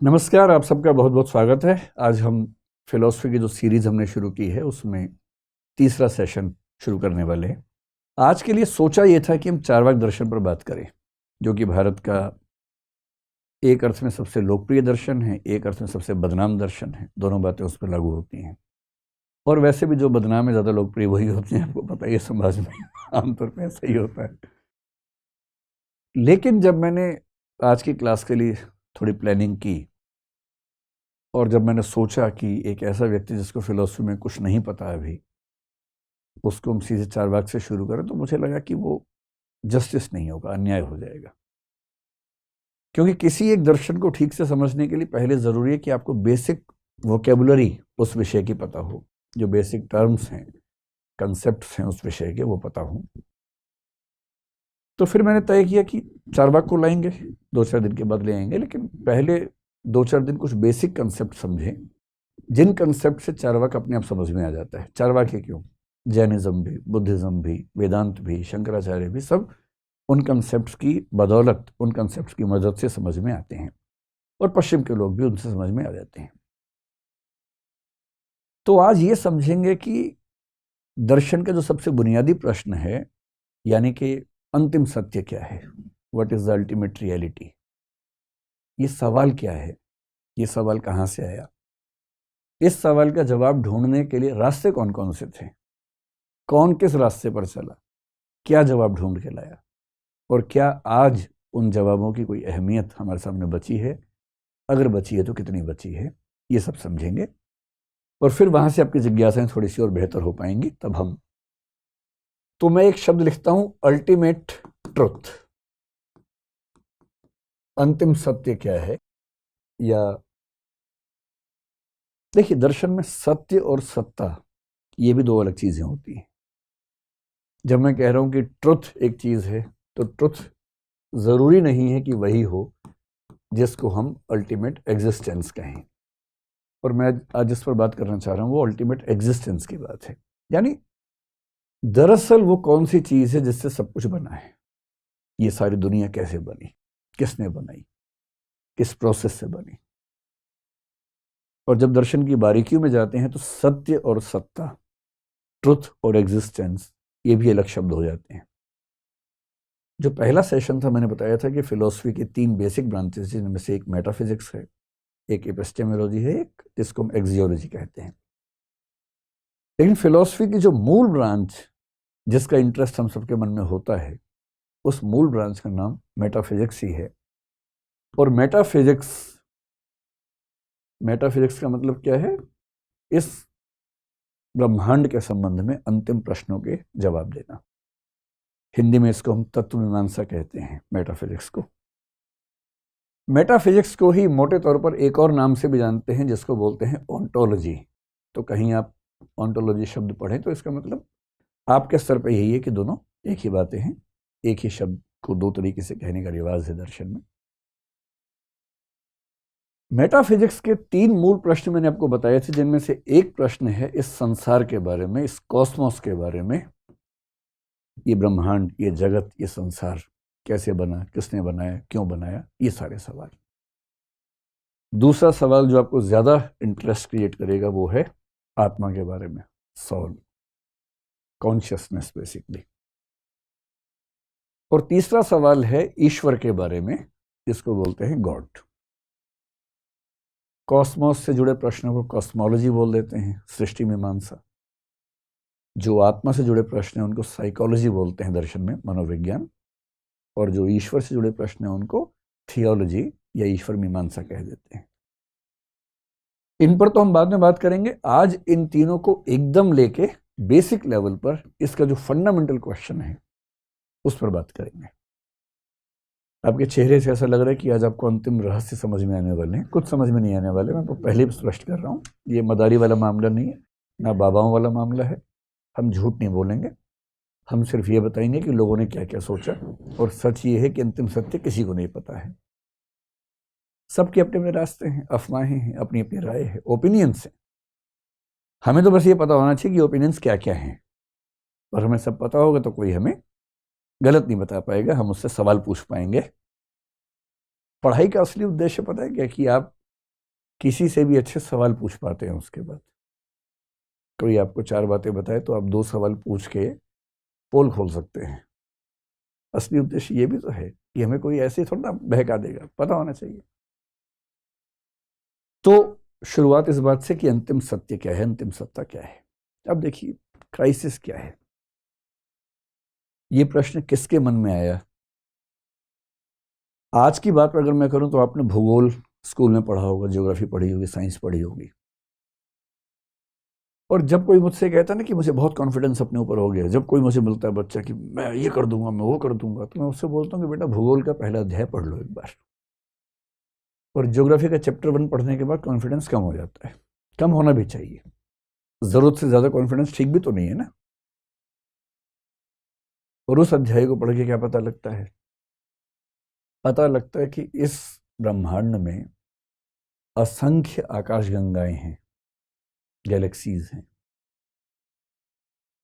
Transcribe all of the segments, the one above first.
नमस्कार, आप सबका बहुत बहुत स्वागत है। आज हम फिलॉसफी की जो सीरीज हमने शुरू की है उसमें तीसरा सेशन शुरू करने वाले हैं। आज के लिए सोचा ये था कि हम चार्वाक दर्शन पर बात करें, जो कि भारत का एक अर्थ में सबसे लोकप्रिय दर्शन है, एक अर्थ में सबसे बदनाम दर्शन है। दोनों बातें उस पर लागू होती हैं, और वैसे भी जो बदनाम है ज़्यादा लोकप्रिय वही होते हैं, आपको पता ही है, समाज में आमतौर पर ऐसा ही होता है। लेकिन जब मैंने आज की क्लास के लिए थोड़ी प्लानिंग की और जब मैंने सोचा कि एक ऐसा व्यक्ति जिसको फिलॉसफी में कुछ नहीं पता अभी, उसको हम सीधे चार्वाक से शुरू करें, तो मुझे लगा कि वो जस्टिस नहीं होगा, अन्याय हो जाएगा। क्योंकि किसी एक दर्शन को ठीक से समझने के लिए पहले ज़रूरी है कि आपको बेसिक वोकेबुलरी उस विषय की पता हो, जो बेसिक टर्म्स हैं, कंसेप्ट्स हैं उस विषय के, वो पता हो। तो फिर मैंने तय किया कि चार्वाक को लाएंगे, 2-4 दिन के बाद ले आएंगे, लेकिन पहले 2-4 दिन कुछ बेसिक कंसेप्ट समझें, जिन कंसेप्ट से चार्वाक अपने आप समझ में आ जाता है। चार्वाक ही क्यों, जैनिज्म भी, बुद्धिज्म भी, वेदांत भी, शंकराचार्य भी, सब उन कंसेप्ट्स की बदौलत, उन कंसेप्ट्स की मदद से समझ में आते हैं, और पश्चिम के लोग भी उनसे समझ में आ जाते हैं। तो आज ये समझेंगे कि दर्शन का जो सबसे बुनियादी प्रश्न है, यानी कि अंतिम सत्य क्या है, what is the ultimate reality, ये सवाल क्या है, ये सवाल कहाँ से आया, इस सवाल का जवाब ढूंढने के लिए रास्ते कौन कौन से थे, कौन किस रास्ते पर चला, क्या जवाब ढूंढ के लाया, और क्या आज उन जवाबों की कोई अहमियत हमारे सामने बची है, अगर बची है तो कितनी बची है, ये सब समझेंगे। और फिर वहां से आपकी जिज्ञासाएं थोड़ी सी और बेहतर हो पाएंगी। तब हम, तो मैं एक शब्द लिखता हूं, अल्टीमेट ट्रुथ, अंतिम सत्य क्या है। या देखिए, दर्शन में सत्य और सत्ता ये भी दो अलग चीजें होती हैं। जब मैं कह रहा हूं कि ट्रुथ एक चीज है, तो ट्रुथ जरूरी नहीं है कि वही हो जिसको हम अल्टीमेट एग्जिस्टेंस कहें। और मैं आज जिस पर बात करना चाह रहा हूं वो अल्टीमेट एग्जिस्टेंस की बात है। यानी दरअसल वो कौन सी चीज है जिससे सब कुछ बना है, ये सारी दुनिया कैसे बनी, किसने बनाई, किस प्रोसेस से बनी। और जब दर्शन की बारीकियों में जाते हैं तो सत्य और सत्ता, ट्रुथ और एग्जिस्टेंस, ये भी अलग शब्द हो जाते हैं। जो पहला सेशन था, मैंने बताया था कि फिलॉसफी की 3 बेसिक ब्रांचेस, जिनमें से एक मेटाफिजिक्स है, एक एपिस्टेमोलॉजी है, एक जिसको हम एक्सियोलॉजी कहते हैं। लेकिन फिलॉसफी की जो मूल ब्रांच, जिसका इंटरेस्ट हम सबके मन में होता है, उस मूल ब्रांच का नाम मेटाफिजिक्स ही है। और मेटाफिजिक्स का मतलब क्या है, इस ब्रह्मांड के संबंध में अंतिम प्रश्नों के जवाब देना। हिंदी में इसको हम तत्व मीमांसा कहते हैं, मेटाफिजिक्स को। मेटाफिजिक्स को ही मोटे तौर पर एक और नाम से भी जानते हैं, जिसको बोलते हैं ओंटोलॉजी। तो कहीं आप ओंटोलॉजी शब्द पढ़ें तो इसका मतलब आपके स्तर पर यही है कि दोनों एक ही बातें हैं, एक ही शब्द को 2 तरीके से कहने का रिवाज है दर्शन में। मेटाफिजिक्स के 3 मूल प्रश्न मैंने आपको बताए थे, जिनमें से एक प्रश्न है इस संसार के बारे में, इस कॉस्मोस के बारे में। ये ब्रह्मांड, ये जगत, ये संसार कैसे बना, किसने बनाया, क्यों बनाया, ये सारे सवाल। दूसरा सवाल जो आपको ज्यादा इंटरेस्ट क्रिएट करेगा वो है आत्मा के बारे में, सोल, कॉन्शियसनेस बेसिकली। और तीसरा सवाल है ईश्वर के बारे में, जिसको बोलते हैं गॉड। कॉस्मोस से जुड़े प्रश्नों को कॉस्मोलॉजी बोल देते हैं, सृष्टि मीमांसा। जो आत्मा से जुड़े प्रश्न हैं उनको साइकोलॉजी बोलते हैं, दर्शन में मनोविज्ञान। और जो ईश्वर से जुड़े प्रश्न हैं उनको थियोलॉजी या ईश्वर मीमांसा कह देते हैं। इन पर तो हम बाद में बात करेंगे। आज इन तीनों को एकदम लेके बेसिक लेवल पर इसका जो फंडामेंटल क्वेश्चन है उस पर बात करेंगे। आपके चेहरे से ऐसा लग रहा है कि आज आपको अंतिम रहस्य समझ में आने वाले हैं। कुछ समझ में नहीं आने वाले, मैं तो पहले भी स्पष्ट कर रहा हूँ, ये मदारी वाला मामला नहीं है, ना बाबाओं वाला मामला है। हम झूठ नहीं बोलेंगे, हम सिर्फ ये बताएंगे कि लोगों ने क्या क्या सोचा। और सच ये है कि अंतिम सत्य किसी को नहीं पता है, सबके अपने अपने रास्ते हैं, अफवाहें हैं, अपनी अपनी राय है, ओपिनियंस हैं। हमें तो बस ये पता होना चाहिए कि ओपिनियंस क्या क्या हैं, और हमें सब पता होगा तो कोई हमें गलत नहीं बता पाएगा, हम उससे सवाल पूछ पाएंगे। पढ़ाई का असली उद्देश्य पता है क्या, कि आप किसी से भी अच्छे सवाल पूछ पाते हैं। उसके बाद कोई आपको 4 बातें बताए तो आप 2 सवाल पूछ के पोल खोल सकते हैं। असली उद्देश्य ये भी तो है कि हमें कोई ऐसे थोड़ा ना बहका देगा, पता होना चाहिए। तो शुरुआत इस बात से कि अंतिम सत्य क्या है, अंतिम सत्ता क्या है। अब देखिए क्राइसिस क्या है। ये प्रश्न किसके मन में आया? आज की बात अगर मैं करूं तो आपने भूगोल स्कूल में पढ़ा होगा, ज्योग्राफी पढ़ी होगी, साइंस पढ़ी होगी। और जब कोई मुझसे कहता है ना कि मुझे बहुत कॉन्फिडेंस अपने ऊपर हो गया, जब कोई मुझे मिलता है बच्चा कि मैं ये कर दूंगा, मैं वो कर दूंगा, तो मैं उससे बोलता हूँ कि बेटा भूगोल का पहला अध्याय पढ़ लो एक बार, और ज्योग्राफी का चैप्टर 1 पढ़ने के बाद कॉन्फिडेंस कम हो जाता है। कम होना भी चाहिए, जरूरत से ज्यादा कॉन्फिडेंस ठीक भी तो नहीं है ना। और उस अध्याय को पढ़ के क्या पता लगता है? पता लगता है कि इस ब्रह्मांड में असंख्य आकाशगंगाएं हैं, गैलेक्सीज हैं।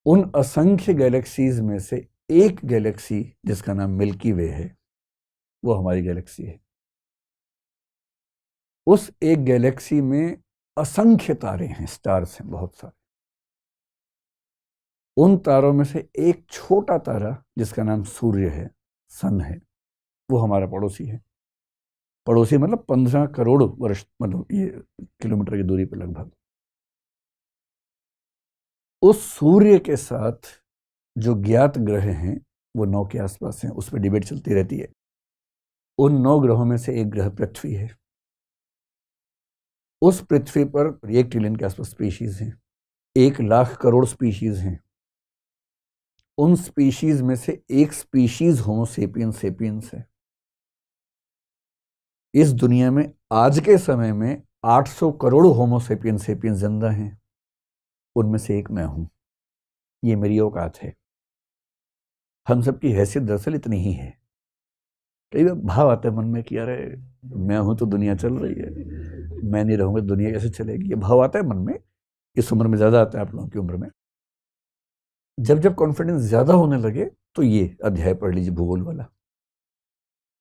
उन असंख्य गैलेक्सीज में से एक गैलेक्सी जिसका नाम मिल्की वे है, वो हमारी गैलेक्सी है। उस एक गैलेक्सी में असंख्य तारे हैं, स्टार्स हैं बहुत सारे। उन तारों में से एक छोटा तारा जिसका नाम सूर्य है, सन है, वो हमारा पड़ोसी है। पड़ोसी मतलब 15 करोड़ वर्ष, मतलब ये किलोमीटर की दूरी पर लगभग। उस सूर्य के साथ जो ज्ञात ग्रह हैं वो 9 के आसपास हैं, उस पर डिबेट चलती रहती है। उन 9 ग्रहों में से एक ग्रह पृथ्वी है। उस पृथ्वी पर 1 ट्रिलियन के आसपास स्पीशीज हैं, 1 लाख करोड़ स्पीशीज हैं। उन स्पीशीज में से एक स्पीशीज होमो सेपियंस सेपियंस है। इस दुनिया में आज के समय में 800 करोड़ होमो सेपियंस सेपियंस जिंदा हैं, उनमें से एक मैं हूं। ये मेरी औकात है। हम सबकी हैसियत दरअसल इतनी ही है। कई बार भाव आता है मन में कि अरे मैं हूं तो दुनिया चल रही है, मैं नहीं रहूंगा दुनिया कैसे चलेगी। ये भाव आता है मन में, इस उम्र में ज्यादा आता है आप लोगों की उम्र में। जब जब कॉन्फिडेंस ज्यादा होने लगे तो ये अध्याय पढ़ लीजिए भूगोल वाला।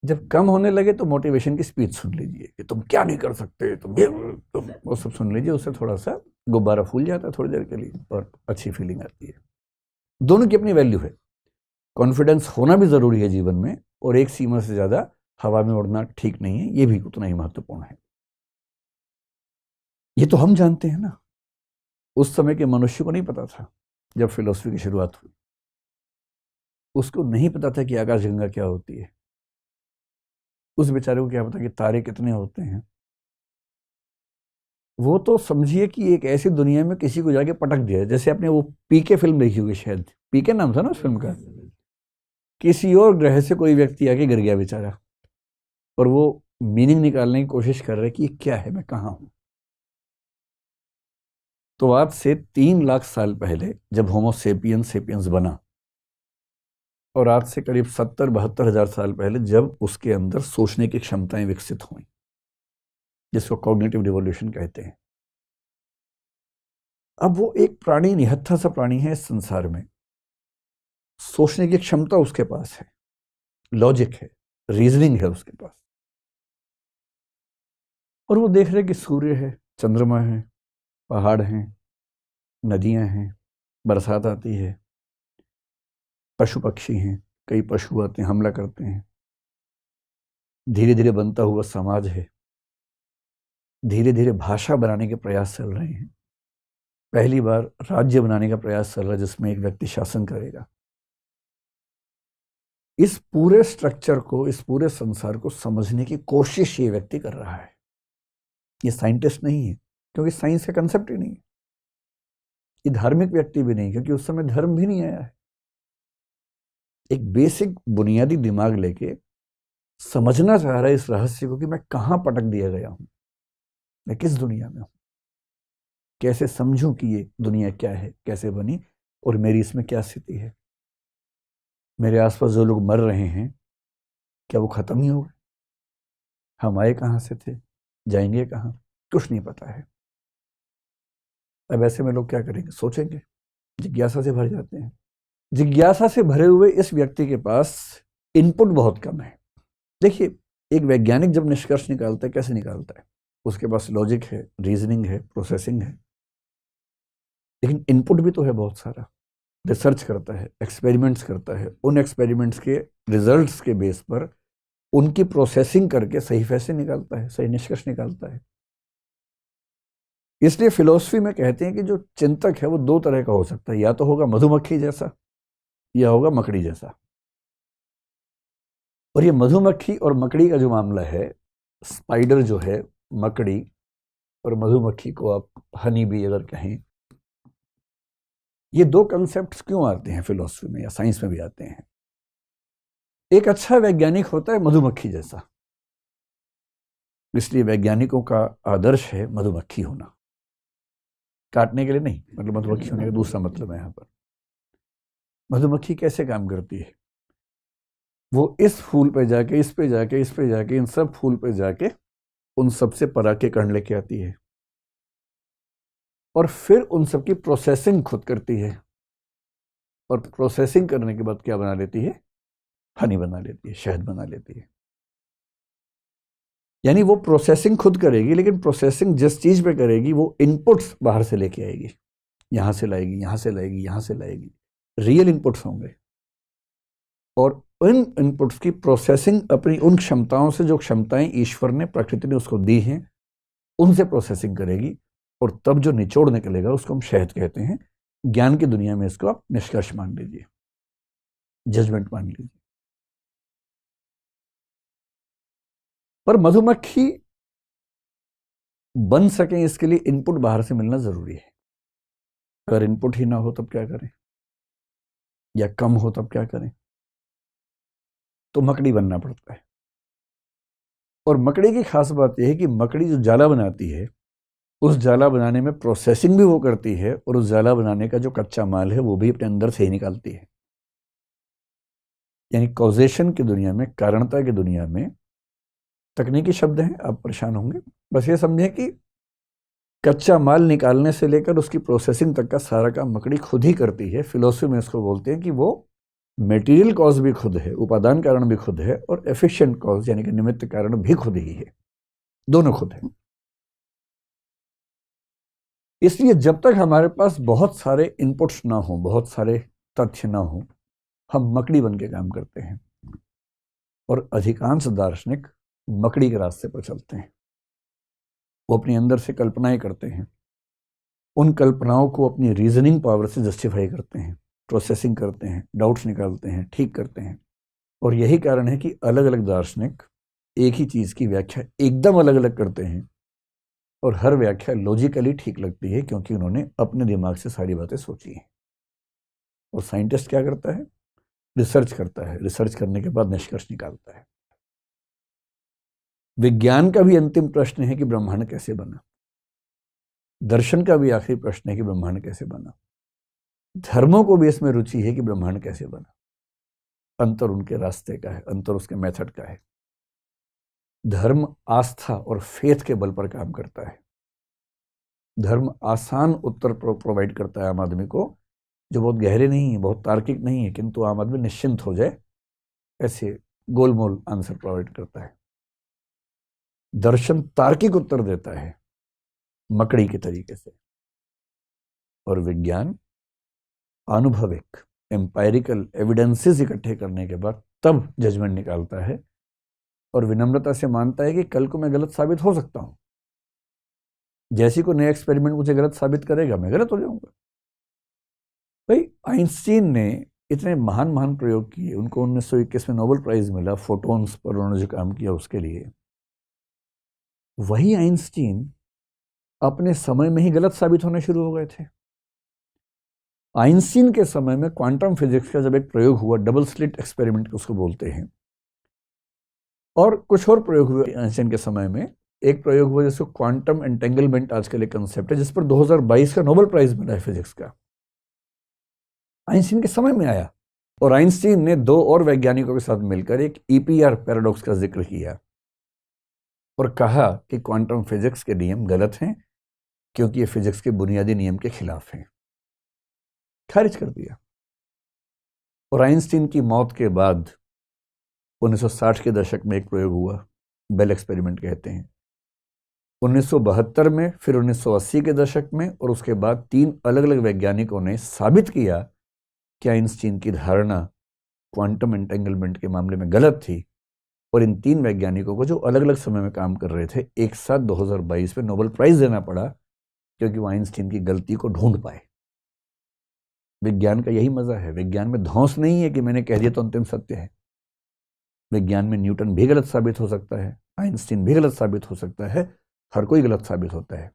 जब कम होने लगे तो मोटिवेशन की स्पीच सुन लीजिए कि तुम क्या नहीं कर सकते, तुम वो सब सुन लीजिए। उससे थोड़ा सा गुब्बारा फूल जाता है थोड़ी देर के लिए और अच्छी फीलिंग आती है। दोनों की अपनी वैल्यू है। कॉन्फिडेंस होना भी जरूरी है जीवन में, और एक सीमा से ज्यादा हवा में उड़ना ठीक नहीं है, ये भी उतना ही महत्वपूर्ण है। ये तो हम जानते हैं ना, उस समय के मनुष्य को नहीं पता था। जब फिलोसफी की शुरुआत हुई उसको नहीं पता था कि आकाशगंगा क्या होती है। उस बेचारे को क्या पता कि तारे कितने होते हैं। वो तो समझिए कि एक ऐसी दुनिया में किसी को जाके पटक दिया। जैसे आपने वो पीके फिल्म देखी होगी, शायद पीके नाम था ना उस फिल्म का। किसी और ग्रह से कोई व्यक्ति आके गिर गया बेचारा, और वो मीनिंग निकालने की कोशिश कर रहे कि क्या है, मैं कहाँ हूं। तो आज से 3 लाख साल पहले जब होमो सेपियंस सेपियंस बना, और आज से करीब 70-72 हजार साल पहले जब उसके अंदर सोचने की क्षमताएं विकसित हुई, जिसको कॉग्निटिव रिवॉल्यूशन कहते हैं। अब वो एक प्राणी, निहत्था सा प्राणी है इस संसार में। सोचने की क्षमता उसके पास है, लॉजिक है, रीजनिंग है उसके पास। और वो देख रहे कि सूर्य है, चंद्रमा है, पहाड़ हैं, नदियां हैं, बरसात आती है, पशु पक्षी हैं, कई पशु आते हैं, हमला करते हैं। धीरे धीरे बनता हुआ समाज है। धीरे धीरे भाषा बनाने के प्रयास चल रहे हैं। पहली बार राज्य बनाने का प्रयास चल रहा है जिसमें एक व्यक्ति शासन करेगा। इस पूरे स्ट्रक्चर को, इस पूरे संसार को समझने की कोशिश ये व्यक्ति कर रहा है। ये साइंटिस्ट नहीं है, क्योंकि साइंस का कंसेप्ट ही नहीं है। ये धार्मिक व्यक्ति भी नहीं, क्योंकि उस समय धर्म भी नहीं आया है। एक बेसिक बुनियादी दिमाग लेके समझना चाह रहा है इस रहस्य को कि मैं कहां पटक दिया गया हूं, मैं किस दुनिया में हूं, कैसे समझूं कि ये दुनिया क्या है, कैसे बनी, और मेरी इसमें क्या स्थिति है। मेरे आसपास जो लोग मर रहे हैं, क्या वो खत्म ही हो गए? हम आए कहां से थे, जाएंगे कहां, कुछ नहीं पता है। अब ऐसे में लोग क्या करेंगे? सोचेंगे, जिज्ञासा से भर जाते हैं। जिज्ञासा से भरे हुए इस व्यक्ति के पास इनपुट बहुत कम है। देखिए, एक वैज्ञानिक जब निष्कर्ष निकालता है, कैसे निकालता है? उसके पास लॉजिक है, रीजनिंग है, प्रोसेसिंग है, लेकिन इनपुट भी तो है बहुत सारा। रिसर्च करता है, एक्सपेरिमेंट्स करता है, उन एक्सपेरिमेंट्स के रिजल्ट्स के बेस पर उनकी प्रोसेसिंग करके सही फैसले निकालता है, सही निष्कर्ष निकालता है। इसलिए फिलॉसफी में कहते हैं कि जो चिंतक है वो दो तरह का हो सकता है, या तो होगा मधुमक्खी जैसा या होगा मकड़ी जैसा। और ये मधुमक्खी और मकड़ी का जो मामला है, स्पाइडर जो है मकड़ी और मधुमक्खी को आप हनी भी अगर कहें, ये दो कंसेप्ट्स क्यों आते हैं फिलॉसफी में या साइंस में भी आते हैं। एक अच्छा वैज्ञानिक होता है मधुमक्खी जैसा, इसलिए वैज्ञानिकों का आदर्श है मधुमक्खी होना, काटने के लिए नहीं, मतलब मधुमक्खी होने का दूसरा मतलब है। यहां पर मधुमक्खी कैसे काम करती है, वो इस फूल पे जाके, इस पे जाके, इस पे जाके, इन सब फूल पे जाके उन सबसे पराग के कण लेके आती है और फिर उन सब की प्रोसेसिंग खुद करती है, और प्रोसेसिंग करने के बाद क्या बना लेती है, हनी बना लेती है, शहद बना लेती है। यानी वो प्रोसेसिंग खुद करेगी, लेकिन प्रोसेसिंग जिस चीज पे करेगी वो इनपुट्स बाहर से लेके आएगी, यहां से लाएगी, यहां से लाएगी, यहां से लाएगी, रियल इनपुट्स होंगे। और इन इनपुट्स की प्रोसेसिंग अपनी उन क्षमताओं से, जो क्षमताएं ईश्वर ने, प्रकृति ने उसको दी हैं, उनसे प्रोसेसिंग करेगी, और तब जो निचोड़ निकलेगा उसको हम शहद कहते हैं। ज्ञान की दुनिया में इसको आप निष्कर्ष मान लीजिए, जजमेंट मान लीजिए। पर मधुमक्खी बन सके इसके लिए इनपुट बाहर से मिलना जरूरी है। अगर इनपुट ही ना हो तब क्या करें, या कम हो तब क्या करें, तो मकड़ी बनना पड़ता है। और मकड़ी की खास बात यह है कि मकड़ी जो जाला बनाती है, उस जाला बनाने में प्रोसेसिंग भी वो करती है, और उस जाला बनाने का जो कच्चा माल है वो भी अपने अंदर से ही निकालती है। यानी कॉजेशन की दुनिया में, कारणता की दुनिया में, तकनीकी शब्द हैं, आप परेशान होंगे, बस ये समझें कि कच्चा माल निकालने से लेकर उसकी प्रोसेसिंग तक का सारा काम मकड़ी खुद ही करती है। फिलोसफी में इसको बोलते हैं कि वो मटेरियल कॉज भी खुद है, उपादान कारण भी खुद है, और एफिशिएंट कॉज यानी कि निमित्त कारण भी खुद ही है, दोनों खुद है। इसलिए जब तक हमारे पास बहुत सारे इनपुट्स ना हो, बहुत सारे तथ्य ना हो, हम मकड़ी बन के काम करते हैं। और अधिकांश दार्शनिक मकड़ी के रास्ते पर चलते हैं। वो अपने अंदर से कल्पनाएं करते हैं, उन कल्पनाओं को अपनी रीजनिंग पावर से जस्टिफाई करते हैं, प्रोसेसिंग करते हैं, डाउट्स निकालते हैं, ठीक करते हैं। और यही कारण है कि अलग अलग दार्शनिक एक ही चीज की व्याख्या एकदम अलग अलग करते हैं, और हर व्याख्या लॉजिकली ठीक लगती है, क्योंकि उन्होंने अपने दिमाग से सारी बातें सोची हैं। और साइंटिस्ट क्या करता है, रिसर्च करता है, रिसर्च करने के बाद निष्कर्ष निकालता है। विज्ञान का भी अंतिम प्रश्न है कि ब्रह्मांड कैसे बना। दर्शन का भी आखिरी प्रश्न है कि ब्रह्मांड कैसे बना। धर्मों को भी इसमें रुचि है कि ब्रह्मांड कैसे बना। अंतर उनके रास्ते का है, अंतर उसके मेथड का है। धर्म आस्था और फेथ के बल पर काम करता है। धर्म आसान उत्तर प्रोवाइड करता है आम आदमी को, जो बहुत गहरे नहीं है, बहुत तार्किक नहीं है, किंतु आम आदमी निश्चिंत हो जाए ऐसे गोलमोल आंसर प्रोवाइड करता है। दर्शन तार्किक उत्तर देता है मकड़ी के तरीके से, और विज्ञान अनुभविक एम्पायरिकल एविडेंसेस इकट्ठे करने के बाद तब जजमेंट निकालता है, और विनम्रता से मानता है कि कल को मैं गलत साबित हो सकता हूं। जैसी को नया एक्सपेरिमेंट मुझे गलत साबित करेगा, मैं गलत हो जाऊंगा। भाई आइंस्टीन ने इतने महान महान प्रयोग किए, उनको 1921 में नोबेल प्राइज मिला फोटॉन्स पर उन्होंने जो काम किया उसके लिए। वही आइंस्टीन अपने समय में ही गलत साबित होने शुरू हो गए थे। आइंस्टीन के समय में क्वांटम फिजिक्स का जब एक प्रयोग हुआ, डबल स्लिट एक्सपेरिमेंट उसको बोलते हैं, और कुछ और प्रयोग हुए आइंस्टीन के समय में। एक प्रयोग हुआ जिसको क्वांटम एंटेंगलमेंट आजकल एक कंसेप्ट है, जिस पर 2022 का नोबेल प्राइज मिला है फिजिक्स का, आइंस्टीन के समय में आया। और आइंस्टीन ने दो और वैज्ञानिकों के साथ मिलकर एक ईपीआर पैराडॉक्स का जिक्र किया और कहा कि क्वांटम फिजिक्स के नियम गलत हैं, क्योंकि ये फिजिक्स के बुनियादी नियम के खिलाफ हैं। खारिज कर दिया। और आइंस्टीन की मौत के बाद 1960 के दशक में एक प्रयोग हुआ, बेल एक्सपेरिमेंट कहते हैं। 1972 में, फिर 1980 के दशक में, और उसके बाद 3 अलग अलग वैज्ञानिकों ने साबित किया कि आइंस्टीन की धारणा क्वांटम एंटेंगलमेंट के मामले में गलत थी। और इन 3 वैज्ञानिकों को, जो अलग अलग समय में काम कर रहे थे, एक साथ 2022 में नोबेल प्राइज देना पड़ा, क्योंकि वो आइंस्टीन की गलती को ढूंढ पाए। विज्ञान का यही मजा है। विज्ञान में धौंस नहीं है कि मैंने कह दिया तो अंतिम सत्य है। विज्ञान में न्यूटन भी गलत साबित हो सकता है, आइंस्टीन भी गलत साबित हो सकता है, हर कोई गलत साबित होता है।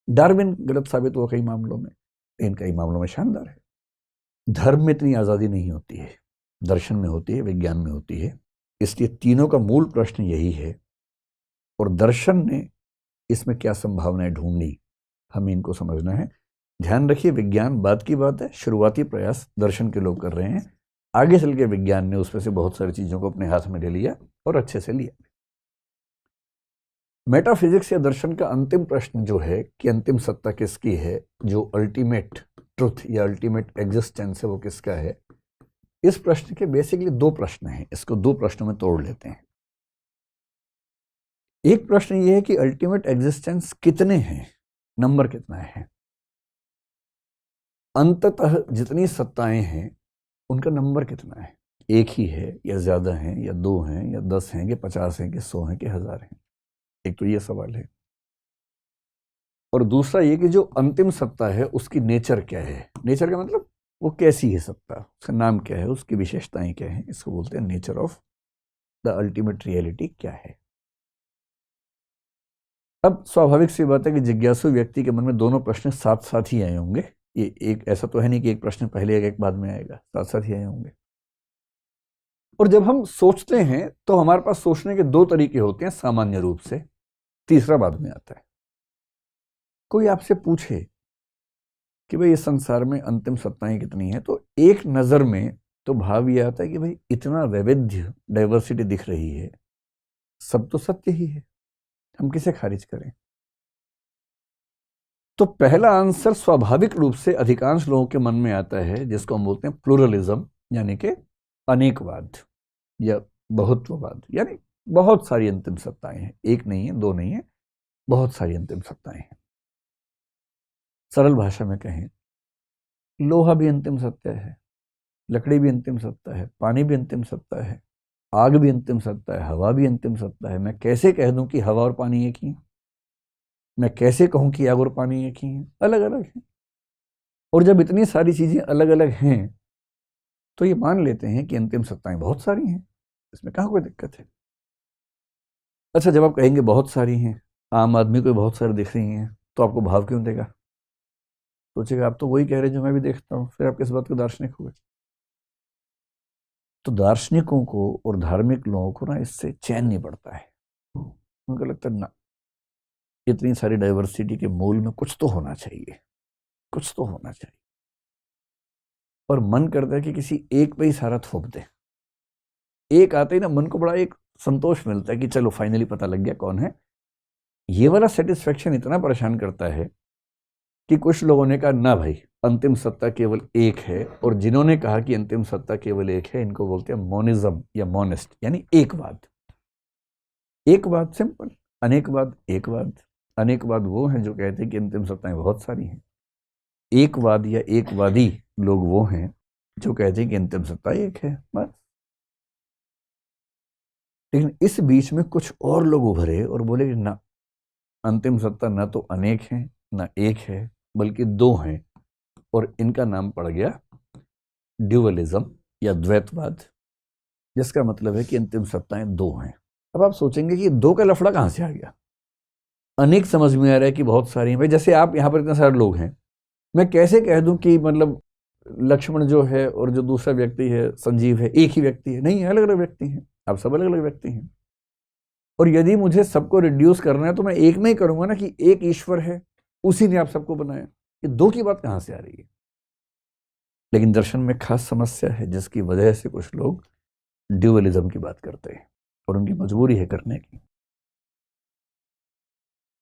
डार्विन गलत साबित हुआ कई मामलों में, लेकिन कई मामलों में शानदार है। धर्म में इतनी आज़ादी नहीं होती है, दर्शन में होती है, विज्ञान में होती है। इसलिए तीनों का मूल प्रश्न यही है, और दर्शन ने इसमें क्या संभावनाएं ढूंढनी, हमें इनको समझना है। ध्यान रखिए, विज्ञान बाद की बात है, शुरुआती प्रयास दर्शन के लोग कर रहे हैं। आगे चल के विज्ञान ने उसमें से बहुत सारी चीज़ों को अपने हाथ में ले लिया और अच्छे से लिया। मेटाफिजिक्स या दर्शन का अंतिम प्रश्न जो है कि अंतिम सत्ता किसकी है, जो अल्टीमेट ट्रुथ या अल्टीमेट एग्जिस्टेंस है, वो किसका है। इस प्रश्न के बेसिकली 2 प्रश्न हैं, इसको 2 प्रश्नों में तोड़ लेते हैं। एक प्रश्न ये है कि अल्टीमेट एग्जिस्टेंस कितने हैं, नंबर कितना है। अंततः जितनी सत्ताएं हैं उनका नंबर कितना है, एक ही है या ज्यादा है, या 2 हैं, या 10 हैं, कि 50 हैं, कि 100 हैं, कि 1000 हैं। एक तो ये सवाल है। और दूसरा ये कि जो अंतिम सत्ता है उसकी नेचर क्या है। नेचर का मतलब वो कैसी है सत्ता, उसका नाम क्या है, उसकी विशेषताएं क्या हैं, इसको बोलते हैं nature of the ultimate reality क्या है। अब स्वाभाविक सी बात है कि जिज्ञासु व्यक्ति के मन में दोनों प्रश्न साथ साथ ही आए होंगे। ये एक ऐसा तो है नहीं कि एक प्रश्न पहले आएगा एक बाद में आएगा, साथ साथ ही आए होंगे। और जब हम सोचते हैं तो हमारे पास सोचने के 2 तरीके होते हैं सामान्य रूप से, तीसरा बाद में आता है। कोई आपसे पूछे कि भाई इस संसार में अंतिम सत्ताएं कितनी हैं, तो एक नजर में तो भाव ये आता है कि भाई इतना वैविध्य, डाइवर्सिटी दिख रही है, सब तो सत्य ही है, हम किसे खारिज करें। तो पहला आंसर स्वाभाविक रूप से अधिकांश लोगों के मन में आता है, जिसको हम बोलते हैं प्लूरलिज्म, यानी कि अनेकवाद या बहुत्ववाद। यानी बहुत सारी अंतिम सत्ताएं हैं, एक नहीं है, 2 नहीं है, बहुत सारी अंतिम सत्ताएं हैं। सरल भाषा में कहें, लोहा भी अंतिम सत्ता है, लकड़ी भी अंतिम सत्ता है, पानी भी अंतिम सत्ता है, आग भी अंतिम सत्ता है, हवा भी अंतिम सत्ता है। मैं कैसे कह दूं कि हवा और पानी एक ही हैं? मैं कैसे कहूं कि आग और पानी एक ही हैं? अलग अलग हैं। और जब इतनी सारी चीजें अलग अलग हैं तो ये मान लेते हैं कि अंतिम सत्ताएं बहुत सारी हैं, इसमें कहाँ कोई दिक्कत है। अच्छा, जब आप कहेंगे बहुत सारी हैं, आम आदमी को बहुत सारी दिख रही हैं, तो आपको भाव क्यों देगा? सोचेगा आप तो वही कह रहे हैं जो मैं भी देखता हूँ, फिर आप किस बात के दार्शनिक हुए। तो दार्शनिकों को और धार्मिक लोगों को ना इससे चैन नहीं पड़ता है। उनको लगता है ना, इतनी सारी डाइवर्सिटी के मूल में कुछ तो होना चाहिए, कुछ तो होना चाहिए। और मन करता है कि किसी एक पे ही सारा थोप दे। एक आते ही ना मन को बड़ा एक संतोष मिलता है कि चलो फाइनली पता लग गया कौन है। ये वाला सेटिस्फेक्शन इतना परेशान करता है कि कुछ लोगों ने कहा ना भाई, अंतिम सत्ता केवल एक है। और जिन्होंने कहा कि अंतिम सत्ता केवल एक है, इनको बोलते हैं मोनिज्म या मोनिस्ट, यानी एकवाद। एकवाद सिंपल, अनेकवाद एकवाद। अनेकवाद वो हैं जो कहते हैं कि अंतिम सत्ताएं बहुत सारी हैं। एकवाद या एकवादी लोग वो हैं जो कहते हैं कि अंतिम सत्ता एक है, बस। लेकिन इस बीच में कुछ और लोग उभरे और बोले कि ना, अंतिम सत्ता ना तो अनेक है ना एक है, बल्कि 2 हैं। और इनका नाम पड़ गया ड्यूअलिज्म या द्वैतवाद, जिसका मतलब है कि अंतिम सत्ताएं 2 हैं। अब आप सोचेंगे कि 2 का लफड़ा कहां से आ गया। अनेक समझ में आ रहा है कि बहुत सारी हैं। भाई जैसे आप यहां पर इतने सारे लोग हैं, मैं कैसे कह दूं कि मतलब लक्ष्मण जो है और जो दूसरा व्यक्ति है संजीव है, एक ही व्यक्ति है? नहीं, अलग अलग व्यक्ति हैं, आप सब अलग अलग व्यक्ति हैं। और यदि मुझे सबको रिड्यूस करना है तो मैं एक में ही करूंगा ना, कि एक ईश्वर है, उसी ने आप सबको बनाया। ये 2 की बात कहां से आ रही है? लेकिन दर्शन में खास समस्या है, जिसकी वजह से कुछ लोग ड्यूअलिज्म की बात करते हैं, और उनकी मजबूरी है करने की।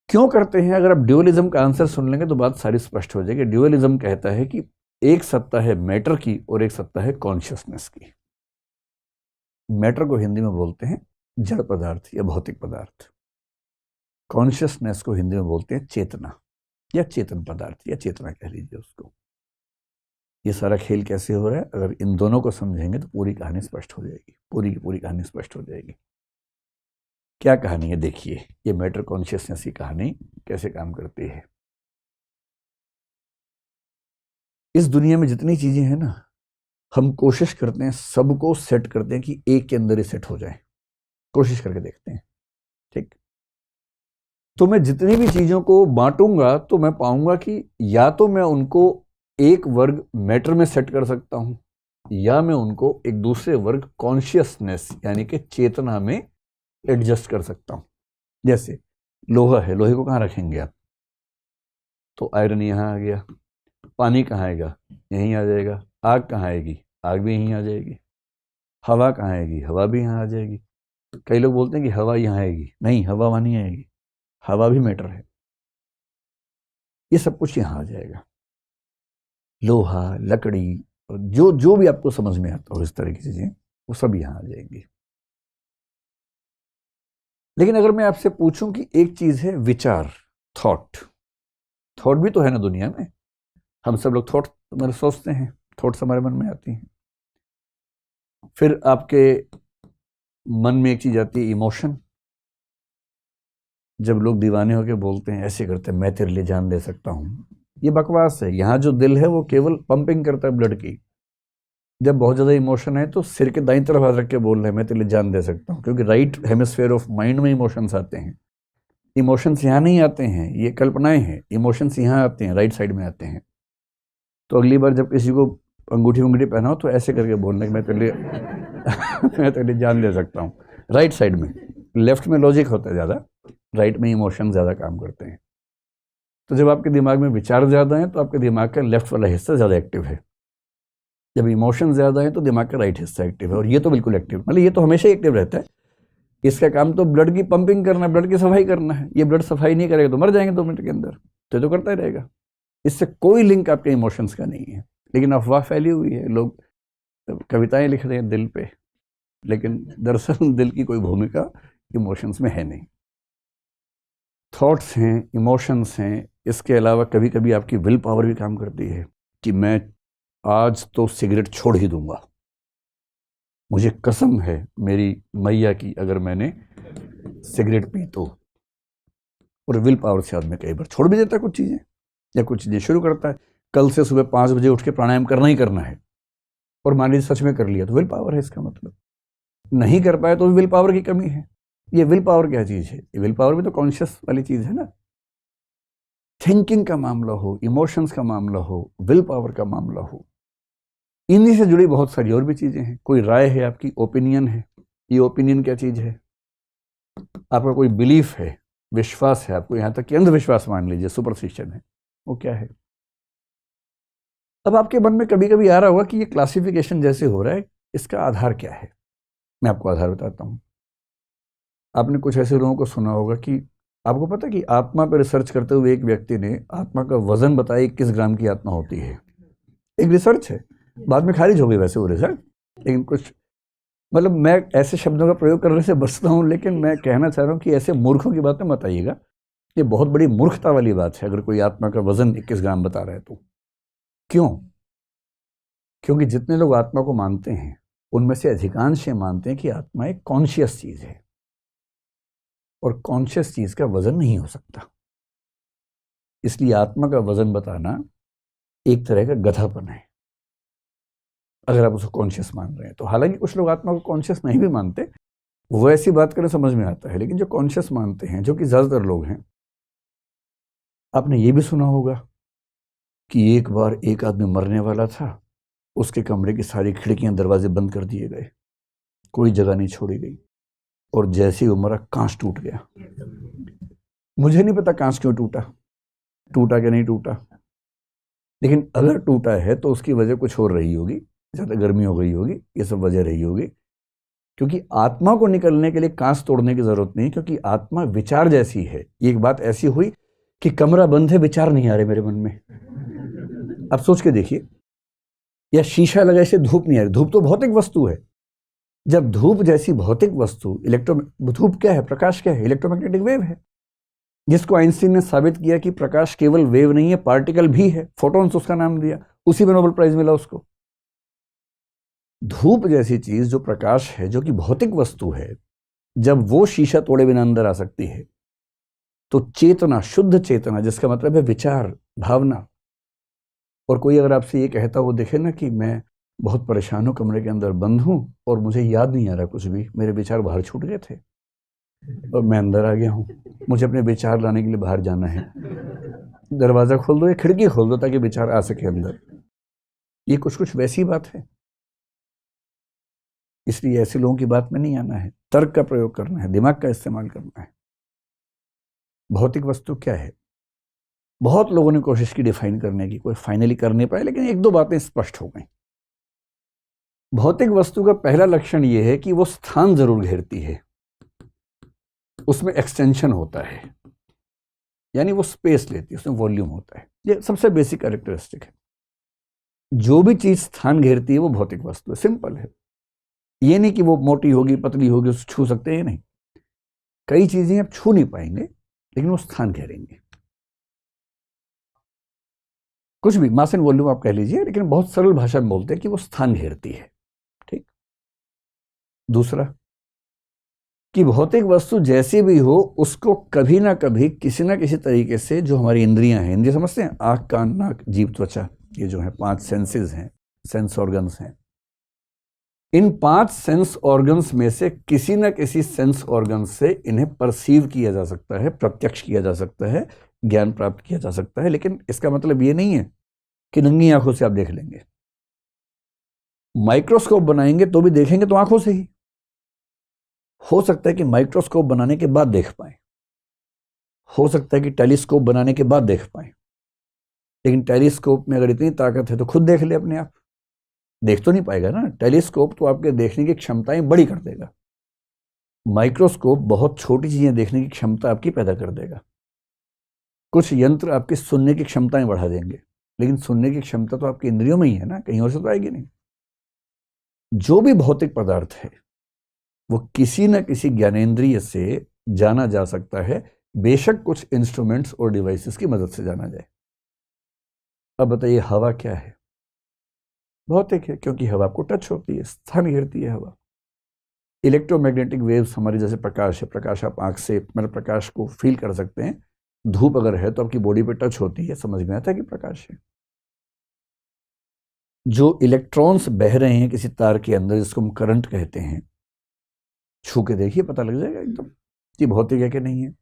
क्यों करते हैं? अगर आप ड्यूअलिज्म का आंसर सुन लेंगे तो बात सारी स्पष्ट हो जाएगी। ड्यूअलिज्म कहता है कि एक सत्ता है मैटर की और एक सत्ता है कॉन्शियसनेस की। मैटर को हिंदी में बोलते हैं जड़ पदार्थ या भौतिक पदार्थ, कॉन्शियसनेस को हिंदी में बोलते हैं चेतना या चेतन पदार्थ या चेतना कह लीजिए उसको। ये सारा खेल कैसे हो रहा है, अगर इन दोनों को समझेंगे तो पूरी कहानी स्पष्ट हो जाएगी, पूरी की पूरी कहानी स्पष्ट हो जाएगी। क्या कहानी है देखिए, ये मैटर कॉन्शियसनेस की कहानी कैसे काम करती है। इस दुनिया में जितनी चीजें हैं ना, हम कोशिश करते हैं सबको सेट करते हैं कि एक के अंदर ही सेट हो जाए, कोशिश करके देखते हैं, ठीक। तो मैं जितनी भी चीजों को बांटूंगा तो मैं पाऊंगा कि या तो मैं उनको एक वर्ग मैटर में सेट कर सकता हूं, या मैं उनको एक दूसरे वर्ग कॉन्शियसनेस यानी कि चेतना में एडजस्ट कर सकता हूं। जैसे लोहा है, लोहे को कहां रखेंगे आप, तो आयरन यहां आ गया। पानी कहां आएगा, यहीं आ जाएगा। आग कहां आएगी, आग भी यहीं आ जाएगी। हवा कहां आएगी, हवा भी यहां आ जाएगी। कई लोग बोलते हैं कि हवा यहां आएगी, नहीं, हवा वहां नहीं आएगी, हवा भी मैटर है। ये सब कुछ यहां आ जाएगा, लोहा, लकड़ी, जो जो भी आपको समझ में आता हो इस तरह की चीजें, वो सब यहां आ जाएंगी। लेकिन अगर मैं आपसे पूछूं कि एक चीज है विचार, थॉट, थॉट भी तो है ना दुनिया में, हम सब लोग थॉट मतलब सोचते हैं, थॉट्स हमारे मन में आती हैं। फिर आपके मन में एक चीज आती है इमोशन। जब लोग दीवाने होकर बोलते हैं, ऐसे करते हैं, मैं तेरे लिए जान दे सकता हूं, ये बकवास है। यहाँ जो दिल है वो केवल पंपिंग करता है ब्लड की। जब बहुत ज्यादा इमोशन है तो सिर के दाईं तरफ हाथ रख के बोल रहे हैं मैं तेरे लिए जान दे सकता हूँ, क्योंकि राइट हेमिस्फीयर ऑफ माइंड में इमोशंस आते हैं। इमोशंस यहाँ नहीं आते हैं, ये कल्पनाएं हैं। इमोशंस यहाँ आते हैं, राइट साइड में आते हैं। तो अगली बार जब किसी को अंगूठी उंगूठी पहनाओ तो ऐसे करके बोलना कि मैं तेरे लिए मैं तेरे लिए जान दे सकता हूँ, राइट साइड में। लेफ्ट में लॉजिक होता है ज़्यादा, राइट में इमोशन ज़्यादा काम करते हैं। तो जब आपके दिमाग में विचार ज़्यादा हैं तो आपके दिमाग का लेफ्ट वाला हिस्सा ज़्यादा एक्टिव है। जब इमोशन ज़्यादा है तो दिमाग का राइट हिस्सा एक्टिव है, और ये तो बिल्कुल एक्टिव, मतलब ये तो हमेशा एक्टिव रहता है। इसका काम तो ब्लड की पंपिंग करना है, ब्लड की सफाई करना है। ये ब्लड सफाई नहीं करेगा तो मर जाएंगे 2 मिनट के अंदर, तो ये तो करता ही रहेगा। इससे कोई लिंक आपके इमोशंस का नहीं है। लेकिन अफवाह फैली हुई है, लोग कविताएं लिख रहे हैं दिल पे, लेकिन दरअसल दिल की कोई भूमिका इमोशंस में है नहीं। थॉट्स हैं, इमोशंस हैं, इसके अलावा कभी कभी आपकी विल पावर भी काम करती है कि मैं आज तो सिगरेट छोड़ ही दूंगा, मुझे कसम है मेरी मैया की अगर मैंने सिगरेट पी तो। और विल पावर से आदमी कई बार छोड़ भी देता है कुछ चीज़ें, या कुछ चीज़ें शुरू करता है। कल से सुबह 5 बजे उठ के प्राणायाम करना ही करना है, और मान लीजिए सच में कर लिया तो विल पावर है इसका मतलब। नहीं कर पाए तो विल पावर की कमी है। ये विल पावर क्या चीज़ है, ये विल पावर भी तो कॉन्शियस वाली चीज़ है ना। थिंकिंग का मामला हो, इमोशंस का मामला हो, विल पावर का मामला हो, इन्हीं से जुड़ी बहुत सारी और भी चीज़ें हैं। कोई राय है आपकी, ओपिनियन है, ये ओपिनियन क्या चीज़ है। आपका कोई बिलीफ है, विश्वास है, आपको यहाँ तक कि अंधविश्वास मान लीजिए, सुपरस्टिशन है, वो क्या है। अब आपके मन में कभी कभी आ रहा होगा कि ये क्लासिफिकेशन जैसे हो रहा है, इसका आधार क्या है। मैं आपको आधार बताता हूँ। आपने कुछ ऐसे लोगों को सुना होगा कि आपको पता है कि आत्मा पर रिसर्च करते हुए एक व्यक्ति ने आत्मा का वजन बताया 21 ग्राम की आत्मा होती है। एक रिसर्च है, बाद में खारिज हो गई वैसे वो रिसर्च, लेकिन कुछ मतलब मैं ऐसे शब्दों का प्रयोग करने से बचता हूँ, लेकिन मैं कहना चाह रहा हूँ कि ऐसे मूर्खों की बातें मत आइएगा। ये बहुत बड़ी मूर्खता वाली बात है अगर कोई आत्मा का वजन 21 ग्राम बता रहा है तो। क्यों? क्योंकि जितने लोग आत्मा को मानते हैं उनमें से अधिकांश ये मानते हैं कि आत्मा एक कॉन्शियस चीज है, और कॉन्शियस चीज का वजन नहीं हो सकता। इसलिए आत्मा का वजन बताना एक तरह का गधापन है, अगर आप उसको कॉन्शियस मान रहे हैं तो। हालांकि कुछ लोग आत्मा को कॉन्शियस नहीं भी मानते, वो ऐसी बात करें समझ में आता है, लेकिन जो कॉन्शियस मानते हैं, जो कि ज्यादातर लोग हैं, आपने ये भी सुना होगा कि एक बार एक आदमी मरने वाला था, उसके कमरे की सारी खिड़कियां दरवाजे बंद कर दिए गए, कोई जगह नहीं छोड़ी गई, और जैसे ही वो मरा कांच टूट गया। मुझे नहीं पता कांच क्यों टूटा, टूटा कि नहीं टूटा, लेकिन अगर टूटा है तो उसकी वजह कुछ और रही होगी, ज़्यादा गर्मी हो गई होगी, ये सब वजह रही होगी। क्योंकि आत्मा को निकलने के लिए कांच तोड़ने की जरूरत नहीं, क्योंकि आत्मा विचार जैसी है। एक बात ऐसी हुई कि कमरा बंद है, विचार नहीं आ रहे मेरे मन में। अब सोच के देखिए, या शीशा लगा इसे धूप नहीं आ रही, धूप तो भौतिक वस्तु है। जब धूप जैसी भौतिक वस्तु, धूप क्या है, प्रकाश क्या है, इलेक्ट्रोमैग्नेटिक वेव है। जिसको आइंस्टीन ने साबित किया कि प्रकाश केवल वेव नहीं है, पार्टिकल भी है, फोटॉन्स उसका नाम दिया, उसी में नोबेल प्राइज मिला उसको। धूप जैसी चीज जो प्रकाश है, जो कि भौतिक वस्तु है, जब वो शीशा तोड़े बिना अंदर आ सकती है, तो चेतना, शुद्ध चेतना, जिसका मतलब है विचार, भावना। और कोई अगर आपसे ये कहता वो देखे ना कि मैं बहुत परेशान हूं, कमरे के अंदर बंद हूं और मुझे याद नहीं आ रहा कुछ भी, मेरे विचार बाहर छूट गए थे और मैं अंदर आ गया हूं, मुझे अपने विचार लाने के लिए बाहर जाना है, दरवाजा खोल दो या खिड़की खोल दो ताकि विचार आ सके अंदर। ये कुछ कुछ वैसी बात है। इसलिए ऐसे लोगों की बात में नहीं आना है, तर्क का प्रयोग करना है, दिमाग का इस्तेमाल करना है। भौतिक वस्तु क्या है? बहुत लोगों ने कोशिश की डिफाइन करने की, कोई फाइनली कर नहीं पाए, लेकिन एक दो बातें स्पष्ट हो गई। भौतिक वस्तु का पहला लक्षण यह है कि वो स्थान जरूर घेरती है, उसमें एक्सटेंशन होता है, यानी वो स्पेस लेती है, उसमें वॉल्यूम होता है। ये सबसे बेसिक कैरेक्टरिस्टिक है। जो भी चीज स्थान घेरती है वो भौतिक वस्तु है। सिंपल है। ये नहीं कि वो मोटी होगी, पतली होगी, उसको छू सकते हैं, नहीं। कई चीजें आप छू नहीं पाएंगे, लेकिन वो स्थान घेरेंगे। कुछ भी मास एंड वॉल्यूम आप कह लीजिए, लेकिन बहुत सरल भाषा में बोलते हैं कि वो स्थान घेरती है। ठीक। दूसरा कि भौतिक वस्तु जैसी भी हो, उसको कभी ना कभी किसी ना किसी तरीके से, जो हमारी इंद्रियां हैं, इंद्रिय समझते हैं, आंख, कान, नाक, जीभ, त्वचा, ये जो है 5 सेंसेस हैं, सेंस ऑर्गन्स हैं। इन 5 सेंस ऑर्गन्स में से किसी ना किसी सेंस ऑर्गन से इन्हें परसीव किया जा सकता है, प्रत्यक्ष किया जा सकता है, ज्ञान प्राप्त किया जा सकता है। लेकिन इसका मतलब ये नहीं है कि नंगी आंखों से आप देख लेंगे। माइक्रोस्कोप बनाएंगे तो भी देखेंगे तो आंखों से ही। हो सकता है कि माइक्रोस्कोप बनाने के बाद देख पाए, हो सकता है कि टेलीस्कोप बनाने के बाद देख पाए, लेकिन टेलीस्कोप में अगर इतनी ताकत है तो खुद देख ले अपने आप। देख तो नहीं पाएगा ना, टेलीस्कोप तो आपके देखने की क्षमताएं बड़ी कर देगा, माइक्रोस्कोप बहुत छोटी चीजें देखने की क्षमता आपकी पैदा कर देगा। कुछ यंत्र आपकी सुनने की क्षमताएं बढ़ा देंगे, लेकिन सुनने की क्षमता तो आपकी इंद्रियों में ही है ना, कहीं और से तो आएगी नहीं। जो भी भौतिक पदार्थ है वो किसी न किसी ज्ञानेंद्रिय से जाना जा सकता है, बेशक कुछ इंस्ट्रूमेंट्स और डिवाइसेस की मदद से जाना जाए। अब बताइए, हवा क्या है? भौतिक है, क्योंकि हवा को टच होती है, स्थान घेरती है हवा। इलेक्ट्रोमैग्नेटिक वेव्स हमारे जैसे प्रकाश है, प्रकाश आप आंख से मतलब प्रकाश को फील कर सकते हैं। धूप अगर है तो आपकी बॉडी पे टच होती है, समझ में आता है कि प्रकाश है। जो इलेक्ट्रॉन्स बह रहे हैं किसी तार के अंदर, जिसको हम करंट कहते हैं, छू के देखिए, पता लग जाएगा एकदम कि भौतिक है कि नहीं है।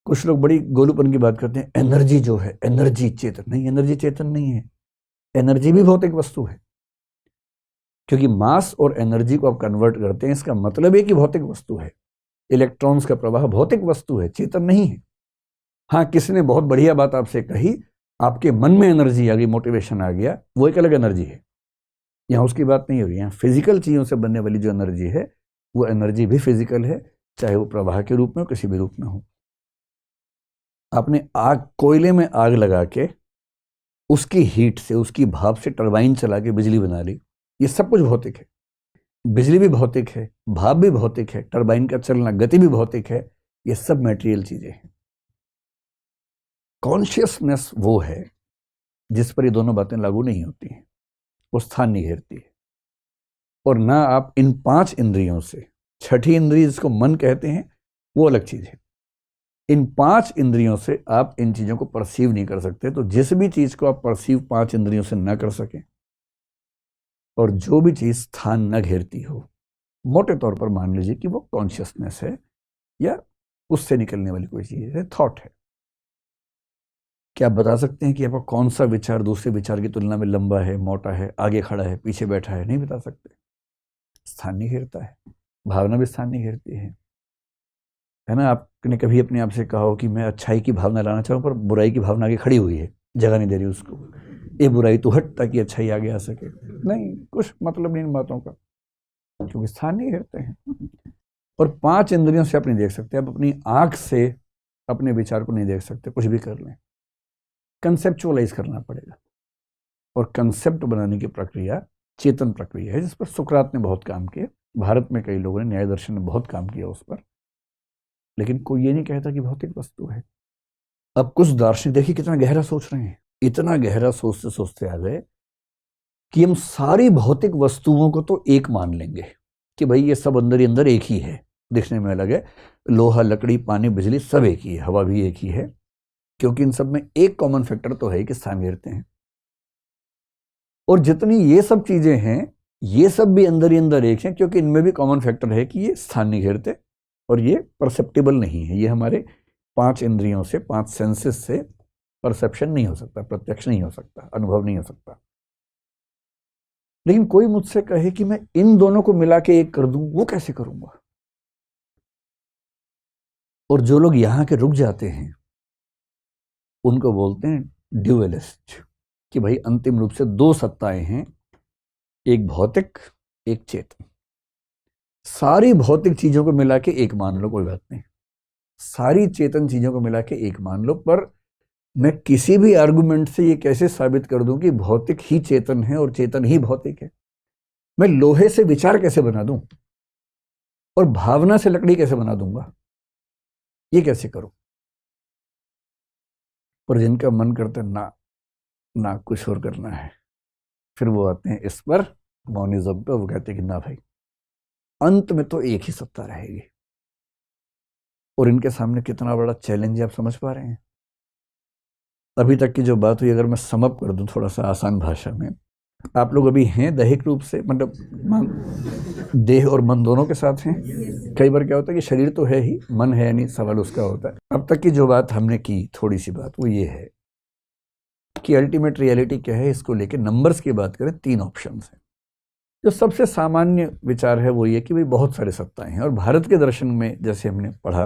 कुछ लोग बड़ी गोलूपन की बात करते हैं, एनर्जी जो है, एनर्जी चेतन नहीं, एनर्जी चेतन नहीं है। एनर्जी भी भौतिक वस्तु है, क्योंकि मास और एनर्जी को आप कन्वर्ट करते हैं, इसका मतलब है कि भौतिक वस्तु है। इलेक्ट्रॉन्स का प्रवाह भौतिक वस्तु है, चेतन नहीं है। हाँ, किसने बहुत बढ़िया बात आपसे कही, आपके मन में एनर्जी आ गई, मोटिवेशन आ गया, वो एक अलग एनर्जी है। यहाँ उसकी बात नहीं हो रही है। फिजिकल चीजों से बनने वाली जो एनर्जी है, वो एनर्जी भी फिजिकल है, चाहे वो प्रवाह के रूप में हो, किसी भी रूप में हो। आपने आग, कोयले में आग लगा के उसकी हीट से, उसकी भाप से टरबाइन चला के बिजली बना ली, ये सब कुछ भौतिक है। बिजली भी भौतिक है, भाप भी भौतिक है, टरबाइन का चलना, गति भी भौतिक है। ये सब मटेरियल चीजें हैं। कॉन्शियसनेस वो है जिस पर ये दोनों बातें लागू नहीं होती हैं, वो स्थान नहीं घेरती है। और ना आप इन 5 इंद्रियों से, छठी इंद्रिय जिसको मन कहते हैं, वो अलग चीज है। इन 5 इंद्रियों से आप इन चीजों को परसीव नहीं कर सकते। तो जिस भी चीज को आप परसीव 5 इंद्रियों से ना कर सकें, और जो भी चीज स्थान न घेरती हो, मोटे तौर पर मान लीजिए कि वो कॉन्शियसनेस है, या उससे निकलने वाली कोई चीज है, थॉट है। क्या आप बता सकते हैं कि आपका कौन सा विचार दूसरे विचार की तुलना में लंबा है, मोटा है, आगे खड़ा है, पीछे बैठा है? नहीं बता सकते। स्थान नहीं घेरता है। भावना भी स्थान नहीं घेरती है ना। आपने कभी अपने आप से कहा हो कि मैं अच्छाई की भावना लाना चाहूँ, पर बुराई की भावना आगे खड़ी हुई है, जगह नहीं दे रही उसको, ये बुराई तो हट ताकि अच्छाई आगे आ सके? नहीं, कुछ मतलब नहीं इन बातों का, क्योंकि स्थान नहीं घेरते हैं। और 5 इंद्रियों से आप नहीं देख सकते, आप अपनी आंख से अपने विचार को नहीं देख सकते, कुछ भी कर लें। कंसेप्चुअलाइज करना पड़ेगा, और कंसेप्ट बनाने की प्रक्रिया चेतन प्रक्रिया है, जिस पर सुकरात ने बहुत काम किया। भारत में कई लोगों ने, न्याय दर्शन ने बहुत काम किया उस पर। लेकिन कोई ये नहीं कहता कि भौतिक वस्तु है। अब कुछ दार्शनिक देखिए कितना गहरा सोच रहे हैं, इतना गहरा सोचते सोचते आ गए कि हम सारी भौतिक वस्तुओं को तो एक मान लेंगे कि भाई ये सब अंदर ही अंदर एक ही है, दिखने में अलग है, लोहा लकड़ी पानी बिजली सब एक ही है, हवा भी एक ही है, क्योंकि इन सब में एक कॉमन फैक्टर तो है कि स्थान घेरते हैं। और जितनी ये सब चीजें हैं ये सब भी अंदर ही अंदर एक हैं, क्योंकि इनमें भी कॉमन फैक्टर है कि ये स्थान नहीं घेरते और ये परसेप्टेबल नहीं है, ये हमारे 5 इंद्रियों से 5 सेंसेस से परसेप्शन नहीं हो सकता, प्रत्यक्ष नहीं हो सकता, अनुभव नहीं हो सकता। लेकिन कोई मुझसे कहे कि मैं इन दोनों को मिला के एक कर दूं, वो कैसे करूंगा? और जो लोग यहां के रुक जाते हैं उनको बोलते हैं ड्यूअलिस्ट, कि भाई अंतिम रूप से 2 सत्ताएं हैं, एक भौतिक एक चेतन। सारी भौतिक चीजों को मिला के एक मान लो, कोई बात नहीं, सारी चेतन चीजों को मिला के एक मान लो, पर मैं किसी भी आर्गुमेंट से ये कैसे साबित कर दूं कि भौतिक ही चेतन है और चेतन ही भौतिक है? मैं लोहे से विचार कैसे बना दूं और भावना से लकड़ी कैसे बना दूंगा? ये कैसे करूं? पर जिनका मन करता है ना कुछ और करना है, फिर वो आते हैं इस पर मौनिज्म पे, वो कहते हैं कि ना भाई अंत में तो एक ही सत्ता रहेगी। और इनके सामने कितना बड़ा चैलेंज है, आप समझ पा रहे हैं? अभी तक की जो बात हुई अगर मैं समअप कर दूं थोड़ा सा आसान भाषा में, आप लोग अभी हैं दैहिक रूप से, मतलब देह और मन दोनों के साथ हैं। कई बार क्या होता है कि शरीर तो है ही, मन है नहीं, सवाल उसका होता है। अब तक की जो बात हमने की थोड़ी सी बात वो ये है कि अल्टीमेट रियलिटी क्या है, इसको लेके नंबर्स की बात करें 3 ऑप्शंस हैं। जो सबसे सामान्य विचार है वो ये कि भाई बहुत सारे सत्ताएं हैं, और भारत के दर्शन में जैसे हमने पढ़ा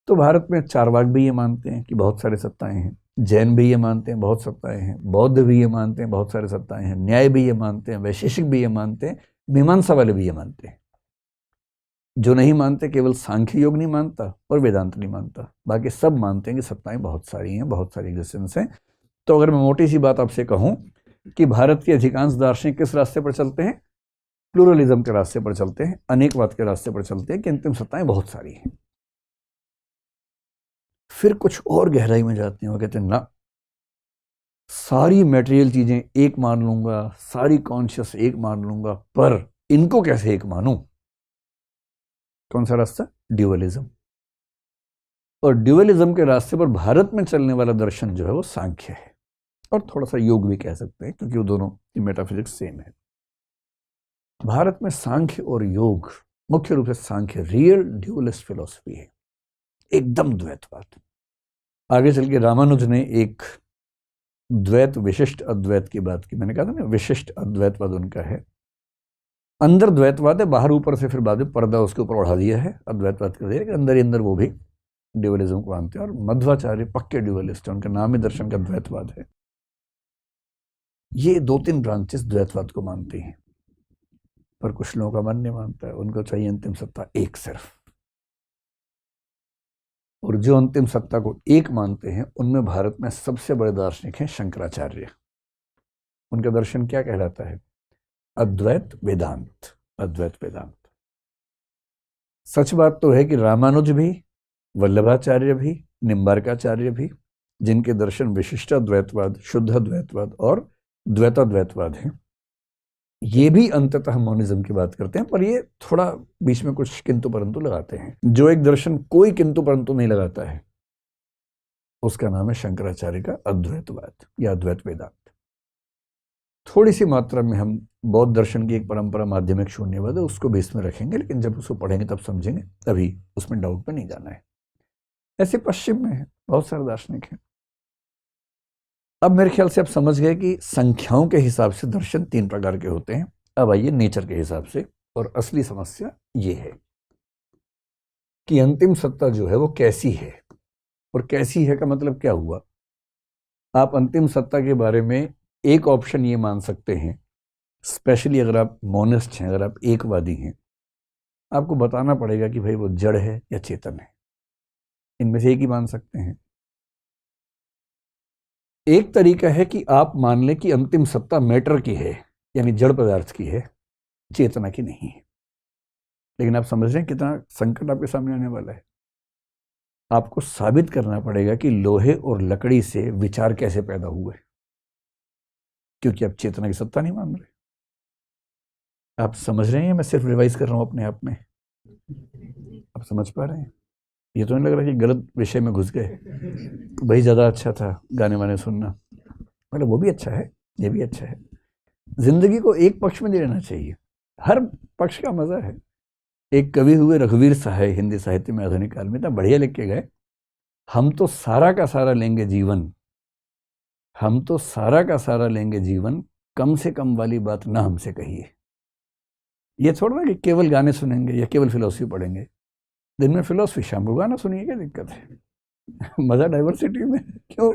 तो भारत में चारवाक भी ये मानते हैं कि बहुत सारे सत्ताएं हैं, जैन भी ये मानते हैं बहुत सत्ताएं हैं, बौद्ध भी ये मानते हैं बहुत सारे सत्ताएं हैं, न्याय भी ये मानते हैं, वैशेषिक भी ये मानते हैं, मीमांसा वाले भी ये मानते हैं। जो नहीं मानते केवल सांख्य योग नहीं मानता और वेदांत नहीं मानता, बाकी सब मानते हैं कि सत्ताएं बहुत सारी हैं, बहुत सारी एग्जिस्टेंस हैं। तो अगर मैं मोटी सी बात आपसे कहूं कि भारत के अधिकांश दार्शनिक किस रास्ते पर चलते हैं? प्लूरलिज्म के रास्ते पर चलते हैं, अनेकवाद के रास्ते पर चलते हैं कि अंतिम सत्ताएं बहुत सारी हैं। फिर कुछ और गहराई में जाते हैं, वो कहते हैं ना, सारी मटेरियल चीजें एक मान लूंगा, सारी कॉन्शियस एक मान लूंगा, पर इनको कैसे एक मानूं? कौन सा रास्ता? ड्यूअलिज्म। और ड्यूअलिज्म के रास्ते पर भारत में चलने वाला दर्शन जो है वो सांख्य है, और थोड़ा सा योग भी कह सकते हैं, क्योंकि वो दोनों की मेटाफिजिक्स सेम है। भारत में सांख्य और योग, मुख्य रूप से सांख्य रियल ड्यूअलिस्ट फिलॉसफी है, एकदम द्वैतवाद। आगे चल के रामानुज ने एक द्वैत विशिष्ट अद्वैत की बात की, मैंने कहा था ना विशिष्ट अद्वैतवाद उनका है। अंदर द्वैतवाद है, बाहर ऊपर से फिर बाद में पर्दा उसके ऊपर ओढ़ा दिया है, अद्वैतवाद कर दिया, अंदर ही अंदर वो भी ड्यूअलिज्म को मानते हैं। और मध्वाचार्य पक्के ड्यूअलिस्ट है, उनका नाम ही दर्शन का द्वैतवाद है। ये 2-3 ब्रांचेस द्वैतवाद को मानते हैं, पर कुछ लोगों का मन नहीं मानता है, उनको चाहिए अंतिम सत्ता एक सिर्फ। और जो अंतिम सत्ता को एक मानते हैं उनमें भारत में सबसे बड़े दार्शनिक हैं शंकराचार्य। उनका दर्शन क्या कहलाता है? अद्वैत वेदांत। अद्वैत वेदांत। सच बात तो है कि रामानुज भी, वल्लभाचार्य भी, निम्बार्काचार्य भी, जिनके दर्शन विशिष्ट अद्वैतवाद, शुद्ध अद्वैतवाद और द्वैताद्वैतवाद हैं, ये भी अंततः मौनिज्म की बात करते हैं, पर ये थोड़ा बीच में कुछ किंतु परंतु लगाते हैं। जो एक दर्शन कोई किंतु परंतु नहीं लगाता है उसका नाम है शंकराचार्य का अद्वैतवाद या अद्वैत वेदांत। थोड़ी सी मात्रा में हम बौद्ध दर्शन की एक परंपरा माध्यमिक शून्यवाद है, उसको भी इसमें रखेंगे, लेकिन जब उसको पढ़ेंगे तब समझेंगे, अभी उसमें डाउट पे नहीं जाना है। ऐसे पश्चिम में है बहुत सारे दार्शनिक हैं। अब मेरे ख्याल से आप समझ गए कि संख्याओं के हिसाब से दर्शन 3 प्रकार के होते हैं। अब आइए नेचर के हिसाब से, और असली समस्या ये है कि अंतिम सत्ता जो है वो कैसी है, और कैसी है का मतलब क्या हुआ? आप अंतिम सत्ता के बारे में एक ऑप्शन ये मान सकते हैं, स्पेशली अगर आप मोनिस्ट हैं, अगर आप एकवादी हैं, आपको बताना पड़ेगा कि भाई वो जड़ है या चेतन है, इनमें से एक ही मान सकते हैं। एक तरीका है कि आप मान लें कि अंतिम सत्ता मैटर की है, यानी जड़ पदार्थ की है, चेतना की नहीं है। लेकिन आप समझ रहे हैं कितना संकट आपके सामने आने वाला है। आपको साबित करना पड़ेगा कि लोहे और लकड़ी से विचार कैसे पैदा हुए, क्योंकि आप चेतना की सत्ता नहीं मान रहे। आप समझ रहे हैं, मैं सिर्फ रिवाइज कर रहा हूं अपने आप में, आप समझ पा रहे हैं? ये तो नहीं लग रहा कि गलत विषय में घुस गए, वही ज़्यादा अच्छा था गाने वाने सुनना। मतलब वो भी अच्छा है, ये भी अच्छा है। जिंदगी को एक पक्ष में नहीं रहना चाहिए, हर पक्ष का मजा है। एक कवि हुए रघुवीर सहाय, हिंदी साहित्य में आधुनिक काल में, इतना बढ़िया लिख के गए, हम तो सारा का सारा लेंगे जीवन, हम तो सारा का सारा लेंगे जीवन, कम से कम वाली बात ना हमसे कहिए। ये थोड़ा ना कि केवल गाने सुनेंगे या केवल फिलोसफी पढ़ेंगे, दिन में फिलोसफी, शाम को गाना सुनिए, क्या दिक्कत है? मजा डाइवर्सिटी में, क्यों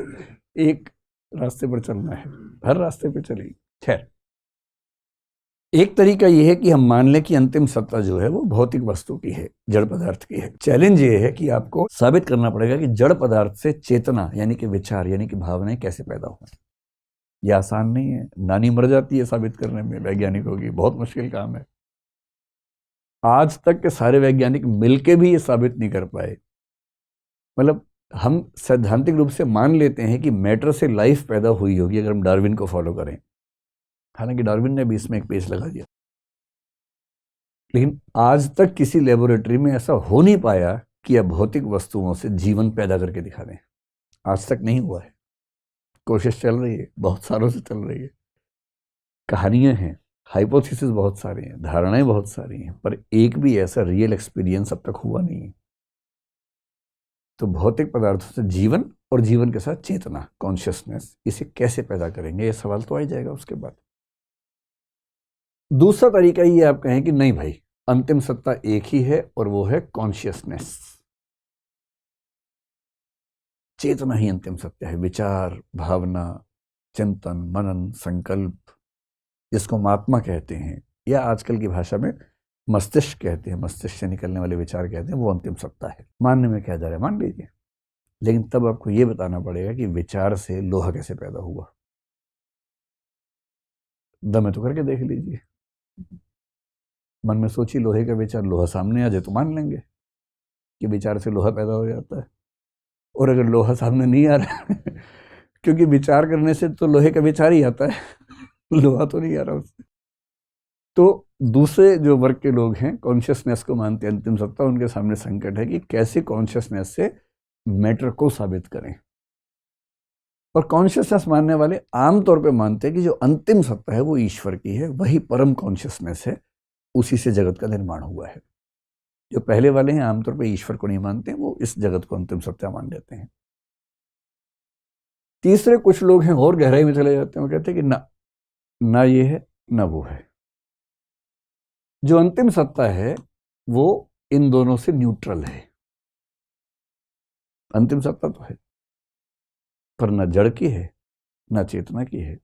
एक रास्ते पर चलना है? हर रास्ते पर चलिए। खैर, एक तरीका यह है कि हम मान लें कि अंतिम सत्ता जो है वो भौतिक वस्तु की है, जड़ पदार्थ की है। चैलेंज ये है कि आपको साबित करना पड़ेगा कि जड़ पदार्थ से चेतना यानी कि विचार यानी कि भावनाएं कैसे पैदा हो। यह आसान नहीं है, नानी मर जाती है साबित करने में वैज्ञानिकों की, बहुत मुश्किल काम है। आज तक के सारे वैज्ञानिक मिलके भी ये साबित नहीं कर पाए। मतलब हम सैद्धांतिक रूप से मान लेते हैं कि मैटर से लाइफ पैदा हुई होगी अगर हम डार्विन को फॉलो करें, हालांकि डार्विन ने भी इसमें एक पेच लगा दिया, लेकिन आज तक किसी लेबोरेटरी में ऐसा हो नहीं पाया कि अब भौतिक वस्तुओं से जीवन पैदा करके दिखा दें। आज तक नहीं हुआ है, कोशिश चल रही है, बहुत सालों से चल रही है, कहानियां हैं, हाइपोथेसिस बहुत सारे हैं, धारणाएं बहुत सारी हैं, पर एक भी ऐसा रियल एक्सपीरियंस अब तक हुआ नहीं है। तो भौतिक पदार्थों से जीवन और जीवन के साथ चेतना, कॉन्शियसनेस, इसे कैसे पैदा करेंगे, ये सवाल तो आ ही जाएगा उसके बाद। दूसरा तरीका ये आप कहें कि नहीं भाई, अंतिम सत्ता एक ही है और वो है कॉन्शियसनेस, चेतना ही अंतिम सत्य है। विचार, भावना, चिंतन, मनन, संकल्प, जिसको महात्मा कहते हैं या आजकल की भाषा में मस्तिष्क कहते हैं, मस्तिष्क से निकलने वाले विचार कहते हैं, वो अंतिम सत्ता है। मानने में क्या जा रहा है, मान लीजिए, लेकिन तब आपको ये बताना पड़ेगा कि विचार से लोहा कैसे पैदा हुआ। दम है तो करके देख लीजिए, मन में सोची लोहे का विचार, लोहा सामने आ जाए तो मान लेंगे कि विचार से लोहा पैदा हो जाता है। और अगर लोहा सामने नहीं आ रहा है क्योंकि विचार करने से तो लोहे का विचार ही आता है, लोहा तो नहीं आ रहा उससे। तो दूसरे जो वर्ग के लोग हैं, कॉन्शियसनेस को मानते हैं अंतिम सत्ता, उनके सामने संकट है कि कैसे कॉन्शियसनेस से मैटर को साबित करें। और कॉन्शियसनेस मानने वाले आमतौर पे मानते हैं कि जो अंतिम सत्ता है वो ईश्वर की है, वही परम कॉन्शियसनेस है, उसी से जगत का निर्माण हुआ है। जो पहले वाले हैं आमतौर पे ईश्वर को नहीं मानते, वो इस जगत को अंतिम सत्ता मान लेते हैं। तीसरे कुछ लोग हैं और गहराई में चले जाते हैं, वो कहते हैं कि ना ये है ना वो है, जो अंतिम सत्ता है वो इन दोनों से न्यूट्रल है। अंतिम सत्ता तो है पर ना जड़ की है ना चेतना की है,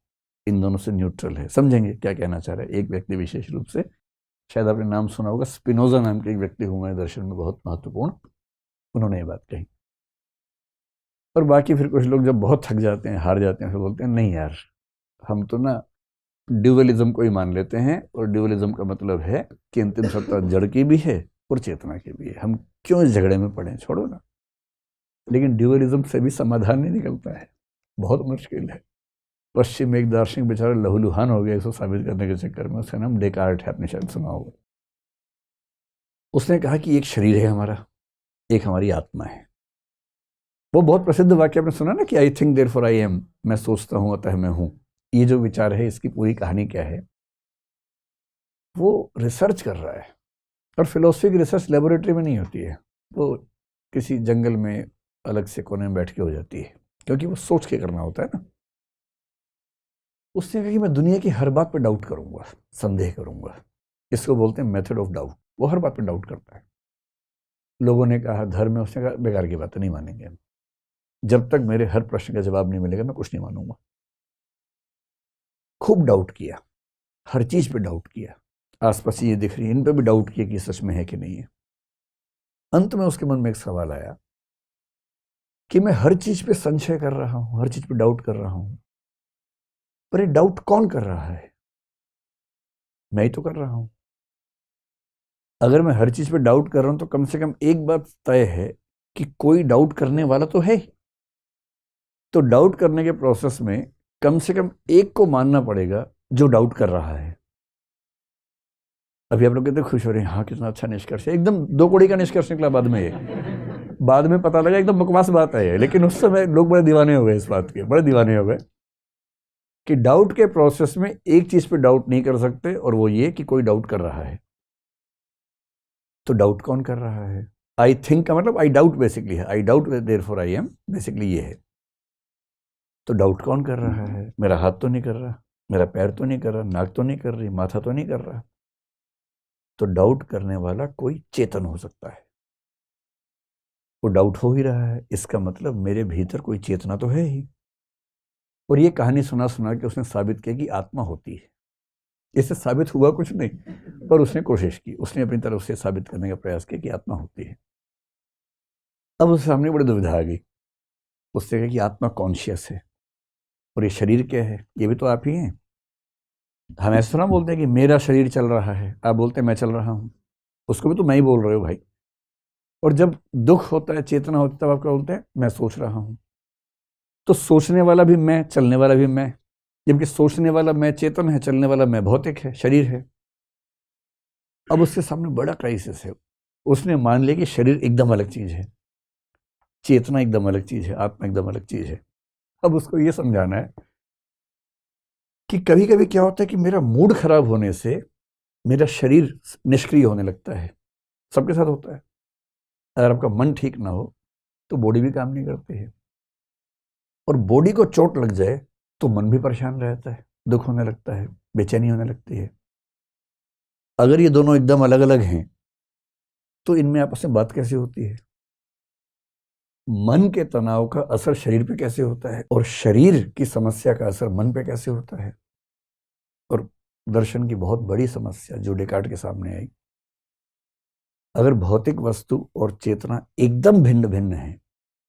इन दोनों से न्यूट्रल है। समझेंगे क्या कहना चाह रहा है? एक व्यक्ति विशेष रूप से, शायद आपने नाम सुना होगा, स्पिनोजा नाम के एक व्यक्ति हुए दर्शन में बहुत महत्वपूर्ण, उन्होंने ये बात कही। और बाकी फिर कुछ लोग जब बहुत थक जाते हैं, हार जाते हैं, फिर बोलते हैं नहीं यार, हम तो ना ड्यूअलिज्म को ही मान लेते हैं, और ड्यूअलिज्म का मतलब है कि अंतिम सत्ता जड़ की भी है और चेतना की भी है, हम क्यों इस झगड़े में पड़े, छोड़ो ना। लेकिन ड्यूअलिज्म से भी समाधान नहीं निकलता है, बहुत मुश्किल है। पश्चिम में एक दार्शनिक बेचारा लहूलुहान हो गया इसको साबित करने के चक्कर में, उसका नाम डेकार्ट है, आपने शायद सुना होगा। उसने कहा कि एक शरीर है हमारा, एक हमारी आत्मा है। वो बहुत प्रसिद्ध वाक्य आपने सुना ना कि I think therefore I am, मैं सोचता हूं अतः मैं हूं। ये जो विचार है, इसकी पूरी कहानी क्या है? वो रिसर्च कर रहा है, और फिलोसफी की रिसर्च लेबोरेटरी में नहीं होती है, वो किसी जंगल में अलग से कोने में बैठ के हो जाती है, क्योंकि वो सोच के करना होता है ना। उसने कहा कि मैं दुनिया की हर बात पर डाउट करूंगा, संदेह करूंगा, इसको बोलते हैं मेथड ऑफ डाउट। वो हर बात पर डाउट करता है। लोगों ने कहा धर्म में, उसने कहा बेकार की बात नहीं मानेंगे, जब तक मेरे हर प्रश्न का जवाब नहीं मिलेगा मैं कुछ नहीं मानूंगा। खूब डाउट किया, हर चीज पे डाउट किया, आसपास ये दिख रही है इन पे भी डाउट किया कि सच में है कि नहीं है। अंत में उसके मन में एक सवाल आया कि मैं हर चीज पे संशय कर रहा हूं, हर चीज पे डाउट कर रहा हूं, पर ये डाउट कौन कर रहा है? मैं ही तो कर रहा हूं। अगर मैं हर चीज पे डाउट कर रहा हूं तो कम से कम एक बात तय है कि कोई डाउट करने वाला तो है ही। तो डाउट करने के प्रोसेस में कम से कम एक को मानना पड़ेगा जो डाउट कर रहा है। अभी आप लोग कितने खुश हो रहे हैं, हाँ कितना अच्छा निष्कर्ष है, एकदम दो कौड़ी का निष्कर्ष निकला बाद में। ये बाद में पता लगा एकदम बकवास बात है ये, लेकिन उस समय लोग बड़े दीवाने हो गए इस बात के, बड़े दीवाने हो गए कि डाउट के प्रोसेस में एक चीज पे डाउट नहीं कर सकते, और वो ये कि कोई डाउट कर रहा है। तो डाउट कौन कर रहा है? आई थिंक का मतलब आई डाउट बेसिकली है, I doubt therefore I am, basically ये है। तो डाउट कौन कर रहा है? मेरा हाथ तो नहीं कर रहा, मेरा पैर तो नहीं कर रहा, नाक तो नहीं कर रही, माथा तो नहीं कर रहा। तो डाउट करने वाला कोई चेतन हो सकता है। वो डाउट हो ही रहा है, इसका मतलब मेरे भीतर कोई चेतना तो है ही। और ये कहानी सुना सुना के उसने साबित किया कि आत्मा होती है। इससे साबित हुआ कुछ नहीं, पर उसने कोशिश की, उसने अपनी तरफ से साबित करने का प्रयास किया कि आत्मा होती है। अब उसके सामने बड़ी दुविधा आ गई। उसने कहा कि आत्मा कॉन्शियस है, और ये शरीर क्या है? ये भी तो आप ही हैं। हम ऐसा ना बोलते हैं कि मेरा शरीर चल रहा है, आप बोलते हैं मैं चल रहा हूं, उसको भी तो मैं ही बोल रहे हो भाई। और जब दुख होता है, चेतना होती है, तब आप क्या बोलते हैं? मैं सोच रहा हूं। तो सोचने वाला भी मैं, चलने वाला भी मैं, जबकि सोचने वाला मैं चेतन है, चलने वाला मैं भौतिक है, शरीर है। अब उसके सामने बड़ा क्राइसिस है। उसने मान लिया कि शरीर एकदम अलग चीज है, चेतना एकदम अलग चीज है, आत्मा एकदम अलग चीज है। अब उसको ये समझाना है कि कभी कभी क्या होता है कि मेरा मूड खराब होने से मेरा शरीर निष्क्रिय होने लगता है। सबके साथ होता है। अगर आपका मन ठीक ना हो तो बॉडी भी काम नहीं करती है, और बॉडी को चोट लग जाए तो मन भी परेशान रहता है, दुख होने लगता है, बेचैनी होने लगती है। अगर ये दोनों एकदम अलग अलग हैं तो इनमें आपस में बात कैसे होती है? मन के तनाव का असर शरीर पे कैसे होता है, और शरीर की समस्या का असर मन पे कैसे होता है? और दर्शन की बहुत बड़ी समस्या जो डेकार्ट के सामने आई, अगर भौतिक वस्तु और चेतना एकदम भिन्न भिन्न है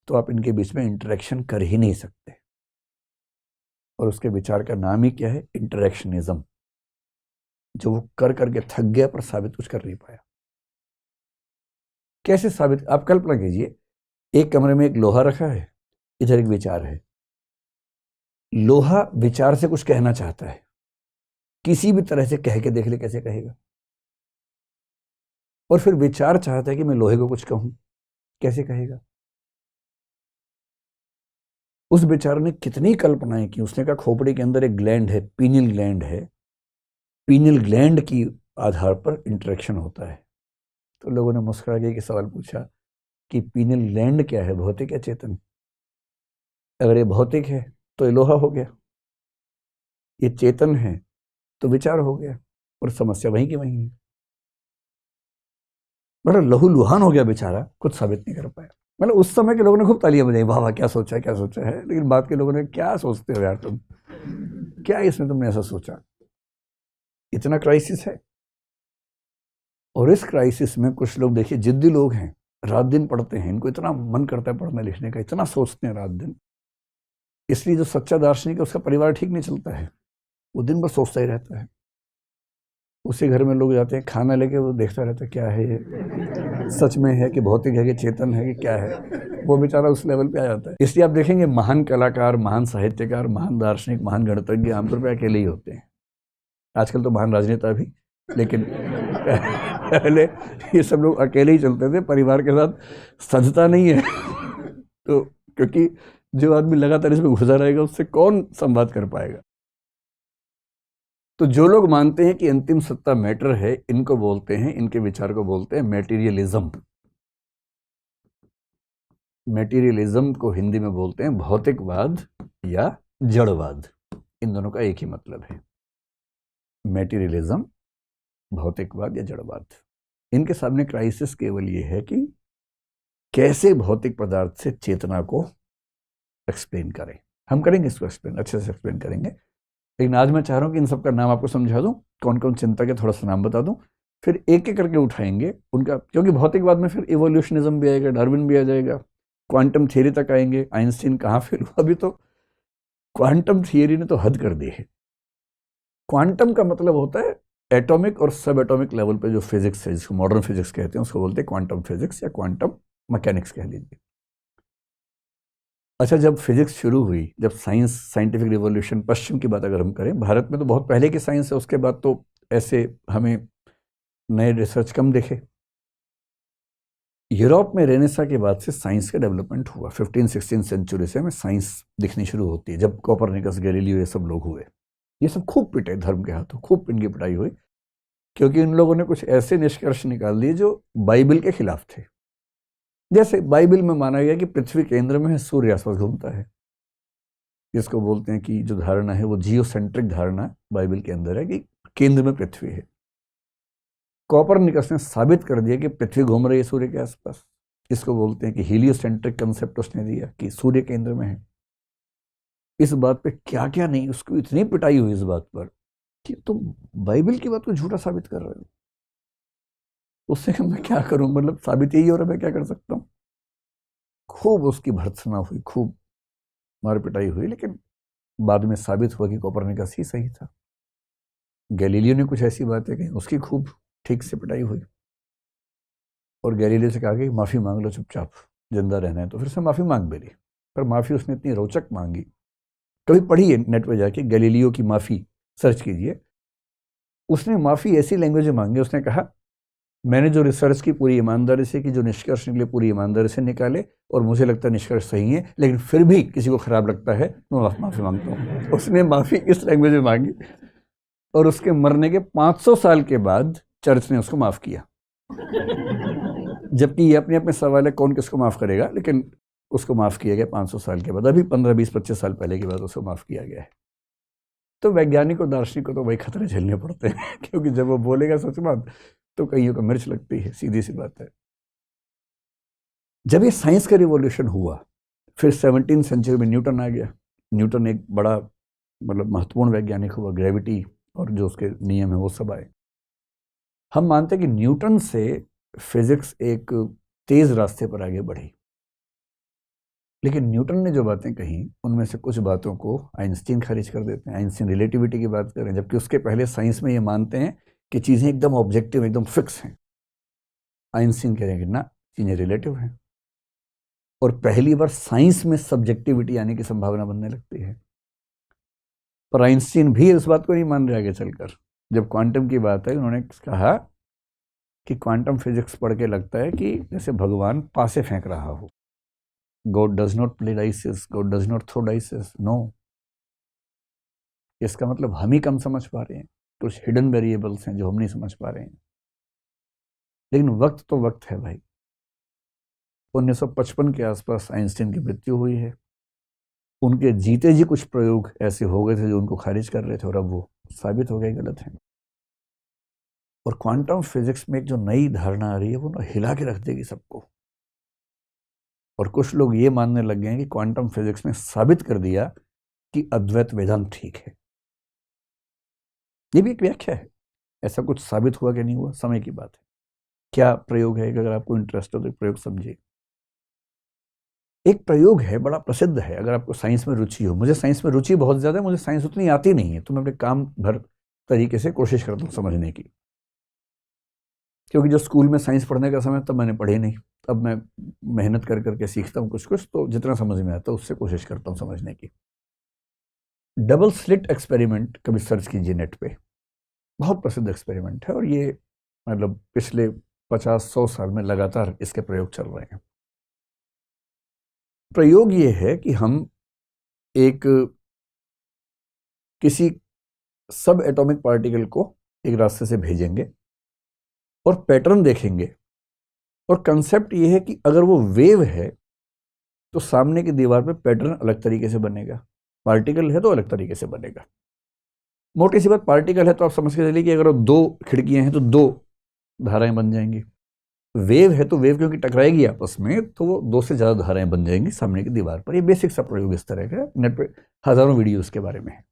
तो आप इनके बीच में इंटरेक्शन कर ही नहीं सकते। और उसके विचार का नाम ही क्या है? इंटरेक्शनिज्म। जो वो कर करके थक गया पर साबित कुछ कर नहीं पाया। कैसे साबित? आप कल्पना कीजिए, एक कमरे में एक लोहा रखा है, इधर एक विचार है। लोहा विचार से कुछ कहना चाहता है, किसी भी तरह से कह के देख ले कैसे कहेगा। और फिर विचार चाहता है कि मैं लोहे को कुछ कहूं, कैसे कहेगा? उस विचार ने कितनी कल्पनाएं की। उसने कहा खोपड़ी के अंदर एक ग्लैंड है, पीनियल ग्लैंड है, पीनियल ग्लैंड की आधार पर इंटरेक्शन होता है। तो लोगों ने मुस्कुरा के सवाल पूछा कि पीनियल ग्लैंड क्या है, भौतिक या चेतन? अगर ये भौतिक है तो ये लोहा हो गया, ये चेतन है तो विचार हो गया, और समस्या वहीं की वहीं है। बड़ा लहूलुहान हो गया बेचारा, कुछ साबित नहीं कर पाया। मतलब उस समय के लोगों ने खूब तालियां बजाई, वाह वाह क्या सोचा है, क्या सोचा है। लेकिन बाद के लोगों ने, क्या सोचते हो यार तुम, क्या इसमें तुमने ऐसा सोचा? इतना क्राइसिस है। और इस क्राइसिस में कुछ लोग देखिए जिद्दी लोग हैं, रात दिन पढ़ते हैं, इनको इतना मन करता है पढ़ने लिखने का, इतना सोचते हैं रात दिन। इसलिए जो सच्चा दार्शनिक है उसका परिवार ठीक नहीं चलता है, वो दिन भर सोचता ही रहता है। उसी घर में लोग जाते हैं खाना लेके, वो देखता रहता है क्या है ये, सच में है कि भौतिक है कि चेतन है कि क्या है। वो बेचारा उस लेवल पे आ जाता है। इसलिए आप देखेंगे महान कलाकार, महान साहित्यकार, महान दार्शनिक, महान गणितज्ञ आमतौर पर अकेले ही होते हैं। आजकल तो महान राजनेता भी, लेकिन पहले ये सब लोग अकेले ही चलते थे, परिवार के साथ सजता नहीं है। तो क्योंकि जो आदमी लगातार इसमें घुसा रहेगा उससे कौन संवाद कर पाएगा? तो जो लोग मानते हैं कि अंतिम सत्ता मैटर है, इनको बोलते हैं, इनके विचार को बोलते हैं मेटीरियलिज्म। मेटीरियलिज्म को हिंदी में बोलते हैं भौतिकवाद या जड़वाद। इन दोनों का एक ही मतलब है, मेटीरियलिज्म, भौतिकवाद या जड़वाद। इनके सामने क्राइसिस केवल ये है कि कैसे भौतिक पदार्थ से चेतना को एक्सप्लेन करें। हम करेंगे इसको एक्सप्लेन, अच्छे से एक्सप्लेन करेंगे। लेकिन आज मैं चाह रहा हूँ कि इन सबका नाम आपको समझा दूं, कौन कौन चिंतक है थोड़ा सा नाम बता दूं, फिर एक एक करके उठाएंगे उनका। क्योंकि भौतिकवाद में फिर इवोल्यूशनिज्म भी आएगा, डार्विन भी आ जाएगा, क्वांटम थियरी तक आएंगे। आइंस्टीन कहाँ फेल हुआ? अभी तो क्वांटम थियरी ने तो हद कर दी है। क्वांटम का मतलब होता है एटॉमिक और सब एटॉमिक लेवल पे जो फिजिक्स है, जिसको मॉडर्न फिजिक्स कहते हैं, उसको बोलते हैं क्वांटम फिजिक्स या क्वांटम मैकेनिक्स कह लीजिए। अच्छा, जब फिजिक्स शुरू हुई, जब साइंस, साइंटिफिक रिवॉल्यूशन, पश्चिम की बात अगर हम करें, भारत में तो बहुत पहले की साइंस है, उसके बाद तो ऐसे हमें नए रिसर्च कम दिखे। यूरोप में रेनेसा के बाद से साइंस का डेवलपमेंट हुआ। 15-16 सेंचुरी से हमें साइंस दिखनी शुरू होती है, जब कोपरनिकस, गैलीलियो ये सब लोग हुए। ये सब खूब पिटे धर्म के हाथों, खूब इनकी पिटाई हुई, क्योंकि इन लोगों ने कुछ ऐसे निष्कर्ष निकाल दिए जो बाइबल के खिलाफ थे। जैसे बाइबल में माना गया कि पृथ्वी केंद्र में है, सूर्य आसपास घूमता है। जिसको बोलते हैं कि जो धारणा है वो जियोसेंट्रिक धारणा बाइबल के अंदर है, कि केंद्र में पृथ्वी है। कोपरनिकस ने साबित कर दिया कि पृथ्वी घूम रही है सूर्य के आसपास। इसको बोलते हैं कि हीलियोसेंट्रिक कंसेप्ट उसने दिया, कि सूर्य केंद्र में है। इस बात पे क्या क्या नहीं, उसको इतनी पिटाई हुई इस बात पर कि तुम बाइबल की बात को झूठा साबित कर रहे हो। उससे मैं क्या करूं, मतलब साबित यही हो रहा है, मैं क्या कर सकता हूं। खूब उसकी भर्त्सना हुई, खूब मार पिटाई हुई, लेकिन बाद में साबित हुआ कि कोपरनिकस ही सही था। गैलीलियो ने कुछ ऐसी बातें कही, उसकी खूब ठीक से पिटाई हुई, और गैलीलियो से कहा कि माफ़ी मांग लो चुपचाप, जिंदा रहना है तो। फिर से माफ़ी मांग भी ली, पर माफ़ी उसने इतनी रोचक मांगी। कभी पढ़िए नेट पे जाके, गैलीलियो की माफ़ी सर्च कीजिए। उसने माफ़ी ऐसी लैंग्वेज में मांगी, उसने कहा मैंने जो रिसर्च की पूरी ईमानदारी से की, जो निष्कर्ष निकले पूरी ईमानदारी से निकाले, और मुझे लगता है निष्कर्ष सही है, लेकिन फिर भी किसी को खराब लगता है, मैं माफ़ी मांगता हूँ। उसने माफ़ी इस लैंग्वेज में मांगी, और उसके मरने के 500 साल के बाद चर्च ने उसको माफ़ किया। जबकि ये अपने अपने सवाल है, कौन किसको माफ़ करेगा, लेकिन उसको माफ़ किया गया 500 साल के बाद। अभी 15-20-25 साल पहले की बात, उसको माफ़ किया गया है। तो वैज्ञानिक और दार्शनिक को तो वही खतरे झेलने पड़ते हैं क्योंकि जब वो बोलेगा सच बात तो कईयों को मिर्च लगती है, सीधी सी बात है। जब ये साइंस का रिवॉल्यूशन हुआ, फिर 17वीं सेंचुरी में न्यूटन आ गया। न्यूटन एक बड़ा, मतलब महत्वपूर्ण वैज्ञानिक हुआ। ग्रेविटी और जो उसके नियम है वो सब आए। हम मानते हैं कि न्यूटन से फिजिक्स एक तेज रास्ते पर आगे बढ़ी, लेकिन न्यूटन ने जो बातें कही उनमें से कुछ बातों को आइंस्टीन खारिज कर देते हैं। आइंस्टीन रिलेटिविटी की बात करें, जबकि उसके पहले साइंस में ये मानते हैं कि चीज़ें एकदम ऑब्जेक्टिव, एकदम फिक्स हैं। आइंस्टीन कह रहे हैं कि ना, चीज़ें रिलेटिव हैं। और पहली बार साइंस में सब्जेक्टिविटी आने की संभावना बनने लगती है। पर आइंस्टीन भी इस बात को नहीं मान रहे आगे चलकर। जब क्वांटम की बात है, उन्होंने कहा कि क्वांटम फिजिक्स पढ़ के लगता है कि जैसे भगवान पासे फेंक रहा हो। God does not play dices, God does not throw dices, no. इसका मतलब हम ही कम समझ पा रहे हैं, कुछ हिडन वेरिएबल्स हैं जो हम नहीं समझ पा रहे हैं। लेकिन वक्त तो वक्त है भाई। 1955 के आसपास आइंस्टीन की मृत्यु हुई है। उनके जीते जी कुछ प्रयोग ऐसे हो गए थे जो उनको खारिज कर रहे थे, और अब वो साबित हो गए गलत हैं। और क्वांटम फिजिक्स में एक जो नई धारणा आ रही है वो ना हिला के रख देगी सबको। और कुछ लोग ये मानने लग गए हैं कि क्वांटम फिजिक्स ने साबित कर दिया कि अद्वैत वेदांत ठीक है। ये भी एक व्याख्या है। ऐसा कुछ साबित हुआ कि नहीं हुआ, समय की बात है। क्या प्रयोग है, अगर आपको इंटरेस्ट हो तो प्रयोग समझिए। एक प्रयोग है, बड़ा प्रसिद्ध है, अगर आपको साइंस में रुचि हो। मुझे साइंस में रुचि बहुत ज़्यादा है, मुझे साइंस उतनी आती नहीं है, तो मैं अपने काम भर तरीके से कोशिश करता हूँ समझने की। क्योंकि जो स्कूल में साइंस पढ़ने का समय तब मैंने पढ़ी नहीं। अब मैं मेहनत कर करके सीखता हूँ कुछ कुछ, तो जितना समझ में आता है उससे कोशिश करता हूँ समझने की। डबल स्लिट एक्सपेरिमेंट कभी सर्च कीजिए नेट पे, बहुत प्रसिद्ध एक्सपेरिमेंट है, और ये मतलब पिछले 50-100 साल में लगातार इसके प्रयोग चल रहे हैं। प्रयोग ये है कि हम एक किसी सब एटॉमिक पार्टिकल को एक रास्ते से भेजेंगे और पैटर्न देखेंगे। और कंसेप्ट ये है कि अगर वो वेव है तो सामने की दीवार पे पैटर्न अलग तरीके से बनेगा, पार्टिकल है तो अलग तरीके से बनेगा। मोटी सी बात, पार्टिकल है तो आप समझ के चलिए कि अगर दो खिड़कियां हैं तो दो धाराएं बन जाएंगी। वेव है तो वेव क्योंकि टकराएगी आपस में, तो वो दो से ज्यादा धाराएं बन जाएंगी सामने की दीवार पर। ये बेसिक सा प्रयोग इस तरह का, नेट पे हजारों वीडियो इसके बारे में है।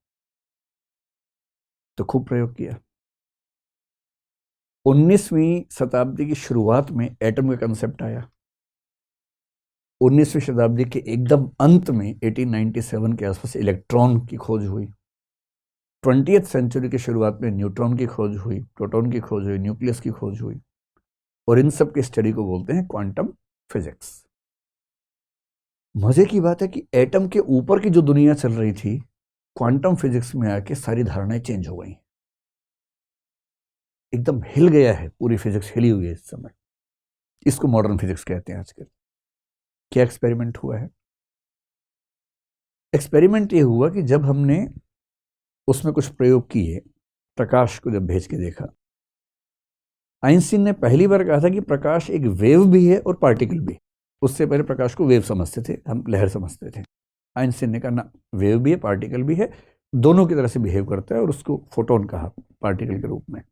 तो खूब प्रयोग किया। 19वीं शताब्दी की शुरुआत में एटम का कंसेप्ट आया। 19वीं शताब्दी के एकदम अंत में 1897 के आसपास इलेक्ट्रॉन की खोज हुई। 20th सेंचुरी की शुरुआत में न्यूट्रॉन की खोज हुई, प्रोटॉन की खोज हुई, न्यूक्लियस की खोज हुई। और इन सब की स्टडी को बोलते हैं क्वांटम फिजिक्स। मजे की बात है कि एटम के ऊपर की जो दुनिया चल रही थी, क्वांटम फिजिक्स में आके सारी धारणाएं चेंज हो गई। एकदम हिल गया है, पूरी फिजिक्स हिली हुई है इस समय। इसको मॉडर्न फिजिक्स कहते हैं आजकल। क्या एक्सपेरिमेंट हुआ है? एक्सपेरिमेंट ये हुआ कि जब हमने उसमें कुछ प्रयोग किए, प्रकाश को जब भेज के देखा, आइंस्टीन ने पहली बार कहा था कि प्रकाश एक वेव भी है और पार्टिकल भी। उससे पहले प्रकाश को वेव समझते थे, हम लहर समझते थे। आइंस्टीन ने कहा ना, वेव भी है पार्टिकल भी है, दोनों की तरह से बिहेव करता है, और उसको फोटोन कहा पार्टिकल के रूप में।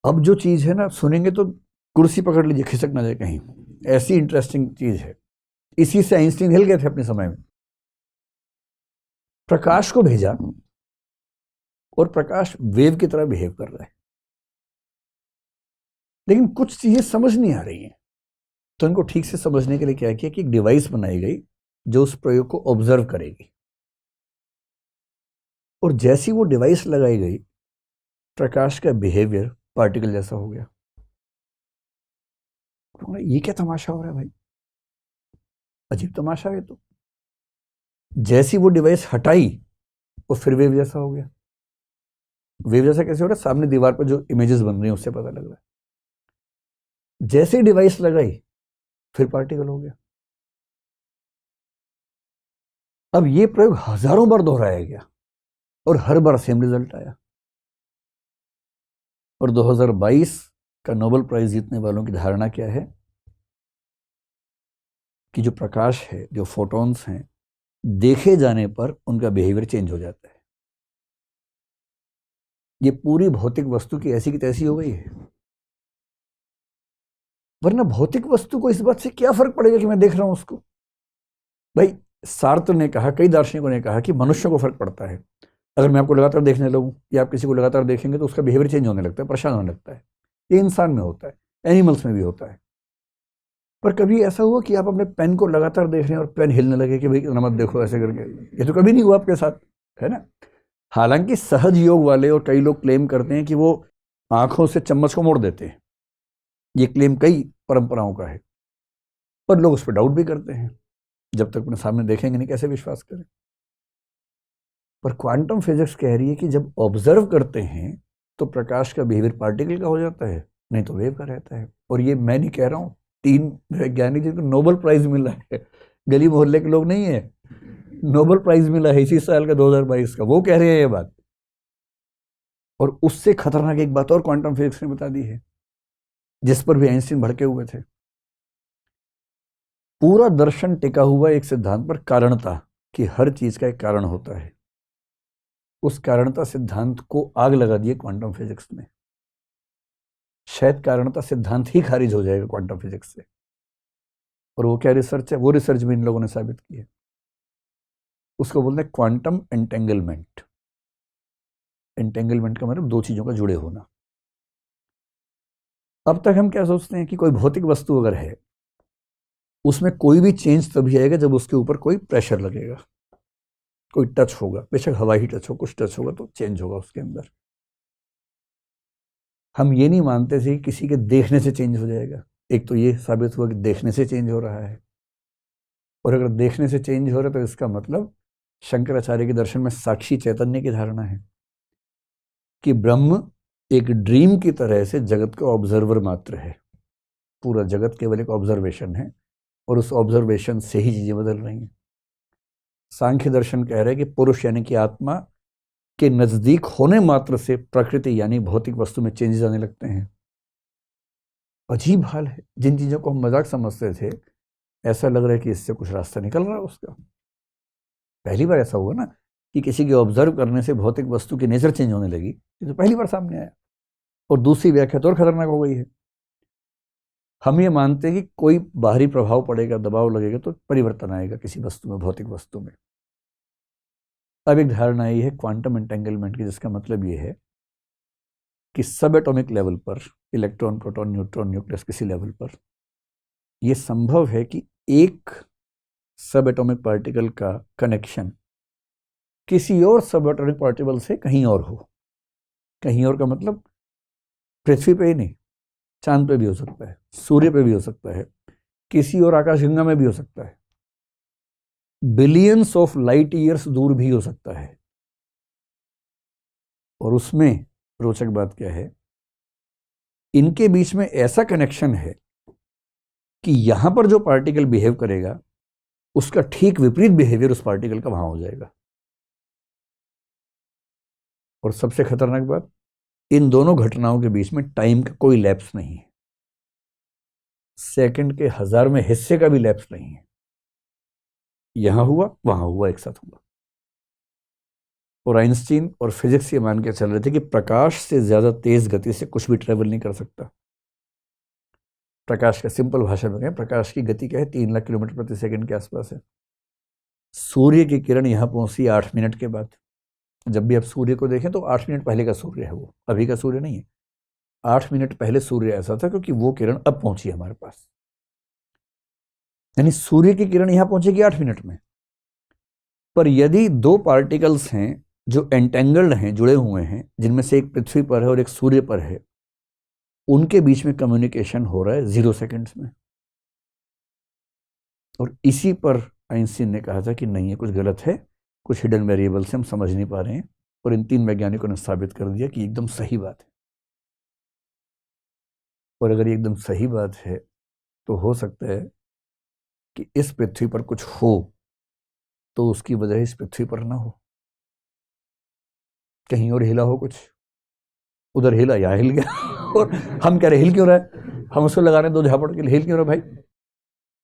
अब जो चीज है ना, सुनेंगे तो कुर्सी पकड़ लीजिए, खिसक ना जाए कहीं, ऐसी इंटरेस्टिंग चीज है। इसी से आइंस्टीन हिल गए थे अपने समय में। प्रकाश को भेजा और प्रकाश वेव की तरह बिहेव कर रहा है, लेकिन कुछ चीजें समझ नहीं आ रही हैं। तो इनको ठीक से समझने के लिए क्या किया कि एक डिवाइस बनाई गई जो उस प्रयोग को ऑब्जर्व करेगी। और जैसी वो डिवाइस लगाई गई, प्रकाश का बिहेवियर पार्टिकल जैसा हो गया। ये क्या तमाशा हो रहा है भाई, अजीब तमाशा है तो। जैसी वो डिवाइस हटाई, वो फिर वेव जैसा हो गया। वेव जैसा कैसे हो रहा है? सामने दीवार पर जो इमेजेस बन रही हैं उससे पता लग रहा है। जैसे डिवाइस लगाई, फिर पार्टिकल हो गया। अब ये प्रयोग हजारों बार दोहराया गया और हर बार सेम रिजल्ट आया। और 2022 का नोबेल प्राइज जीतने वालों की धारणा क्या है कि जो प्रकाश है, जो फोटॉन्स हैं, देखे जाने पर उनका बिहेवियर चेंज हो जाता है। ये पूरी भौतिक वस्तु की ऐसी की तैसी हो गई है। वरना भौतिक वस्तु को इस बात से क्या फर्क पड़ेगा कि मैं देख रहा हूं उसको? भाई, सार्त्र ने कहा, कई दार्शनिकों ने कहा कि मनुष्य को फर्क पड़ता है। अगर मैं आपको लगातार देखने लगूं या आप किसी को लगातार देखेंगे तो उसका बिहेवियर चेंज होने लगता है, परेशान होने लगता है। ये इंसान में होता है, एनिमल्स में भी होता है। पर कभी ऐसा हुआ कि आप अपने पेन को लगातार देख रहे हैं और पेन हिलने लगे कि भाई मत देखो ऐसे करके? ये तो कभी नहीं हुआ आपके साथ, है ना? हालांकि सहज योग वाले और कई लोग क्लेम करते हैं कि वो आंखों से चम्मच को मोड़ देते हैं। ये क्लेम कई परंपराओं का है, पर लोग उस पर डाउट भी करते हैं। जब तक अपने सामने देखेंगे नहीं, कैसे विश्वास करें? पर क्वांटम फिजिक्स कह रही है कि जब ऑब्जर्व करते हैं तो प्रकाश का बिहेवियर पार्टिकल का हो जाता है, नहीं तो वेव का रहता है। और ये मैं नहीं कह रहा हूं, 3 वैज्ञानिक जिनको नोबेल प्राइज मिला है, गली मोहल्ले के लोग नहीं है, नोबेल प्राइज मिला है इसी साल का 2022 का, वो कह रहे हैं ये बात। और उससे खतरनाक एक बात और क्वांटम फिजिक्स ने बता दी है, जिस पर भी आइंस्टीन भड़के हुए थे। पूरा दर्शन टिका हुआ एक सिद्धांत पर, कारणता, कि हर चीज का एक कारण होता है। उस कारणता सिद्धांत को आग लगा दिए क्वांटम फिजिक्स ने। शायद कारणता सिद्धांत ही खारिज हो जाएगा क्वांटम फिजिक्स से। और वो क्या रिसर्च है? वो रिसर्च भी इन लोगों ने साबित की है। उसको बोलते हैं क्वांटम एंटेंगलमेंट। एंटेंगलमेंट का मतलब दो चीजों का जुड़े होना। अब तक हम क्या सोचते हैं कि कोई भौतिक वस्तु अगर है, उसमें कोई भी चेंज तभी आएगा जब उसके ऊपर कोई प्रेशर लगेगा, कोई टच होगा, बेशक हवा ही टच हो, कुछ टच होगा तो चेंज होगा उसके अंदर। हम ये नहीं मानते थे कि किसी के देखने से चेंज हो जाएगा। एक तो ये साबित हुआ कि देखने से चेंज हो रहा है। और अगर देखने से चेंज हो रहा है तो इसका मतलब शंकराचार्य के दर्शन में साक्षी चैतन्य की धारणा है कि ब्रह्म एक ड्रीम की तरह से जगत का ऑब्जर्वर मात्र है। पूरा जगत केवल एक ऑब्जर्वेशन है और उस ऑब्जर्वेशन से ही चीजें बदल रही हैं। सांख्य दर्शन कह रहे हैं कि पुरुष यानी कि आत्मा के नजदीक होने मात्र से प्रकृति यानी भौतिक वस्तु में चेंजेस आने लगते हैं। अजीब हाल है। जिन चीजों को हम मजाक समझते थे, ऐसा लग रहा है कि इससे कुछ रास्ता निकल रहा है उसका। पहली बार ऐसा हुआ ना कि किसी के ऑब्जर्व करने से भौतिक वस्तु की नेचर चेंज होने लगी, ये तो पहली बार सामने आया। और दूसरी व्याख्या तो और खतरनाक हो गई है। हम ये मानते हैं कि कोई बाहरी प्रभाव पड़ेगा, दबाव लगेगा तो परिवर्तन आएगा किसी वस्तु में, भौतिक वस्तु में। अब एक धारणा आई है क्वांटम एंटेंगलमेंट की, जिसका मतलब ये है कि सब एटॉमिक लेवल पर, इलेक्ट्रॉन, प्रोटॉन, न्यूट्रॉन, न्यूक्लियस, किसी लेवल पर यह संभव है कि एक सब एटॉमिक पार्टिकल का कनेक्शन किसी और सब एटॉमिक पार्टिकल से कहीं और हो। कहीं और का मतलब पृथ्वी पे ही नहीं, चांद पे भी हो सकता है, सूर्य पे भी हो सकता है, किसी और आकाशगंगा में भी हो सकता है, बिलियंस ऑफ लाइट ईयर्स दूर भी हो सकता है। और उसमें रोचक बात क्या है, इनके बीच में ऐसा कनेक्शन है कि यहां पर जो पार्टिकल बिहेव करेगा उसका ठीक विपरीत बिहेवियर उस पार्टिकल का वहां हो जाएगा। और सबसे खतरनाक बात, इन दोनों घटनाओं के बीच में टाइम का कोई लैप्स नहीं है, सेकंड के 1000वें हिस्से का भी लैप्स नहीं है। यहां हुआ वहां हुआ, एक साथ हुआ। और आइंस्टीन और फिजिक्स ये मान के चल रहे थे कि प्रकाश से ज्यादा तेज गति से कुछ भी ट्रेवल नहीं कर सकता। प्रकाश का सिंपल भाषा में कहें, प्रकाश की गति क्या है, 3 लाख किलोमीटर प्रति सेकंड के आसपास है। सूर्य की किरण यहां पहुंची 8 मिनट के बाद। जब भी आप सूर्य को देखें तो 8 मिनट पहले का सूर्य है, वो अभी का सूर्य नहीं है। 8 मिनट पहले सूर्य ऐसा था क्योंकि वो किरण अब पहुंची हमारे पास। यानी सूर्य की किरण यहां पहुंचेगी 8 मिनट में। पर यदि दो पार्टिकल्स हैं जो एंटेंगल्ड हैं, जुड़े हुए हैं, जिनमें से एक पृथ्वी पर है और एक सूर्य पर है, उनके बीच में कम्युनिकेशन हो रहा है 0 सेकेंड्स में। और इसी पर आइंस्टीन ने कहा था कि नहीं, ये कुछ गलत है, कुछ हिडन वेरिएबल से हम समझ नहीं पा रहे हैं। और इन 3 वैज्ञानिकों ने साबित कर दिया कि एकदम सही बात है। और अगर ये एकदम सही बात है तो हो सकता है कि इस पृथ्वी पर कुछ हो तो उसकी वजह इस पृथ्वी पर ना हो, कहीं और हिला हो, कुछ उधर हिला, यहाँ हिल गया और हम कह रहे हिल क्यों रहा है, हम उसको लगा रहे हैं 2 झापड़ के लिए, हिल क्यों रहा भाई,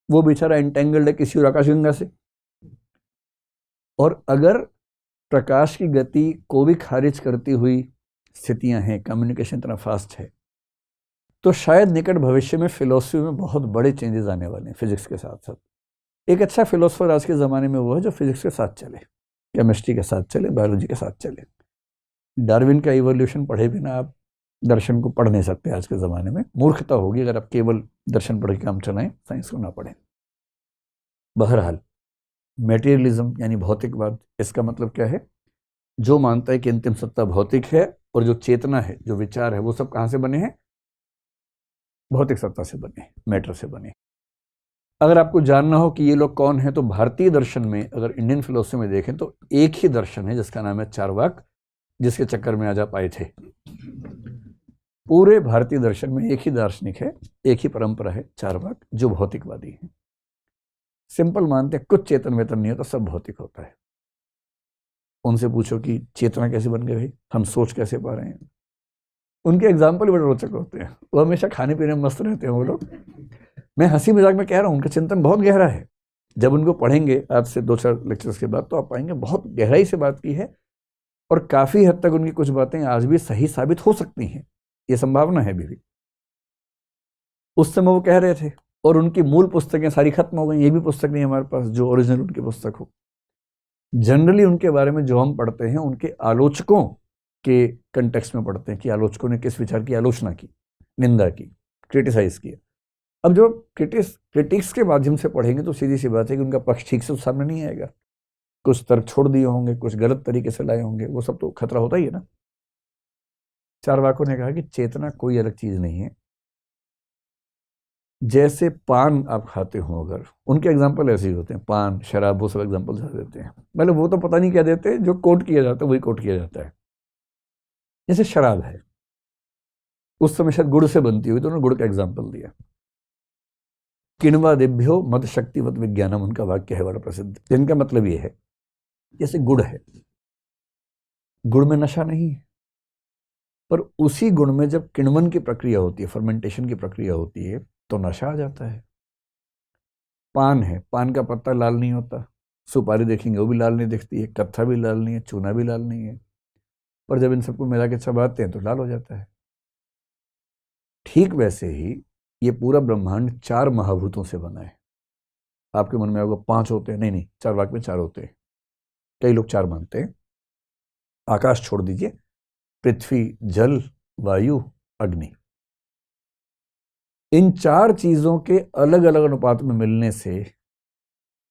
वो बेचारा एंटेंगल्ड है किसी और आकाशगंगा से। और अगर प्रकाश की गति को भी खारिज करती हुई स्थितियां हैं, कम्युनिकेशन इतना फास्ट है, तो शायद निकट भविष्य में फिलॉसफी में बहुत बड़े चेंजेस आने वाले हैं फिजिक्स के साथ साथ। एक अच्छा फिलोसफर आज के ज़माने में वो है जो फिजिक्स के साथ चले, केमिस्ट्री के साथ चले, बायोलॉजी के साथ चले। डार्विन का इवोल्यूशन पढ़े बिना आप दर्शन को पढ़ नहीं सकते आज के ज़माने में। मूर्खता होगी अगर आप केवल दर्शन पढ़ के काम चलाएं, साइंस को ना पढ़ें। बहरहाल, मेटीरियलिज्म यानी भौतिकवाद, इसका मतलब क्या है, जो मानता है कि अंतिम सत्ता भौतिक है और जो चेतना है, जो विचार है, वो सब कहाँ से बने हैं, भौतिक सत्ता से बने, मैटर से बने। अगर आपको जानना हो कि ये लोग कौन हैं, तो भारतीय दर्शन में, अगर इंडियन फिलोसफी में देखें तो एक ही दर्शन है जिसका नाम है चारवाक, जिसके चक्कर में आज आप आए थे। पूरे भारतीय दर्शन में एक ही दार्शनिक है, एक ही परंपरा है, चारवाक, जो भौतिकवादी है। सिंपल मानते हैं कुछ चेतन वेतन नहीं होता, सब भौतिक होता है। उनसे पूछो कि चेतना कैसे बन गई भाई, हम सोच कैसे पा रहे हैं, उनके एग्जाम्पल बड़े रोचक होते हैं। वो हमेशा खाने पीने में मस्त रहते हैं वो लोग। मैं हंसी मजाक में कह रहा हूँ, उनका चिंतन बहुत गहरा है। जब उनको पढ़ेंगे आज से 2-4 लेक्चर्स के बाद, तो आप पाएंगे बहुत गहराई से बात की है और काफी हद तक उनकी कुछ बातें आज भी सही साबित हो सकती हैं, ये संभावना है अभी भी। उस समय वो कह रहे थे और उनकी मूल पुस्तकें सारी खत्म हो गई, ये भी पुस्तक नहीं हमारे पास जो ओरिजिनल उनकी पुस्तक हो। जनरली उनके बारे में जो हम पढ़ते हैं, उनके आलोचकों के कंटेक्स्ट में पढ़ते हैं कि आलोचकों ने किस विचार की आलोचना की, निंदा की, क्रिटिसाइज किया। अब जो क्रिटिक्स के माध्यम से पढ़ेंगे तो सीधी सी बात है कि उनका पक्ष ठीक से सामने नहीं आएगा। कुछ तर्क छोड़ दिए होंगे, कुछ गलत तरीके से लाए होंगे, वो सब तो खतरा होता ही है ना। चारवाकों ने कहा कि चेतना कोई अलग चीज नहीं है। जैसे पान आप खाते हो, अगर उनके एग्जाम्पल ऐसे ही होते हैं, पान, शराब, वो सब एग्जाम्पल देते हैं। मतलब वो तो पता नहीं क्या देते, जो कोट किया जाता है वही कोट किया जाता है। जैसे शराब है, उस समय शायद गुड़ से बनती हुई, तो उन्होंने गुड़ का एग्जाम्पल दिया। किण्वा दिभ्यो मद शक्तिवत विज्ञानम, उनका वाक्य है बड़ा प्रसिद्ध, जिनका मतलब ये है जैसे गुड़ है, गुड़ में नशा नहीं है, पर उसी गुड़ में जब किण्वन की प्रक्रिया होती है, फर्मेंटेशन की प्रक्रिया होती है, तो नशा आ जाता है। पान है, पान का पत्ता लाल नहीं होता, सुपारी देखेंगे वो भी लाल नहीं दिखती है, कत्था भी लाल नहीं है, चूना भी लाल नहीं है, पर जब इन सबको मिला के चबाते हैं तो लाल हो जाता है। ठीक वैसे ही ये पूरा ब्रह्मांड 4 महाभूतों से बना है। आपके मन में होगा 5 होते हैं, नहीं, चारवाक में 4 होते हैं। कई लोग 4 मानते हैं। आकाश छोड़ दीजिए, पृथ्वी, जल, वायु, अग्नि, इन 4 चीजों के अलग अलग अनुपात में मिलने से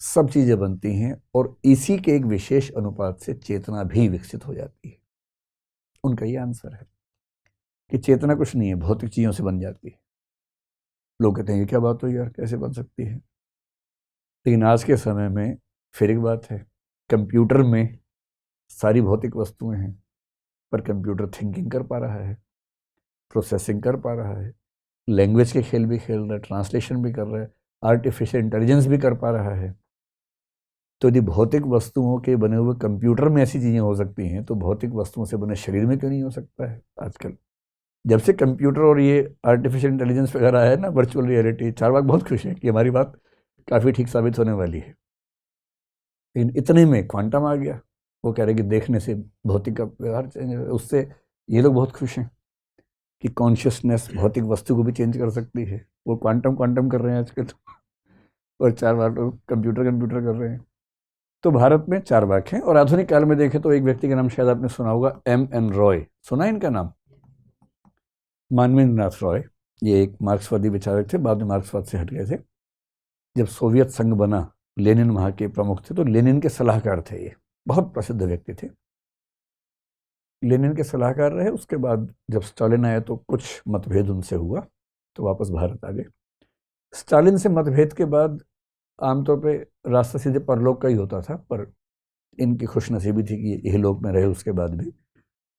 सब चीजें बनती हैं, और इसी के एक विशेष अनुपात से चेतना भी विकसित हो जाती है। उनका ये आंसर है कि चेतना कुछ नहीं है, भौतिक चीजों से बन जाती है। लोग कहते हैं ये क्या बात हुई यार, कैसे बन सकती है। लेकिन आज के समय में फिर एक बात है, कंप्यूटर में सारी भौतिक वस्तुएं हैं, पर कंप्यूटर थिंकिंग कर पा रहा है, प्रोसेसिंग कर पा रहा है, लैंग्वेज के खेल भी खेल रहा है, ट्रांसलेशन भी कर रहा है, आर्टिफिशियल इंटेलिजेंस भी कर पा रहा है। तो यदि भौतिक वस्तुओं के बने हुए कंप्यूटर में ऐसी चीज़ें हो सकती हैं, तो भौतिक वस्तुओं से बने शरीर में क्यों नहीं हो सकता है। आजकल जब से कंप्यूटर और ये आर्टिफिशियल इंटेलिजेंस वगैरह है ना, वर्चुअल रियलिटी, चारवाक बहुत खुश हैं कि हमारी बात काफ़ी ठीक साबित होने वाली है। लेकिन इतने में क्वांटम आ गया, वो कह रहे कि देखने से भौतिक का व्यवहार चेंज है। उससे ये लोग बहुत खुश हैं कि कॉन्शियसनेस भौतिक वस्तु को भी चेंज कर सकती है। वो क्वांटम क्वांटम कर रहे हैं आजकल, और चारवाक कंप्यूटर कंप्यूटर कर रहे हैं। तो भारत में चारवाक हैं, और आधुनिक काल में देखें तो एक व्यक्ति का नाम शायद आपने सुना होगा, M.N. रॉय। सुना है इनका नाम? मानवेंद्र नाथ रॉय। ये एक मार्क्सवादी विचारक थे, बाद में मार्क्सवाद से हट गए थे। जब सोवियत संघ बना, लेनिन वहाँ के प्रमुख थे, तो लेनिन के सलाहकार थे। ये बहुत प्रसिद्ध व्यक्ति थे, लेनिन के सलाहकार रहे। उसके बाद जब स्टालिन आया तो कुछ मतभेद उनसे हुआ, तो वापस भारत आ गए। स्टालिन से मतभेद के बाद आमतौर पे रास्ता सीधे परलोक का ही होता था, पर इनकी खुशनसीबी थी कि यही लोक में रहे उसके बाद भी,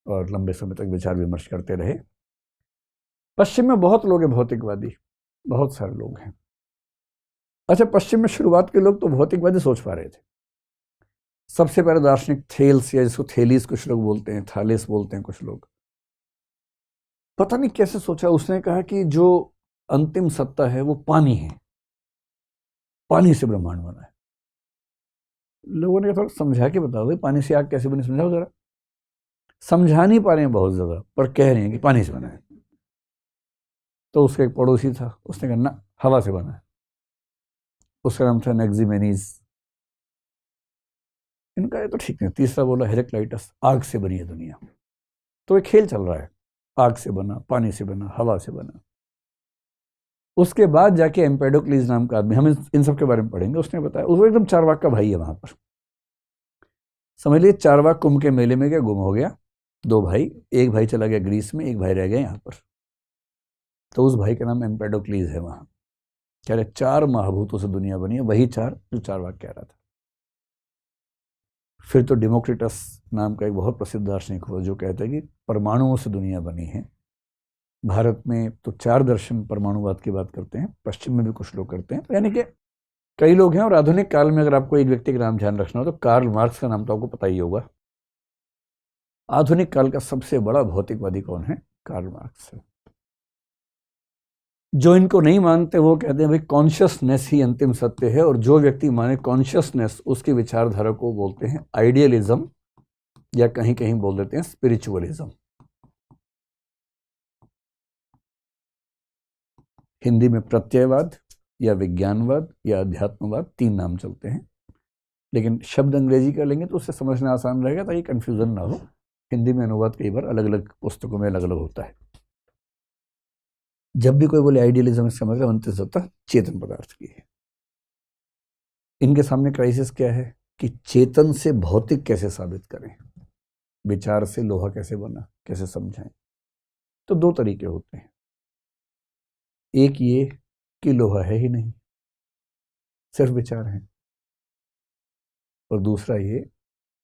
और लंबे समय तक विचार विमर्श करते रहे। पश्चिम में बहुत लोग हैं भौतिकवादी, बहुत सारे लोग हैं। अच्छा, पश्चिम में शुरुआत के लोग तो भौतिकवादी सोच पा रहे थे। सबसे पहले दार्शनिक थेल्स, या जिसको थेलीस कुछ लोग बोलते हैं, थालेस बोलते हैं कुछ लोग, पता नहीं कैसे सोचा, उसने कहा कि जो अंतिम सत्ता है वो पानी है, पानी से ब्रह्मांड बना है। लोगों ने थोड़ा समझा के बता दो, पानी से आग कैसे बनी, समझाओ जरा। समझा नहीं पा रहे हैं बहुत ज्यादा, पर कह रहे हैं कि पानी से बना है। तो उसका एक पड़ोसी था, उसने कहा ना, हवा से बना है। उसका नाम था एनेक्सिमेनीज। इनका ये तो ठीक नहीं। तीसरा बोला हेरेक्लाइटस, आग से बनी है दुनिया। तो एक खेल चल रहा है, आग से बना, पानी से बना, हवा से बना। उसके बाद जाके एम्पेडोक्लीज नाम का आदमी, हम इन सब के बारे में पढ़ेंगे, उसने बताया, वो एकदम चारवाक का भाई है वहां पर। समझ लीजिए चारवाक कुंभ के मेले में क्या गुम हो गया, दो भाई, एक भाई चला गया ग्रीस में, एक भाई रह गया यहाँ पर। तो उस भाई का नाम एम्पेडोक्लीज है वहां। कह रहे 4 महाभूतों से दुनिया बनी है, वही 4 जो चारवाक कह रहा था। फिर तो डेमोक्रिटस नाम का एक बहुत प्रसिद्ध दार्शनिक हुआ जो कहता है कि परमाणुओं से दुनिया बनी है। भारत में तो 4 दर्शन परमाणुवाद की बात करते हैं, पश्चिम में भी कुछ लोग करते हैं, यानी कि कई लोग हैं। और आधुनिक काल में अगर आपको एक व्यक्ति का नाम ध्यान रखना हो तो कार्ल मार्क्स का नाम तो आपको पता ही होगा। आधुनिक काल का सबसे बड़ा भौतिकवादी कौन है? कार्ल मार्क्स है। जो इनको नहीं मानते वो कहते हैं भाई कॉन्शियसनेस ही अंतिम सत्य है, और जो व्यक्ति माने कॉन्शियसनेस, उसकी विचारधारा को बोलते हैं आइडियलिज्म, या कहीं कहीं बोल देते हैं स्पिरिचुअलिज्म। हिंदी में प्रत्ययवाद या विज्ञानवाद या अध्यात्मवाद, 3 नाम चलते हैं। लेकिन शब्द अंग्रेजी का लेंगे तो उससे समझना आसान रहेगा, ताकि कंफ्यूजन ना हो। हिंदी में अनुवाद कई बार अलग अलग पुस्तकों में अलग अलग होता है। जब भी कोई बोले आइडियलिज्म, इसका मतलब अंतिम सत्ता चेतन पदार्थ की है। इनके सामने क्राइसिस क्या है कि चेतन से भौतिक कैसे साबित करें, विचार से लोहा कैसे बना, कैसे समझाएं। तो 2 तरीके होते हैं, एक ये कि लोहा है ही नहीं, सिर्फ विचार है, और दूसरा ये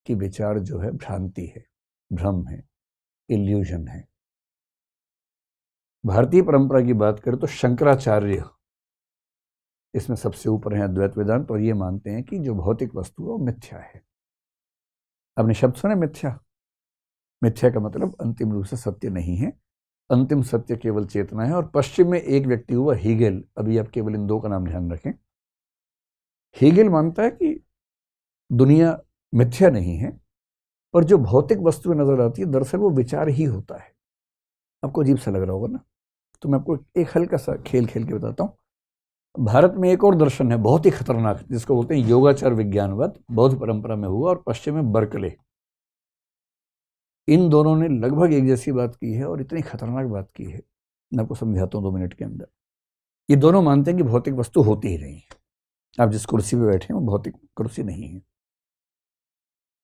कि विचार जो है भ्रांति है, भ्रम है, इल्यूजन है। भारतीय परंपरा की बात करें तो शंकराचार्य इसमें सबसे ऊपर है, अद्वैत वेदांत, और ये मानते हैं कि जो भौतिक वस्तु है वो मिथ्या है। आपने शब्द सुने मिथ्या? मिथ्या का मतलब अंतिम रूप से सत्य नहीं है, अंतिम सत्य केवल चेतना है। और पश्चिम में एक व्यक्ति हुआ हीगेल, अभी आप केवल इन 2 का नाम ध्यान रखें। हीगेल मानता है कि दुनिया मिथ्या नहीं है, और जो भौतिक वस्तुएं नजर आती है दरअसल वो विचार ही होता है। आपको अजीब सा लग रहा होगा ना, तो मैं आपको एक हल्का सा खेल खेल के बताता हूँ। भारत में एक और दर्शन है बहुत ही खतरनाक, जिसको बोलते हैं योगाचार विज्ञानवाद, बौद्ध परंपरा में हुआ, और पश्चिम में बर्कले। इन दोनों ने लगभग एक जैसी बात की है, और इतनी खतरनाक बात की है, मैं आपको समझाता हूँ 2 मिनट के अंदर। ये दोनों मानते हैं कि भौतिक वस्तु होती ही नहीं है। आप जिस कुर्सी पे बैठे हैं वो भौतिक कुर्सी नहीं है।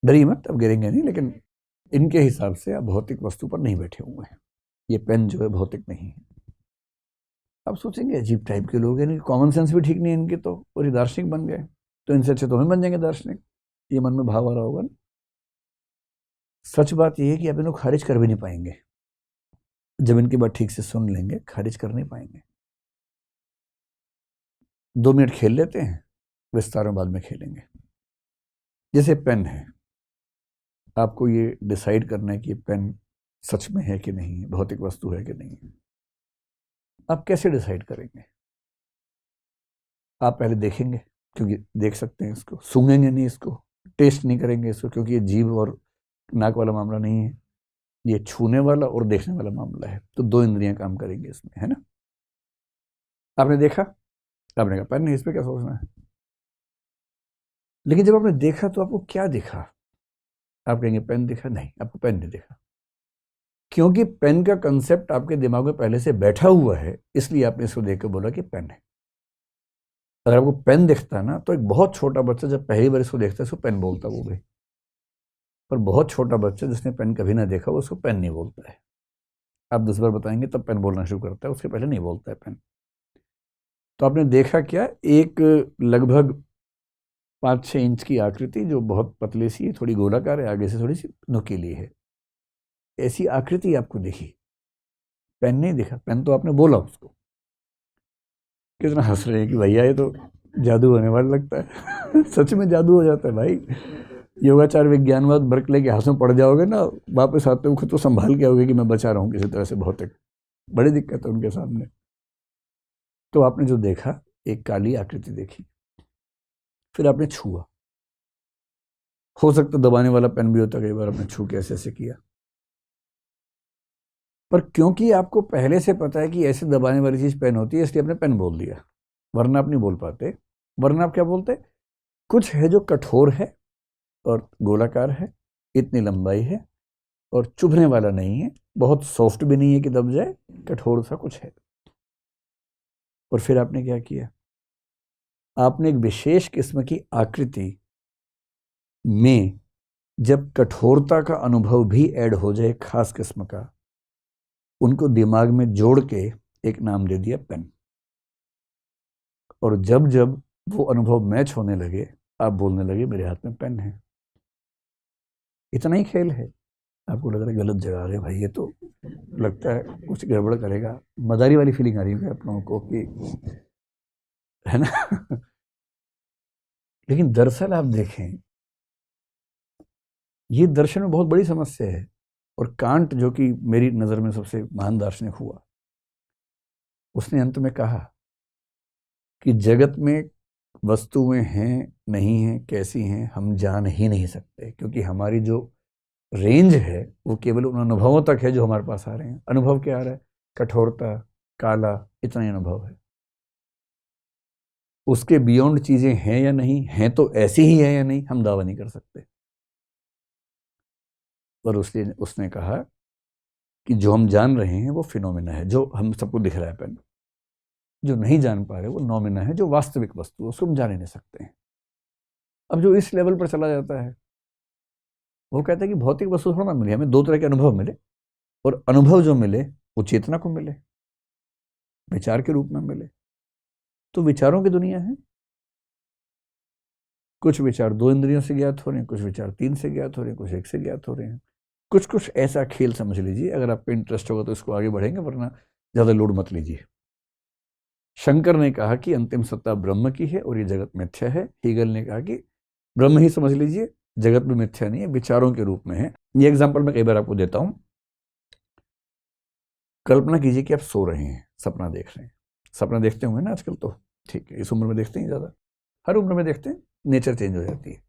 डरिए मत, अब गिरेंगे नहीं, लेकिन इनके हिसाब से आप भौतिक वस्तु पर नहीं बैठे हुए हैं। ये पेन जो है भौतिक नहीं है। आप सोचेंगे अजीब टाइप के लोग हैं, इनकी कॉमन सेंस भी ठीक नहीं है इनके, तो और ये दार्शनिक बन गए, तो इनसे अच्छे तो हम बन जाएंगे दार्शनिक, ये मन में भाव आ रहा होगा ना। सच बात यह है कि आप इनको खारिज कर भी नहीं पाएंगे, जब इनकी बात ठीक से सुन लेंगे खारिज कर नहीं पाएंगे। 2 मिनट खेल लेते हैं, विस्तार में बाद में खेलेंगे। जैसे पेन है, आपको ये डिसाइड करना है कि पेन सच में है कि नहीं है, भौतिक वस्तु है कि नहीं है। आप कैसे डिसाइड करेंगे? आप पहले देखेंगे, क्योंकि देख सकते हैं इसको, सूंघेंगे नहीं इसको, टेस्ट नहीं करेंगे इसको, क्योंकि ये जीभ और नाक वाला मामला नहीं है, ये छूने वाला और देखने वाला मामला है। तो 2 इंद्रियां काम करेंगे इसमें, है ना। आपने देखा, आपने कहा पेन नहीं, इस पर क्या सोचना है। लेकिन जब आपने देखा तो आपको क्या दिखा? आप कहेंगे पेन दिखा, नहीं, आपको पेन नहीं दिखा, क्योंकि पेन का कंसेप्ट आपके दिमाग में पहले से बैठा हुआ है, इसलिए आपने इसको देख के बोला कि पेन है। अगर आपको पेन दिखता है ना, तो एक बहुत छोटा बच्चा जब पहली बार इसको देखता है इसको पेन बोलता है वो भी, पर बहुत छोटा बच्चा जिसने पेन कभी ना देखा वो उसको पेन नहीं बोलता है। आप 10 बार बताएंगे तब पेन बोलना शुरू करता है, उसके पहले नहीं बोलता है पेन। तो आपने देखा क्या, एक लगभग 5-6 इंच की आकृति जो बहुत पतली सी है, थोड़ी गोलाकार है, आगे से थोड़ी सी नुकीली है, ऐसी आकृति आपको दिखी, पेन नहीं दिखा। पेन तो आपने बोला उसको। कितना हंस रहे हैं कि भैया ये तो जादू होने वाला लगता है। सच में जादू हो जाता है भाई। योगाचार विज्ञानवाद बर्कले के हाथ में पड़ जाओगे ना, वापस आते हो खुद तो संभाल के आओगे कि मैं बचा रहा हूँ किसी तरह से, भौतिक बड़ी दिक्कत है उनके सामने। तो आपने जो देखा, एक काली आकृति देखी, फिर आपने छुआ, हो सकता दबाने वाला पेन भी होता, कई बार आपने छू के ऐसे ऐसे किया, पर क्योंकि आपको पहले से पता है कि ऐसे दबाने वाली चीज पेन होती है, इसलिए आपने पेन बोल दिया, वरना आप नहीं बोल पाते। वरना आप क्या बोलते? कुछ है जो कठोर है और गोलाकार है, इतनी लंबाई है और चुभने वाला नहीं है, बहुत सॉफ्ट भी नहीं है कि दब जाए, कठोर सा कुछ है। और फिर आपने क्या किया, आपने एक विशेष किस्म की आकृति में जब कठोरता का अनुभव भी ऐड हो जाए, खास किस्म का, उनको दिमाग में जोड़ के एक नाम दे दिया पेन। और जब जब वो अनुभव मैच होने लगे, आप बोलने लगे मेरे हाथ में पेन है। इतना ही खेल है। आपको लग रहा है गलत जगह आ गए भाई, ये तो लगता है कुछ गड़बड़ करेगा, मदारी वाली फीलिंग आ रही है आप लोगों को कि, है ना। लेकिन दरअसल आप देखें, ये दर्शन में बहुत बड़ी समस्या है। और कांट, जो कि मेरी नज़र में सबसे महान दार्शनिक हुआ, उसने अंत में कहा कि जगत में वस्तुएं हैं नहीं हैं, कैसी हैं, हम जान ही नहीं सकते, क्योंकि हमारी जो रेंज है वो केवल उन अनुभवों तक है जो हमारे पास आ रहे हैं। अनुभव क्या आ रहा है? कठोरता, काला, इतना ही अनुभव है। उसके बियॉन्ड चीजें हैं या नहीं हैं, तो ऐसी ही है या नहीं, हम दावा नहीं कर सकते। पर उसने कहा कि जो हम जान रहे हैं वो फिनोमेना है, जो हम सबको दिख रहा है पेन। जो नहीं जान पा रहे वो नोमेना है, जो वास्तविक वस्तु, उसको हम जान ही नहीं सकते हैं। अब जो इस लेवल पर चला जाता है, वो कहता है कि भौतिक वस्तु थोड़ा ना मिले, हमें 2 तरह के अनुभव मिले, और अनुभव जो मिले वो चेतना को मिले, विचार के रूप में मिले। तो विचारों की दुनिया है। कुछ विचार 2 इंद्रियों से ज्ञात हो रहे हैं, कुछ विचार 3 से ज्ञात हो रहे हैं, कुछ 1 से ज्ञात हो रहे हैं। कुछ कुछ ऐसा खेल समझ लीजिए। अगर आपको इंटरेस्ट होगा तो इसको आगे बढ़ेंगे, वरना ज़्यादा लोड मत लीजिए। शंकर ने कहा कि अंतिम सत्ता ब्रह्म की है और ये जगत मिथ्या है। हीगल ने कहा कि ब्रह्म ही समझ लीजिए, जगत में मिथ्या नहीं है, विचारों के रूप में है। ये एग्जाम्पल मैं कई बार आपको देता हूँ। कल्पना कीजिए कि आप सो रहे हैं, सपना देख रहे हैं। सपना देखते होंगे ना आजकल तो, ठीक है, इस उम्र में देखते हैं ज़्यादा, हर उम्र में देखते हैं, नेचर चेंज हो जाती है।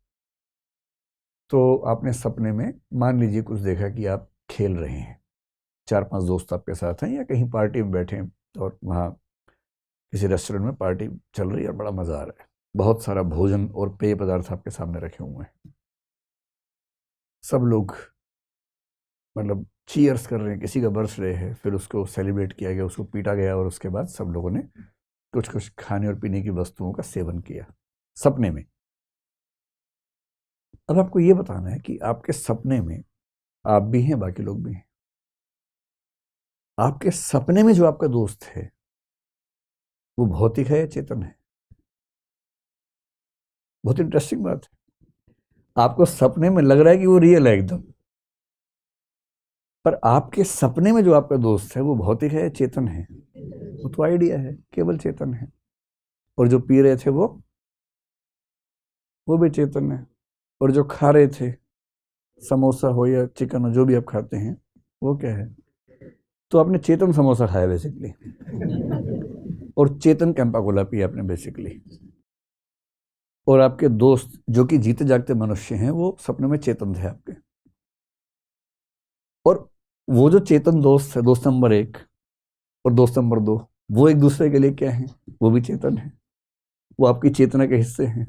तो आपने सपने में मान लीजिए कुछ देखा कि आप खेल रहे हैं, 4-5 दोस्त आपके साथ हैं, या कहीं पार्टी में बैठे हैं और वहाँ किसी रेस्टोरेंट में पार्टी चल रही है और बड़ा मज़ा आ रहा है। बहुत सारा भोजन और पेय पदार्थ आपके सामने रखे हुए हैं। सब लोग मतलब चीयर्स कर रहे हैं, किसी का बर्थडे है, फिर उसको सेलिब्रेट किया गया, उसको पीटा गया, और उसके बाद सब लोगों ने कुछ कुछ खाने और पीने की वस्तुओं का सेवन किया सपने में। अब आपको ये बताना है कि आपके सपने में आप भी हैं, बाकी लोग भी हैं। आपके सपने में जो आपका दोस्त है वो भौतिक है या चेतन है? बहुत इंटरेस्टिंग बात है। आपको सपने में लग रहा है कि वो रियल है एकदम, पर आपके सपने में जो आपका दोस्त है वो भौतिक है या चेतन है? वो तो आइडिया है, केवल चेतन है। और जो पी रहे थे वो भी चेतन है। और जो खा रहे थे, समोसा हो या चिकन हो, जो भी आप खाते हैं, वो क्या है? तो आपने चेतन समोसा खाया बेसिकली, और चेतन कैंपा कोला पिया आपने बेसिकली। और आपके दोस्त जो कि जीते जागते मनुष्य हैं, वो सपने में चेतन थे आपके। और वो जो चेतन दोस्त है, दोस्त नंबर 1 और दोस्त नंबर 2, वो एक दूसरे के लिए क्या है? वो भी चेतन है, वो आपकी चेतना के हिस्से हैं,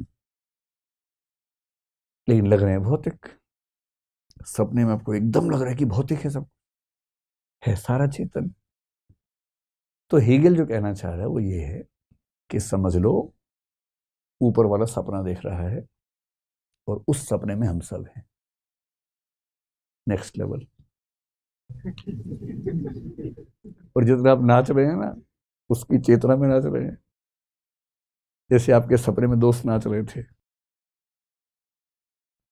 लेकिन लग रहे हैं भौतिक। सपने में आपको एकदम लग रहा है कि भौतिक है, सब है सारा चेतन। तो हेगेल जो कहना चाह रहा है वो ये है कि समझ लो ऊपर वाला सपना देख रहा है और उस सपने में हम सब हैं। Next level. और जितना आप नाच रहे हैं ना, उसकी चेतना में नाच रहे हैं, जैसे आपके सपने में दोस्त नाच रहे थे।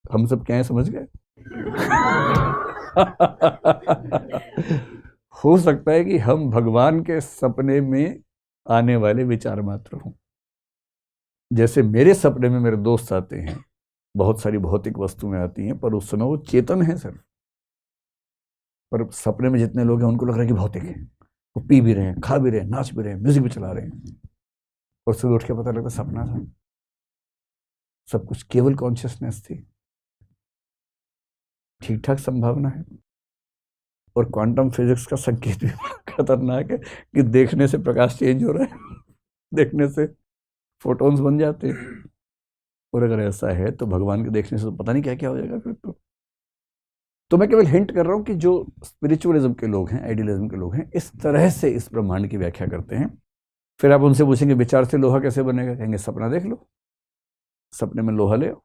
हम सब क्या है, समझ गए? हो सकता है कि हम भगवान के सपने में आने वाले विचार मात्र हों। जैसे मेरे सपने में मेरे दोस्त आते हैं, बहुत सारी भौतिक वस्तुएं आती हैं, पर उस समय वो चेतन है सर। पर सपने में जितने लोग हैं उनको लग रहा है कि भौतिक है। वो पी भी रहे हैं, खा भी रहे हैं, नाच भी रहे हैं, म्यूजिक भी चला रहे हैं, और सुबह उठ के पता लगता सपना था, सब कुछ केवल कॉन्शियसनेस थी। ठीक ठाक संभावना है। और क्वांटम फिजिक्स का संकेत भी खतरनाक है कि देखने से प्रकाश चेंज हो रहा है, देखने से फोटॉन्स बन जाते हैं। और अगर ऐसा है तो भगवान के देखने से तो पता नहीं क्या क्या हो जाएगा फिर तो मैं केवल हिंट कर रहा हूं कि जो स्पिरिचुअलिज्म के लोग हैं, आइडियलिज्म के लोग हैं, इस तरह से इस ब्रह्मांड की व्याख्या करते हैं। फिर आप उनसे पूछेंगे विचार से लोहा कैसे बनेगा, कहेंगे सपना देख लो, सपने में लोहा ले आओ।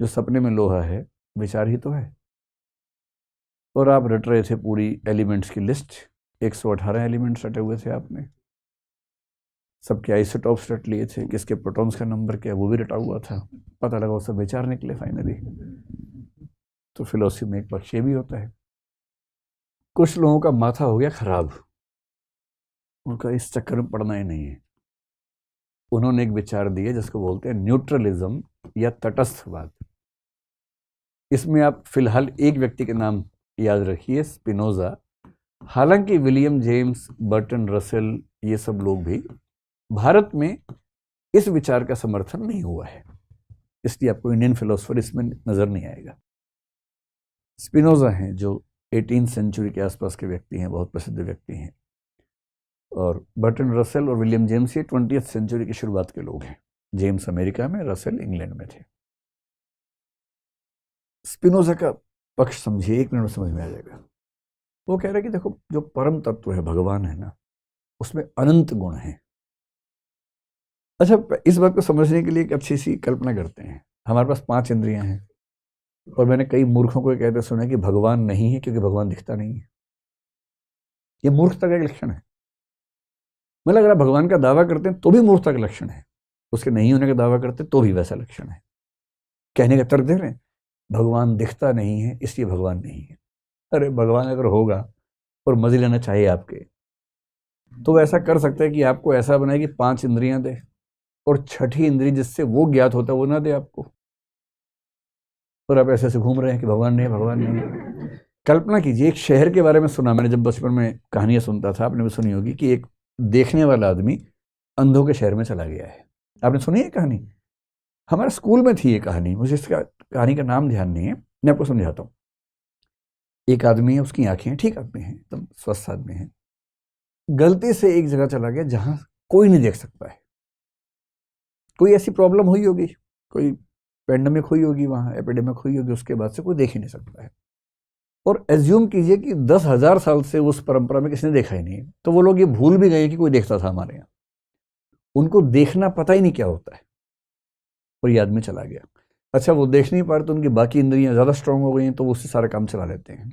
जो सपने में लोहा है विचार ही तो है। और आप रट रहे थे पूरी एलिमेंट्स की लिस्ट, 118 एलिमेंट्स रटे हुए थे आपने, सबके आइसोटॉप्स रट लिए थे, किसके प्रोटॉन्स का नंबर क्या वो भी रटा हुआ था। पता लगा वो सब विचार निकले फाइनली। तो फिलॉसफी में एक पक्ष ये भी होता है। कुछ लोगों का माथा हो गया खराब, उनका इस चक्कर में पड़ना ही नहीं है। उन्होंने एक विचार दिया जिसको बोलते हैं न्यूट्रलिज्म या तटस्थवाद। इसमें आप फिलहाल एक व्यक्ति के नाम याद रखिए, स्पिनोजा। हालांकि विलियम जेम्स, बर्टन रसेल, ये सब लोग भी, भारत में इस विचार का समर्थन नहीं हुआ है, इसलिए आपको इंडियन फिलोसफर इसमें नजर नहीं आएगा। स्पिनोजा हैं जो 18वीं सेंचुरी के आसपास के व्यक्ति हैं, बहुत प्रसिद्ध व्यक्ति हैं। और बर्टन रसेल और विलियम जेम्स ये 20वीं सेंचुरी की शुरुआत के लोग हैं। जेम्स अमेरिका में, रसेल इंग्लैंड में थे। स्पिनोजा का पक्ष समझिए, 1 मिनट में समझ में आ जाएगा। वो कह रहे हैं कि देखो जो परम तत्व है, भगवान है ना, उसमें अनंत गुण हैं। अच्छा, इस बात को समझने के लिए एक अच्छी सी कल्पना करते हैं। हमारे पास 5 इंद्रियां हैं, और मैंने कई मूर्खों को कहते सुना कि भगवान नहीं है क्योंकि भगवान दिखता नहीं है। ये मूर्खता का एक लक्षण है। मतलब अगर आप भगवान का दावा करते हैं तो भी मूर्खता का लक्षण है, उसके नहीं होने का दावा करते तो भी वैसा लक्षण है। कहने का तर्क दे रहे हैं भगवान दिखता नहीं है इसलिए भगवान नहीं है। अरे भगवान अगर होगा और मजे लेना चाहिए आपके, तो ऐसा कर सकता है कि आपको ऐसा बनाए कि 5 इंद्रियां दे, और छठी इंद्री जिससे वो ज्ञात होता है वो ना दे आपको, और आप ऐसे ऐसे घूम रहे हैं कि भगवान नहीं, भगवान नहीं। कल्पना कीजिए, एक शहर के बारे में सुना मैंने, जब बचपन में कहानियां सुनता था, आपने भी सुनी होगी, कि एक देखने वाला आदमी अंधों के शहर में चला गया है। आपने सुनी है कहानी? हमारे स्कूल में थी ये कहानी, मुझे इसका कहानी का नाम ध्यान नहीं है, मैं आपको समझाता हूँ। एक आदमी है, उसकी आंखें ठीक आदमी है, एकदम स्वस्थ आदमी है, गलती से एक जगह चला गया जहां कोई नहीं देख सकता है। कोई ऐसी प्रॉब्लम हुई होगी, कोई पेंडेमिक हुई होगी, वहां एपिडेमिक हुई होगी, उसके बाद से कोई देख ही नहीं सकता है। और एज्यूम कीजिए कि 10,000 साल से उस परंपरा में किसी ने देखा ही नहीं, तो वो लोग ये भूल भी गए कि कोई देखता था हमारे यहाँ। उनको देखना पता ही नहीं क्या होता है, और ये आदमी चला गया। अच्छा, वो देख नहीं पा रहे तो उनकी बाकी इंद्रियां ज़्यादा स्ट्रांग हो गई हैं, तो वो उससे सारा काम चला लेते हैं।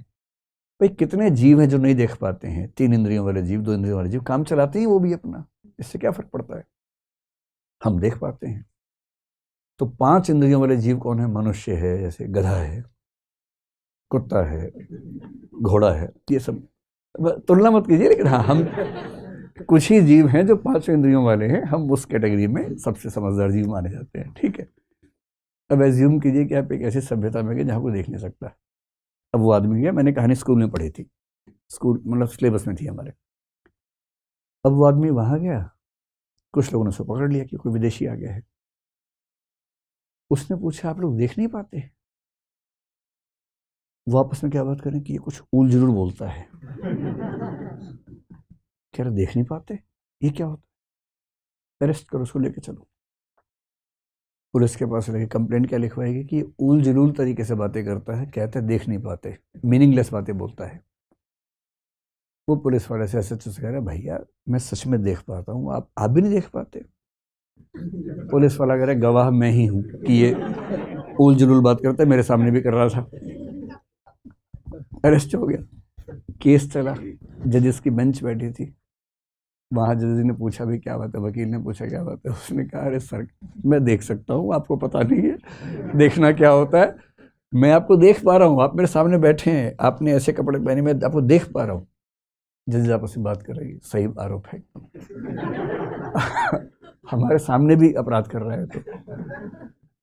भाई कितने जीव हैं जो नहीं देख पाते हैं, 3 इंद्रियों वाले जीव, 2 इंद्रियों वाले जीव काम चलाते हैं वो भी अपना। इससे क्या फर्क पड़ता है, हम देख पाते हैं। तो 5 इंद्रियों वाले जीव कौन है? मनुष्य है, जैसे गधा है, कुत्ता है, घोड़ा है, ये सब तुलना मत कीजिए, लेकिन हाँ, हम कुछ ही जीव हैं जो 5 इंद्रियों वाले हैं, हम उस कैटेगरी में सबसे समझदार जीव माने जाते हैं, ठीक है। अब एज्यूम कीजिए कि आप एक ऐसी सभ्यता में गए जहाँ कोई देख नहीं सकता। अब वो आदमी गया, मैंने कहानी स्कूल में पढ़ी थी, स्कूल मतलब सिलेबस में थी हमारे। अब वो आदमी वहाँ गया, कुछ लोगों ने उसको पकड़ लिया कि कोई विदेशी आ गया है। उसने पूछा, आप लोग देख नहीं पाते? वो आपस में क्या बात करें कि ये कुछ ऊल जरूर बोलता है। कह रहे देख नहीं पाते, ये क्या होता है? अरेस्ट करो, उसको लेके चलो। पुलिस के पास लेके कंप्लेंट क्या लिखवाएगी कि ऊल जलूल तरीके से बातें करता है, कहता है देख नहीं पाते, मीनिंगलेस बातें बोलता है। वो पुलिस वाले से ऐसे कह रहा है, भैया मैं सच में देख पाता हूँ, आप भी नहीं देख पाते? पुलिस वाला कह रहा है, गवाह मैं ही हूँ कि ये ऊल जलूल बात करता है, मेरे सामने भी कर रहा था। अरेस्ट हो गया, केस चला, जजेस की बेंच बैठी थी, वहाँ जज ने पूछा भी क्या बात है, वकील ने पूछा क्या बात है, उसने कहा अरे सर मैं देख सकता हूँ, आपको पता नहीं है देखना क्या होता है, मैं आपको देख पा रहा हूँ, आप मेरे सामने बैठे हैं, आपने ऐसे कपड़े पहने, मैं आपको देख पा रहा हूँ। जज आपस में बात करेगी, सही आरोप है हमारे सामने भी अपराध कर रहा है। तो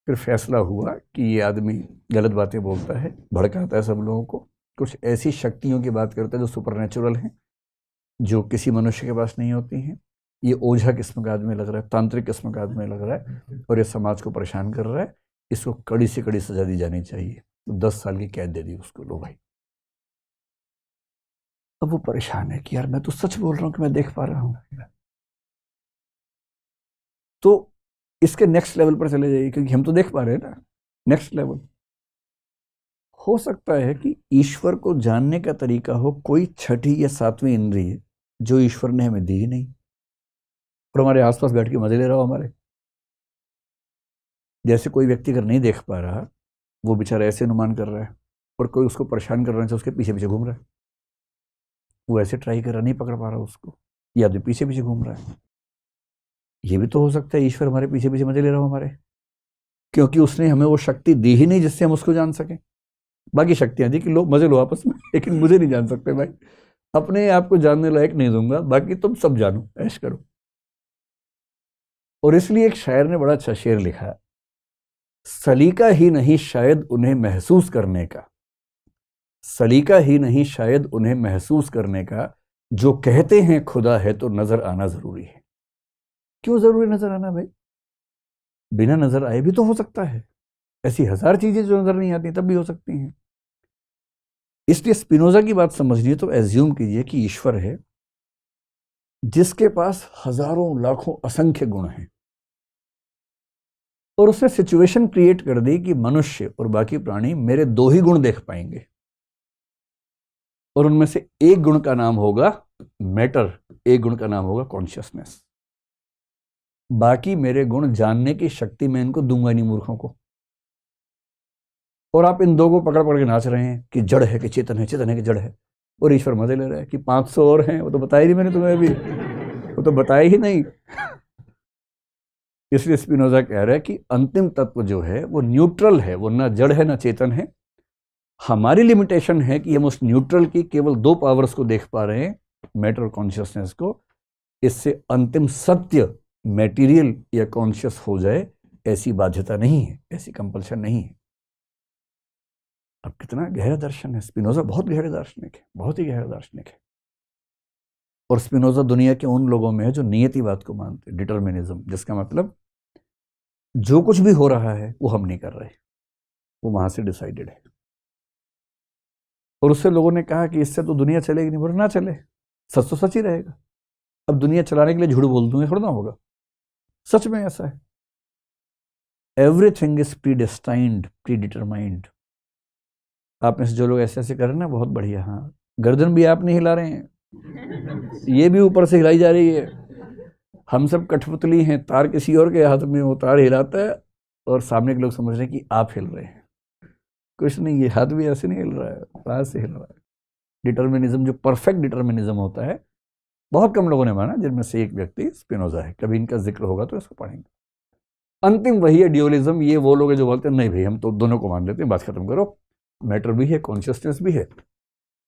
फिर फैसला हुआ कि ये आदमी गलत बातें बोलता है, भड़काता है सब लोगों को, कुछ ऐसी शक्तियों की बात करता है जो सुपरनेचुरल हैं, जो किसी मनुष्य के पास नहीं होती हैं। ये ओझा किस्म का आदमी लग रहा है, तांत्रिक किस्म का आदमी लग रहा है, और ये समाज को परेशान कर रहा है, इसको कड़ी से कड़ी सजा दी जानी चाहिए। तो 10 साल की कैद दे दी उसको, लो भाई। अब वो परेशान है कि यार मैं तो सच बोल रहा हूँ कि मैं देख पा रहा हूँ। तो इसके नेक्स्ट लेवल पर चले जाइए, क्योंकि हम तो देख पा रहे हैं ना। नेक्स्ट लेवल हो सकता है कि ईश्वर को जानने का तरीका हो कोई 6ठी या 7वीं इंद्रिय जो ईश्वर ने हमें दी ही नहीं, और हमारे आसपास बैठ के मजे ले रहा हो हमारे। जैसे कोई व्यक्ति अगर नहीं देख पा रहा, वो बेचारा ऐसे अनुमान कर रहा है, और कोई उसको परेशान कर रहा है, उसके पीछे पीछे घूम रहा है, वो ऐसे ट्राई कर रहा, नहीं पकड़ पा रहा उसको, या तो पीछे पीछे घूम रहा है। ये भी तो हो सकता है ईश्वर हमारे पीछे पीछे मजे ले रहा हो हमारे, क्योंकि उसने हमें वो शक्ति दी ही नहीं जिससे हम उसको जान सकें। बाकी शक्तियां दी कि लो मजे लो आपस में, लेकिन मुझे नहीं जान सकते भाई, अपने आप को जानने लायक नहीं दूंगा, बाकी तुम सब जानो, ऐश करो। और इसलिए एक शायर ने बड़ा अच्छा शेर लिखा, सलीका ही नहीं शायद उन्हें महसूस करने का, सलीका ही नहीं शायद उन्हें महसूस करने का, जो कहते हैं खुदा है तो नजर आना जरूरी है। क्यों जरूरी नजर आना भाई? बिना नजर आए भी तो हो सकता है, ऐसी 1000 चीजें जो नजर नहीं आती तब भी हो सकती हैं। इसलिए स्पिनोजा की बात समझनी है तो एज्यूम कीजिए कि ईश्वर है जिसके पास हजारों लाखों असंख्य गुण हैं, और उसने सिचुएशन क्रिएट कर दी कि मनुष्य और बाकी प्राणी मेरे 2 ही गुण देख पाएंगे, और उनमें से एक गुण का नाम होगा मैटर, एक गुण का नाम होगा कॉन्शियसनेस। बाकी मेरे गुण जानने की शक्ति मैं इनको दूंगा नहीं मूर्खों को। और आप इन 2 को पकड़ पकड़ के नाच रहे हैं कि जड़ है कि चेतन है, चेतन है कि जड़ है, और ईश्वर मजे ले रहा है कि 500 और हैं, वो तो बताया ही नहीं मैंने तुम्हें अभी, वो तो बताया ही नहीं। इसलिए स्पिनोजा कह रहा है कि अंतिम तत्व जो है वो न्यूट्रल है, वो ना जड़ है ना चेतन है। हमारी लिमिटेशन है कि हम उस न्यूट्रल की केवल 2 पावर्स को देख पा रहे हैं, मैटर और कॉन्शियसनेस को। इससे अंतिम सत्य मैटीरियल या कॉन्शियस हो जाए ऐसी बाध्यता नहीं है, ऐसी कंपल्शन नहीं है। अब कितना गहरा दर्शन है, स्पिनोजा बहुत गहरे दार्शनिक है, बहुत ही गहरा दार्शनिक है। और स्पिनोजा दुनिया के उन लोगों में है जो नियतिवाद को मानते हैं, डिटर्मिनिज्म, जिसका मतलब जो कुछ भी हो रहा है वो हम नहीं कर रहे, वो वहां से डिसाइडेड है। और उससे लोगों ने कहा कि इससे तो दुनिया चलेगी नहीं, बोले ना चले, सच तो सच ही रहेगा। अब दुनिया चलाने के लिए झूठ बोल दूंगे थोड़ा ना होगा, सच में ऐसा है। Everything is pre destined, pre determined. आप में से जो लोग ऐसे ऐसे कर रहे हैं ना, बहुत बढ़िया, हाँ, गर्दन भी आप नहीं हिला रहे हैं, ये भी ऊपर से हिलाई जा रही है। हम सब कठपुतली हैं, तार किसी और के हाथ में वो तार हिलाता है, और सामने के लोग समझ रहे हैं कि आप हिल रहे हैं। कुछ नहीं, ये हाथ भी ऐसे नहीं हिल रहा है, तार से हिल रहा है। डिटर्मिनिज्म जो परफेक्ट डिटर्मिनिज्म होता है बहुत कम लोगों ने माना, जिनमें से एक व्यक्ति स्पिनोजा है। कभी इनका जिक्र होगा तो इसको पढ़ेंगे। अंतिम वही है ड्यूअलिज्म। ये वो लोग हैं जो बोलते हैं नहीं भाई हम तो दोनों को मान लेते हैं, बात खत्म करो, मैटर भी है कॉन्शियसनेस भी है।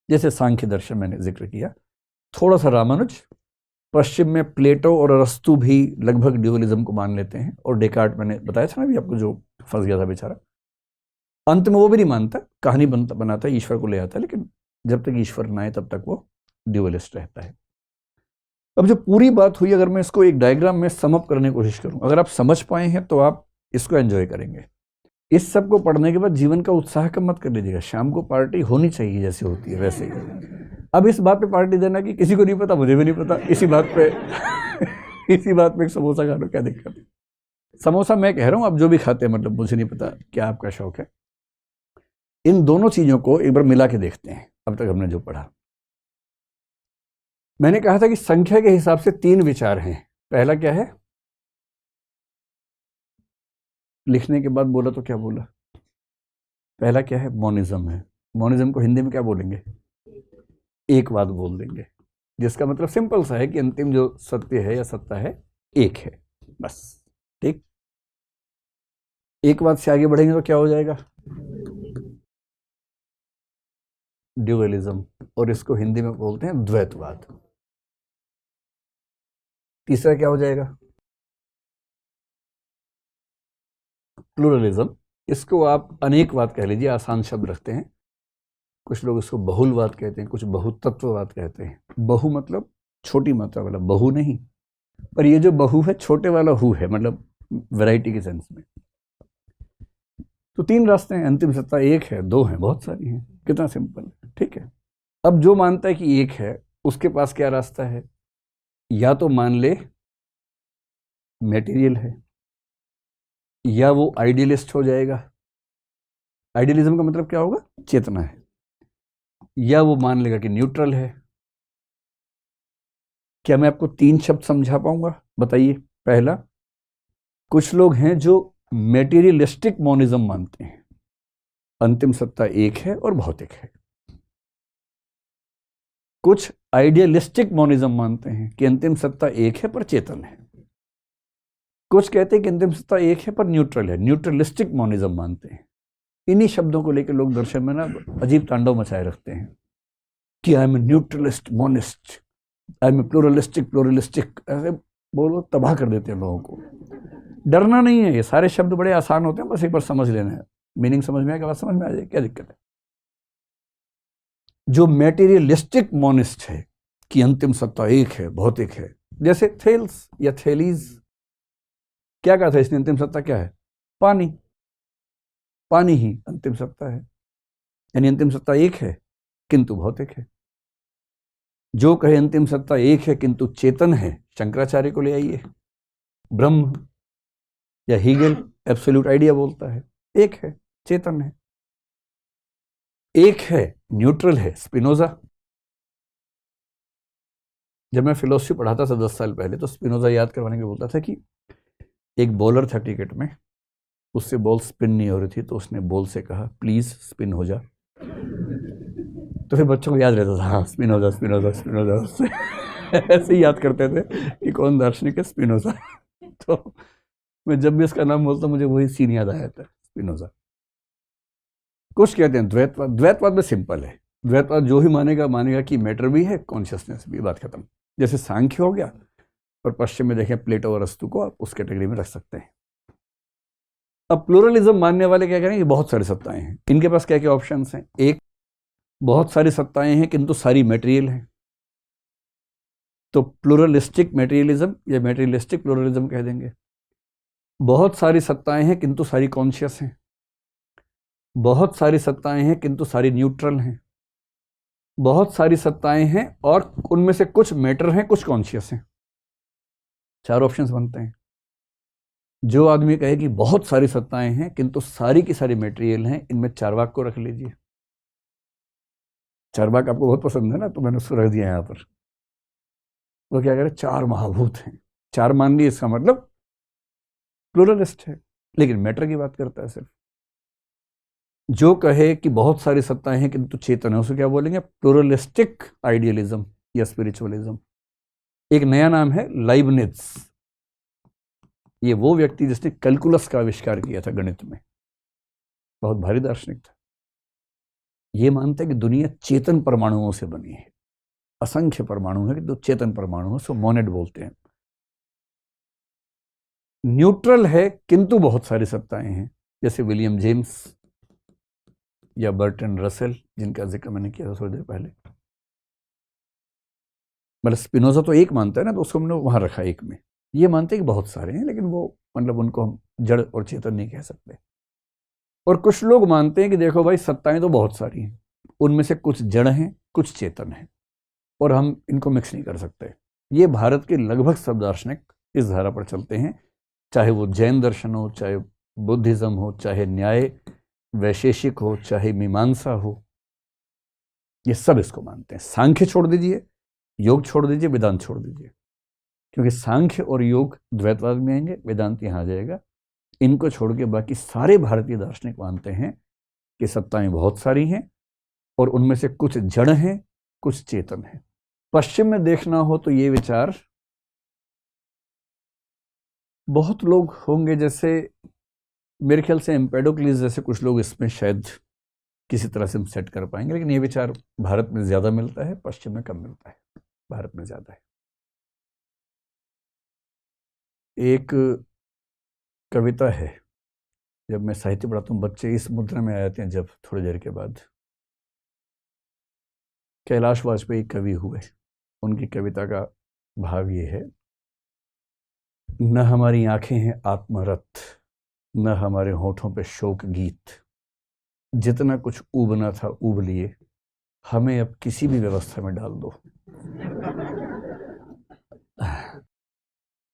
जैसे सांख्य दर्शन मैंने जिक्र किया, थोड़ा सा रामानुज, पश्चिम में प्लेटो और अरस्तु भी लगभग ड्यूअलिज्म को मान लेते हैं, और डेकार्ट मैंने बताया था ना अभी आपको, जो फंस गया था बेचारा, अंत में वो भी नहीं मानता, कहानी बनाता है, ईश्वर को ले आता है, लेकिन जब तक ईश्वर ना आए तब तक वो ड्यूअलिस्ट रहता है। अब जो पूरी बात हुई, अगर मैं इसको एक डायग्राम में समअप करने की कोशिश करूं, अगर आप समझ पाए हैं तो आप इसको एंजॉय करेंगे। इस सब को पढ़ने के बाद जीवन का उत्साह कम मत कर लीजिएगा। शाम को पार्टी होनी चाहिए जैसे होती है वैसे ही। अब इस बात पे पार्टी देना कि किसी को नहीं पता, मुझे भी नहीं पता, इसी बात पे इसी बात पे एक समोसा खा लो, क्या दिक्कत है। समोसा मैं कह रहा हूं, आप जो भी खाते हैं, मतलब मुझे नहीं पता क्या आपका शौक है। इन दोनों चीजों को एक बार मिला के देखते हैं। अब तक हमने जो पढ़ा, मैंने कहा था कि संख्या के हिसाब से 3 विचार हैं। पहला क्या है, लिखने के बाद बोला तो क्या बोला, पहला क्या है, मोनिज्म है। मोनिज्म को हिंदी में क्या बोलेंगे, एकवाद बोल देंगे, जिसका मतलब सिंपल सा है कि अंतिम जो सत्य है या सत्ता है एक है, बस। ठीक, एकवाद से आगे बढ़ेंगे तो क्या हो जाएगा, ड्यूअलिज्म, और इसको हिंदी में बोलते हैं द्वैतवाद। तीसरा क्या हो जाएगा, प्लुरलिज्म। इसको आप अनेकवाद कह लीजिए, आसान शब्द रखते हैं। कुछ लोग इसको बहुलवाद कहते हैं, कुछ बहुतत्ववाद कहते हैं। बहु मतलब छोटी मात्रा वाला, बहु नहीं, पर ये जो बहु है छोटे वाला हु है, मतलब वैरायटी के सेंस में। तो 3 रास्ते हैं, अंतिम सत्ता एक है, 2 हैं, बहुत सारी हैं, कितना सिंपल है। ठीक है, अब जो मानता है कि एक है उसके पास क्या रास्ता है, या तो मान ले मेटीरियल है, या वो आइडियलिस्ट हो जाएगा। आइडियलिज्म का मतलब क्या होगा, चेतना है। या वो मान लेगा कि न्यूट्रल है। क्या मैं आपको 3 शब्द समझा पाऊंगा, बताइए। पहला, कुछ लोग हैं जो मेटीरियलिस्टिक मोनिज्म मानते हैं, अंतिम सत्ता एक है और भौतिक है। कुछ आइडियलिस्टिक मोनिज्म मानते हैं कि अंतिम सत्ता एक है पर चेतन है। कुछ कहते हैं कि अंतिम सत्ता एक है पर न्यूट्रल है, न्यूट्रलिस्टिक मोनिज्म मानते हैं। इन्हीं शब्दों को लेकर लोग दर्शन में ना अजीब तांडव मचाए रखते हैं कि I am a neutralist monist, I am a pluralistic, ऐसे बोलो, तबाह कर देते हैं लोगों को। डरना नहीं है, ये सारे शब्द बड़े आसान होते हैं, बस एक बार समझ लेना है, मीनिंग समझ में आएगा, बात समझ में आ जाए, क्या दिक्कत है। जो मेटीरियलिस्टिक मोनिस्ट है कि अंतिम सत्ता एक है, भौतिक है, जैसे थेल्स या थेलीज, क्या कहा था इसने, अंतिम सत्ता क्या है, पानी, पानी ही अंतिम सत्ता है, यानी अंतिम सत्ता एक है किंतु भौतिक है। जो कहे अंतिम सत्ता एक है किंतु चेतन है, शंकराचार्य को ले आइए, ब्रह्म या हीगल एब्सोल्यूट आइडिया बोलता है, एक है, चेतन है। एक है, न्यूट्रल है, स्पिनोजा। जब मैं फिलोसफी पढ़ाता था 10 साल पहले, तो स्पिनोजा याद करवाने के बोलता था कि एक बॉलर था क्रिकेट में, उससे बॉल स्पिन नहीं हो रही थी, तो उसने बॉल से कहा प्लीज स्पिन हो जा। तो फिर बच्चों को याद रहता था, हाँ स्पिनोजा स्पिनोजा स्पिनोजा, ऐसे ही याद करते थे कि कौन दार्शनिक है, स्पिनोजा। तो मैं जब भी इसका नाम बोलता मुझे वही सीन याद आया था, स्पिनोजा। कुछ कहते हैं द्वैतवाद। द्वैतवाद में सिंपल है, द्वैतवाद जो ही मानेगा कि मैटर भी है, कॉन्शियसनेस भी, बात खत्म। जैसे सांख्य हो गया, और पश्चिम में देखें प्लेटो और अरस्तु को आप उस कैटेगरी में रख सकते हैं। अब प्लुरलिज्म मानने वाले क्या करेंगे, बहुत सारी सत्ताएं हैं, इनके पास क्या क्या ऑप्शंस हैं। एक, बहुत सारी सत्ताएं हैं किंतु सारी मटेरियल हैं, तो प्लुरलिस्टिक मटेरियलिज्म या मटेरियलिस्टिक प्लुरलिज्म कह देंगे। बहुत सारी सत्ताएं हैं किंतु सारी कॉन्शियस हैं। बहुत सारी सत्ताएं हैं किंतु सारी न्यूट्रल हैं। बहुत सारी सत्ताएं हैं और उनमें से कुछ मैटर हैं, कुछ कॉन्शियस हैं। 4 ऑप्शंस बनते हैं। जो आदमी कहे कि बहुत सारी सत्ताएं हैं किंतु सारी की सारी मटेरियल हैं, इनमें चारवाक को रख लीजिए। चारवाक आपको बहुत पसंद है ना, तो मैंने उसको रख दिया यहाँ पर। वो क्या कह रहे, 4 महाभूत हैं, 4 मान लिए, इसका मतलब प्लुरलिस्ट है, लेकिन मैटर की बात करता है सिर्फ। जो कहे कि बहुत सारी सत्ताएं हैं किंतु चेतन है, उसे क्या बोलेंगे, प्लुरलिस्टिक आइडियलिज्म या स्पिरिचुअलिज्म। एक नया नाम है लाइबनिज। ये वो व्यक्ति जिसने कैलकुलस का आविष्कार किया था, गणित में, बहुत भारी दार्शनिक था। ये मानता है कि दुनिया चेतन परमाणुओं से बनी है, असंख्य परमाणु है कि 2 चेतन परमाणु है, सो मोनेड बोलते हैं। न्यूट्रल है किंतु बहुत सारी सत्ताएं हैं, जैसे विलियम जेम्स या बर्टन रसेल, जिनका जिक्र मैंने किया था थोड़ी देर पहले। मतलब स्पिनोजा तो एक मानता है ना, तो उसको हमने वहां रखा एक में। ये मानते हैं कि बहुत सारे हैं, लेकिन वो मतलब उनको हम जड़ और चेतन नहीं कह सकते। और कुछ लोग मानते हैं कि देखो भाई, सत्ताएं तो बहुत सारी हैं, उनमें से कुछ जड़ हैं, कुछ चेतन हैं, और हम इनको मिक्स नहीं कर सकते। ये भारत के लगभग सब दार्शनिक इस धारा पर चलते हैं, चाहे वो जैन दर्शन हो, चाहे बुद्धिज्म हो, चाहे न्याय वैशेषिक हो, चाहे मीमांसा हो, ये सब इसको मानते हैं। सांख्य छोड़ दीजिए, योग छोड़ दीजिए, वेदांत छोड़ दीजिए, क्योंकि सांख्य और योग द्वैतवाद में आएंगे, वेदांत यहाँ आ जाएगा। इनको छोड़ के बाकी सारे भारतीय दार्शनिक मानते हैं कि सत्ताएं बहुत सारी हैं और उनमें से कुछ जड़ हैं, कुछ चेतन हैं। पश्चिम में देखना हो तो ये विचार बहुत लोग होंगे, जैसे मेरे ख्याल से एम्पेडोक्लिस जैसे कुछ लोग इसमें शायद किसी तरह से हम सेट कर पाएंगे, लेकिन ये विचार भारत में ज़्यादा मिलता है, पश्चिम में कम मिलता है, भारत में ज़्यादा है। एक कविता है, जब मैं साहित्य पढ़ाता हूँ बच्चे इस मुद्रा में आ जाते हैं जब थोड़ी देर के बाद। कैलाश वाजपेयी कवि हुए, उनकी कविता का भाव ये है, न हमारी आंखें हैं आत्मरत, न हमारे होठों पे शोक गीत, जितना कुछ ऊबना था ऊब लिए, हमें अब किसी भी व्यवस्था में डाल दो।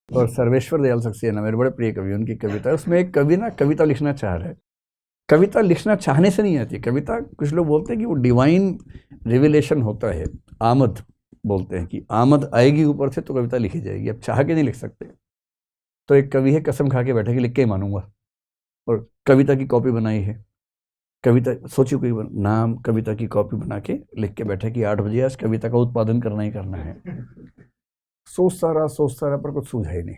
और सर्वेश्वर दयाल सक्सेना मेरे बड़े प्रिय कवि, उनकी कविता है, उसमें एक कवि ना कविता लिखना चाह रहा है। कविता लिखना चाहने से नहीं आती कविता, कुछ लोग बोलते हैं कि वो डिवाइन रिविलेशन होता है, आमद बोलते हैं कि आमद आएगी ऊपर से तो कविता लिखी जाएगी, अब चाह के नहीं लिख सकते। तो एक कवि है, कसम खा के बैठे कि लिख के ही मानूंगा, और कविता की कॉपी बनाई है। कविता सोचिए, कोई नाम कविता की कॉपी बना के लिख के बैठे कि 8 बजे आज कविता का उत्पादन करना ही करना है। सोचता रहा पर कुछ सूझा ही नहीं,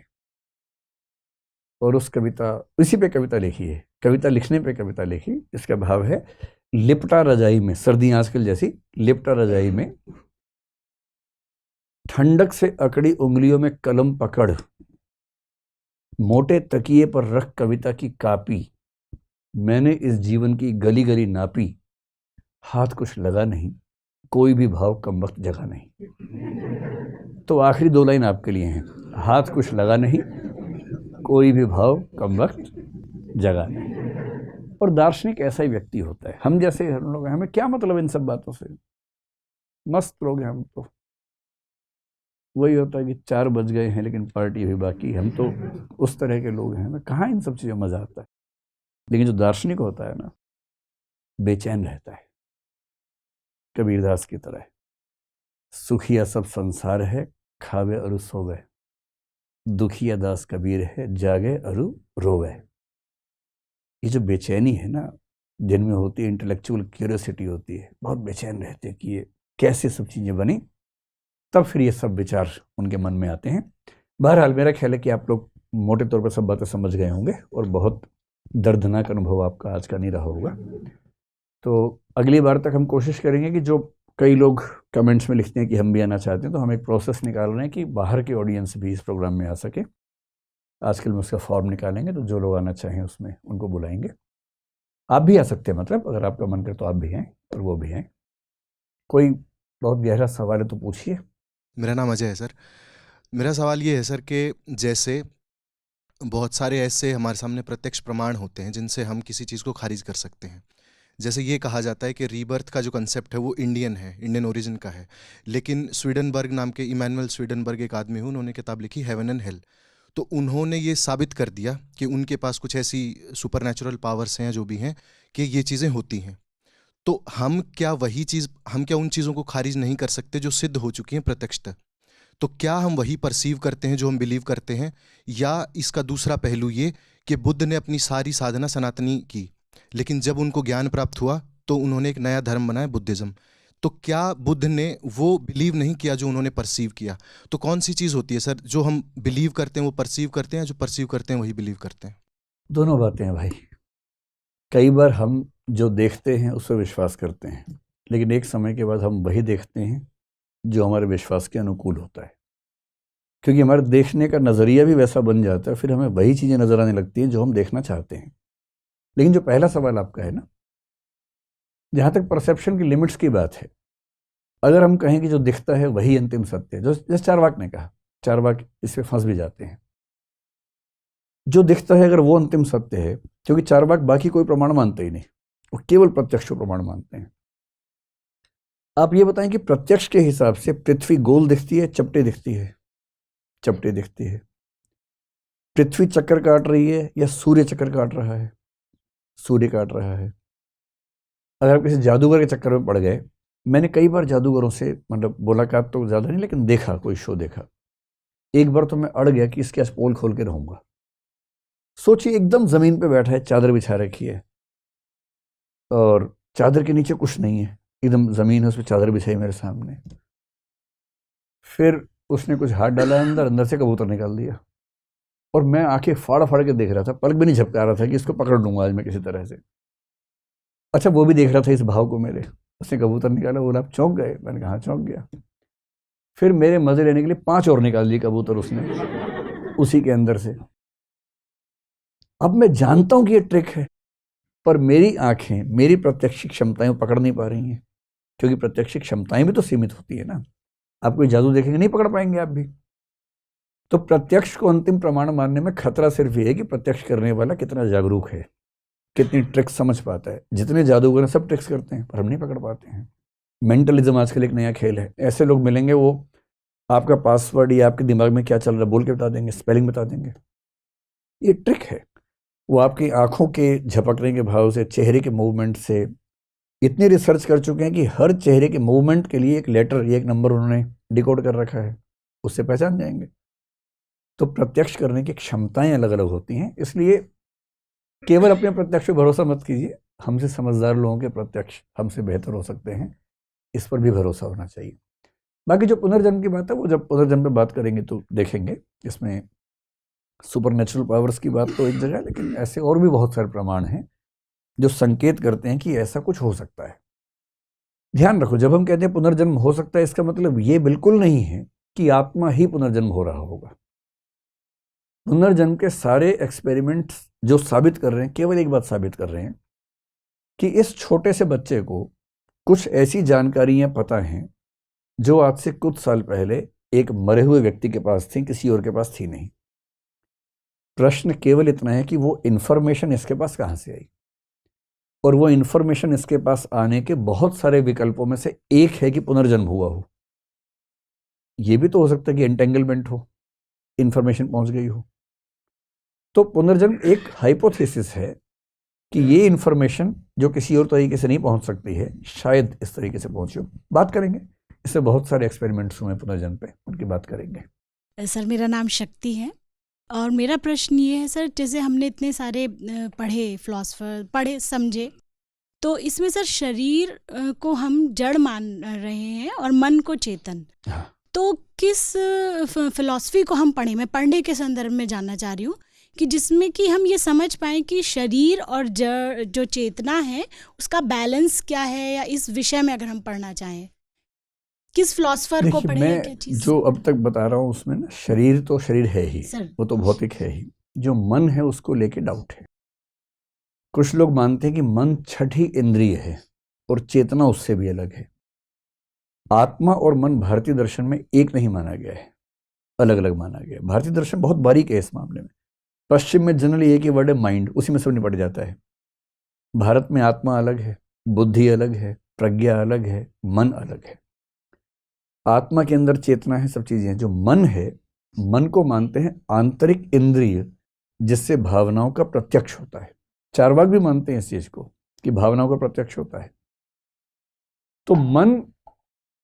और उस कविता, इसी पे कविता लिखी है, कविता लिखने पे कविता लिखी। इसका भाव है, लिपटा रजाई में, सर्दियां आजकल जैसी, लिपटा रजाई में, ठंडक से अकड़ी उंगलियों में कलम पकड़, मोटे तकिए पर रख कविता की कापी, मैंने इस जीवन की गली गली नापी, हाथ कुछ लगा नहीं, कोई भी भाव कम वक्त जगा नहीं। तो आखिरी 2 लाइन आपके लिए हैं, हाथ कुछ लगा नहीं, कोई भी भाव कम वक्त जगा नहीं। और दार्शनिक ऐसा ही व्यक्ति होता है। हम जैसे हम लोग, हमें क्या मतलब इन सब बातों से, मस्त लोग हैं हम तो। वही होता है कि 4 बज गए हैं लेकिन पार्टी अभी बाकी, हम तो उस तरह के लोग हैं ना, कहाँ इन सब चीज़ों में मजा आता है। लेकिन जो दार्शनिक होता है ना, बेचैन रहता है, कबीरदास की तरह, सुखिया सब संसार है, खावे अरु सोवे, दुखिया दास कबीर है, जागे अरु रोवे। ये जो बेचैनी है ना, जिनमें होती है इंटेलेक्चुअल क्यूरियोसिटी होती है, बहुत बेचैन रहते हैं कि ये कैसे सब चीज़ें बनी, तब फिर ये सब विचार उनके मन में आते हैं। बहरहाल मेरा ख्याल है कि आप लोग मोटे तौर पर सब बातें समझ गए होंगे, और बहुत दर्दनाक अनुभव आपका आज का नहीं रहा होगा। तो अगली बार तक हम कोशिश करेंगे कि जो कई लोग कमेंट्स में लिखते हैं कि हम भी आना चाहते हैं, तो हम एक प्रोसेस निकाल रहे हैं कि बाहर के ऑडियंस भी इस प्रोग्राम में आ सके। आजकल में उसका फॉर्म निकालेंगे, तो जो लोग आना चाहें उसमें उनको बुलाएंगे। आप भी आ सकते हैं, मतलब अगर आपका मन करे तो आप भी हैं और वो भी हैं। कोई बहुत गहरा सवाल है तो पूछिए। मेरा नाम अजय है सर। मेरा सवाल ये है सर कि जैसे बहुत सारे ऐसे हमारे सामने प्रत्यक्ष प्रमाण होते हैं जिनसे हम किसी चीज़ को खारिज कर सकते हैं। जैसे ये कहा जाता है कि रीबर्थ का जो कंसेप्ट है वो इंडियन है, इंडियन ओरिजिन का है, लेकिन स्वीडनबर्ग नाम के इमैनुअल स्वीडनबर्ग एक आदमी हुए, उन्होंने किताब लिखी हेवन एंड हेल। तो उन्होंने ये साबित कर दिया कि उनके पास कुछ ऐसी सुपरनैचुरल पावर्स हैं जो भी हैं कि ये चीज़ें होती हैं। तो हम क्या उन चीज़ों को खारिज नहीं कर सकते जो सिद्ध हो चुकी हैं प्रत्यक्षतः? तो क्या हम वही परसीव करते हैं जो हम बिलीव करते हैं, या इसका दूसरा पहलू ये कि बुद्ध ने अपनी सारी साधना सनातनी की, लेकिन जब उनको ज्ञान प्राप्त हुआ तो उन्होंने एक नया धर्म बनाया, बुद्धिज़्म। तो क्या बुद्ध ने वो बिलीव नहीं किया जो उन्होंने परसीव किया? तो कौन सी चीज़ होती है सर, जो हम बिलीव करते हैं वो परसीव करते हैं, जो परसीव करते हैं वही बिलीव करते हैं? दोनों बातें हैं भाई। कई बार हम जो देखते हैं उस पर विश्वास करते हैं, लेकिन एक समय के बाद हम वही देखते हैं जो हमारे विश्वास के अनुकूल होता है, क्योंकि हमारे देखने का नज़रिया भी वैसा बन जाता है, फिर हमें वही चीज़ें नज़र आने लगती हैं जो हम देखना चाहते हैं। लेकिन जो पहला सवाल आपका है ना, जहाँ तक परसेप्शन की लिमिट्स की बात है, अगर हम कहें कि जो दिखता है वही अंतिम सत्य है, जो जैसे चारवाक ने कहा, चारवाक इससे फंस भी जाते हैं। जो दिखता है अगर वो अंतिम सत्य है, क्योंकि चारवाक बाकी कोई प्रमाण मानते ही नहीं, वो केवल प्रत्यक्ष को प्रमाण मानते हैं। आप ये बताएं कि प्रत्यक्ष के हिसाब से पृथ्वी गोल दिखती है, चपटे दिखती है? चपटे दिखती है। पृथ्वी चक्कर काट रही है या सूर्य चक्कर काट रहा है? सूर्य काट रहा है। अगर आप किसी जादूगर के चक्कर में पड़ गए, मैंने कई बार जादूगरों से मतलब मुलाकात तो ज़्यादा नहीं, लेकिन देखा, कोई शो देखा। एक बार तो मैं अड़ गया कि इसके पोल खोल के रहूंगा। सोचिए, एकदम ज़मीन पे बैठा है, चादर बिछा रखी है और चादर के नीचे कुछ नहीं है, एकदम ज़मीन है, उस पर चादर बिछाई मेरे सामने। फिर उसने कुछ हाथ डाला अंदर, अंदर से कबूतर निकाल दिया और मैं आंखें फाड़ फाड़ के देख रहा था, पलक भी नहीं झपका रहा था कि इसको पकड़ लूंगा आज मैं किसी तरह से। अच्छा, वो भी देख रहा था इस भाव को मेरे। उसने कबूतर निकाला, बोला आप चौंक गए? मैंने कहा हाँ चौंक गया। फिर मेरे मजे लेने के लिए 5 और निकाल लिए कबूतर उसने उसी के अंदर से। अब मैं जानता हूं कि ये ट्रिक है, पर मेरी आंखें, मेरी प्रत्यक्ष क्षमताएं पकड़ नहीं पा रही हैं, क्योंकि प्रत्यक्ष क्षमताएं भी तो सीमित होती है ना। आप कोई जादू देखेंगे, नहीं पकड़ पाएंगे आप भी। तो प्रत्यक्ष को अंतिम प्रमाण मानने में खतरा सिर्फ ये है कि प्रत्यक्ष करने वाला कितना जागरूक है, कितनी ट्रिक्स समझ पाता है। जितने जादूगर हैं सब ट्रिक्स करते हैं, पर हम नहीं पकड़ पाते हैं। मेंटलिज्म आजकल एक नया खेल है। ऐसे लोग मिलेंगे, वो आपका पासवर्ड या आपके दिमाग में क्या चल रहा है बोल के बता देंगे, स्पेलिंग बता देंगे। ये ट्रिक है। वो आपकी आंखों के झपकने के भाव से, चेहरे के मूवमेंट से इतनी रिसर्च कर चुके हैं कि हर चेहरे के मूवमेंट के लिए एक लेटर या एक नंबर उन्होंने डिकोड कर रखा है, उससे पहचान जाएंगे। तो प्रत्यक्ष करने की क्षमताएं अलग अलग होती हैं, इसलिए केवल अपने प्रत्यक्ष पे भरोसा मत कीजिए। हमसे समझदार लोगों के प्रत्यक्ष हमसे बेहतर हो सकते हैं, इस पर भी भरोसा होना चाहिए। बाकी जो पुनर्जन्म की बात है, वो जब पुनर्जन्म पे बात करेंगे तो देखेंगे। इसमें सुपर नेचुरल पावर्स की बात तो एक जगह है, लेकिन ऐसे और भी बहुत सारे प्रमाण हैं जो संकेत करते हैं कि ऐसा कुछ हो सकता है। ध्यान रखो, जब हम कहते हैं पुनर्जन्म हो सकता है, इसका मतलब ये बिल्कुल नहीं है कि आत्मा ही पुनर्जन्म हो रहा होगा। पुनर्जन्म के सारे एक्सपेरिमेंट्स जो साबित कर रहे हैं, केवल एक बात साबित कर रहे हैं कि इस छोटे से बच्चे को कुछ ऐसी जानकारियां पता हैं जो आज से कुछ साल पहले एक मरे हुए व्यक्ति के पास थी, किसी और के पास थी नहीं। प्रश्न केवल इतना है कि वो इंफॉर्मेशन इसके पास कहां से आई, और वो इंफॉर्मेशन इसके पास आने के बहुत सारे विकल्पों में से एक है कि पुनर्जन्म हुआ हो। ये भी तो हो सकता है कि एंटेंगलमेंट हो, इंफॉर्मेशन पहुंच गई हो। तो पुनर्जन्म एक हाइपोथेसिस है कि ये इंफॉर्मेशन जो किसी और तरीके से नहीं पहुंच सकती है, शायद इस तरीके से पहुंची हो। बात करेंगे, इससे बहुत सारे एक्सपेरिमेंट्स हुए पुनर्जन्म पे, उनकी बात करेंगे। सर, मेरा नाम शक्ति है और मेरा प्रश्न ये है सर, जैसे हमने इतने सारे पढ़े, फिलोसफर पढ़े, समझे, तो इसमें सर शरीर को हम जड़ मान रहे हैं और मन को चेतन। हाँ। तो किस फिलॉसफी को हम पढ़ें? मैं पढ़ने के संदर्भ में जानना चाह रही हूँ कि जिसमें कि हम ये समझ पाएँ कि शरीर और जड़ जो चेतना है उसका बैलेंस क्या है, या इस विषय में अगर हम पढ़ना चाहें किस फिलॉसफर को पढ़ें, क्या मैं चीज़? जो अब तक बता रहा हूँ उसमें ना, शरीर तो शरीर है ही, सर, वो तो भौतिक है ही। जो मन है उसको लेके डाउट है। कुछ लोग मानते हैं कि मन छठी इंद्रिय है और चेतना उससे भी अलग है। आत्मा और मन भारतीय दर्शन में एक नहीं माना गया है, अलग अलग माना गया है। भारतीय दर्शन बहुत बारीक है इस मामले में। पश्चिम में जनरली एक ही वर्ड है माइंड, उसी में सब निपट जाता है। भारत में आत्मा अलग है, बुद्धि अलग है, प्रज्ञा अलग है, मन अलग है। आत्मा के अंदर चेतना है, सब चीजें हैं। जो मन है, मन को मानते हैं आंतरिक इंद्रिय जिससे भावनाओं का प्रत्यक्ष होता है। चारवाक भी मानते हैं इस चीज को कि भावनाओं का प्रत्यक्ष होता है। तो मन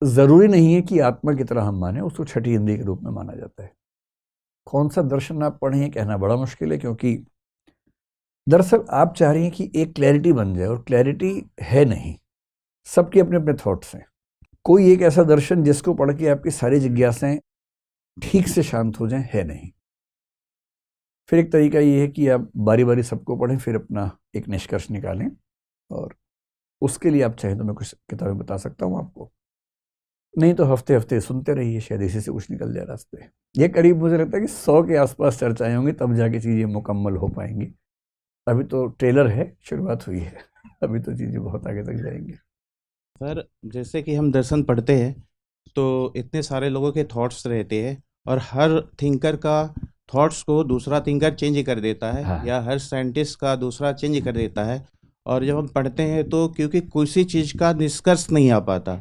जरूरी नहीं है कि आत्मा की तरह हम माने, उसको छठी इंद्रिय के रूप में माना जाता है। कौन सा दर्शन आप पढ़ें कहना बड़ा मुश्किल है, क्योंकि दरअसल आप चाह रही हैं कि एक क्लैरिटी बन जाए, और क्लैरिटी है नहीं। सबके अपने अपने थॉट्स हैं। कोई एक ऐसा दर्शन जिसको पढ़ के आपकी सारी जिज्ञासाएं ठीक से शांत हो जाएं है नहीं। फिर एक तरीका ये है कि आप बारी बारी सबको पढ़ें, फिर अपना एक निष्कर्ष निकालें, और उसके लिए आप चाहें तो मैं कुछ किताबें बता सकता हूँ आपको, नहीं तो हफ्ते हफ्ते सुनते रहिए, शायद इसी से कुछ निकल जाए रास्ते। ये करीब मुझे लगता है कि 100 के आसपास चर्चाएं होंगी, तब जाके चीज़ें मुकम्मल हो पाएंगी। अभी तो ट्रेलर है, शुरुआत हुई है, अभी तो चीज़ें बहुत आगे तक जाएंगी। सर, जैसे कि हम दर्शन पढ़ते हैं तो इतने सारे लोगों के थॉट्स रहते हैं, और हर थिंकर का थॉट्स को दूसरा थिंकर चेंज कर देता है, हाँ। या हर साइंटिस्ट का दूसरा चेंज कर देता है। और जब हम पढ़ते हैं तो क्योंकि किसी चीज़ का निष्कर्ष नहीं आ पाता,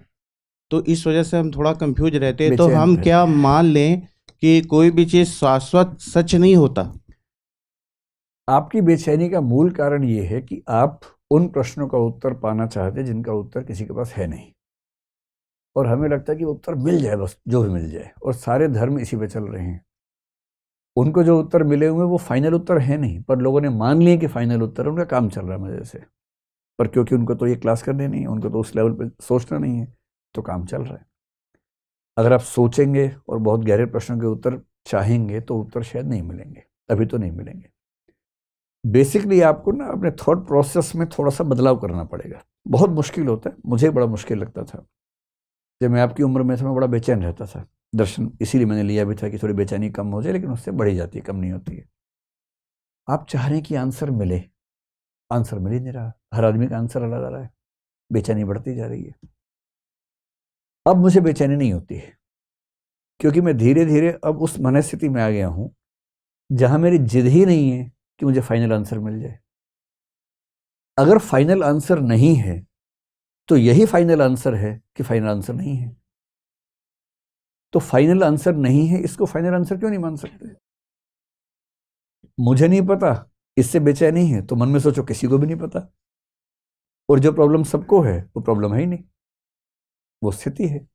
तो इस वजह से हम थोड़ा कंफ्यूज रहते हैं। तो बेचैन हम रहते क्या मान लें कि कोई भी चीज़ शाश्वत सच नहीं होता? आपकी बेचैनी का मूल कारण ये है कि आप उन प्रश्नों का उत्तर पाना चाहते हैं जिनका उत्तर किसी के पास है नहीं, और हमें लगता है कि वो उत्तर मिल जाए, बस जो भी मिल जाए, और सारे धर्म इसी पे चल रहे हैं। उनको जो उत्तर मिले हुए वो फाइनल उत्तर है नहीं, पर लोगों ने मान लिए कि फाइनल उत्तर है, उनका काम चल रहा है मजे से। पर क्योंकि उनको तो ये क्लास करनी नहीं है, उनको तो उस लेवल पे सोचना नहीं है, तो काम चल रहा है। अगर आप सोचेंगे और बहुत गहरे प्रश्नों के उत्तर चाहेंगे तो उत्तर शायद नहीं मिलेंगे, अभी तो नहीं मिलेंगे। बेसिकली आपको ना अपने थॉट प्रोसेस में थोड़ा सा बदलाव करना पड़ेगा। बहुत मुश्किल होता है, मुझे बड़ा मुश्किल लगता था जब मैं आपकी उम्र में था, मैं बड़ा बेचैन रहता था। दर्शन इसीलिए मैंने लिया भी था कि थोड़ी बेचैनी कम हो जाए, लेकिन उससे बढ़ी जाती है, कम नहीं होती है। आप चाह रहे हैं कि आंसर मिले, आंसर मिल ही नहीं रहा, हर आदमी का आंसर अलग आ रहा है, बेचैनी बढ़ती जा रही है। अब मुझे बेचैनी नहीं होती है, क्योंकि मैं धीरे धीरे अब उस मनस्थिति में आ गया हूं जहां मेरी जिद ही नहीं है कि मुझे फाइनल आंसर मिल जाए। अगर फाइनल आंसर नहीं है तो यही फाइनल आंसर है कि फाइनल आंसर नहीं है। तो फाइनल आंसर नहीं है, इसको फाइनल आंसर क्यों नहीं मान सकते? मुझे नहीं पता, इससे बेचैनी है, तो मन में सोचो किसी को भी नहीं पता, और जो प्रॉब्लम सबको है वो प्रॉब्लम है ही नहीं, वो स्थिति है।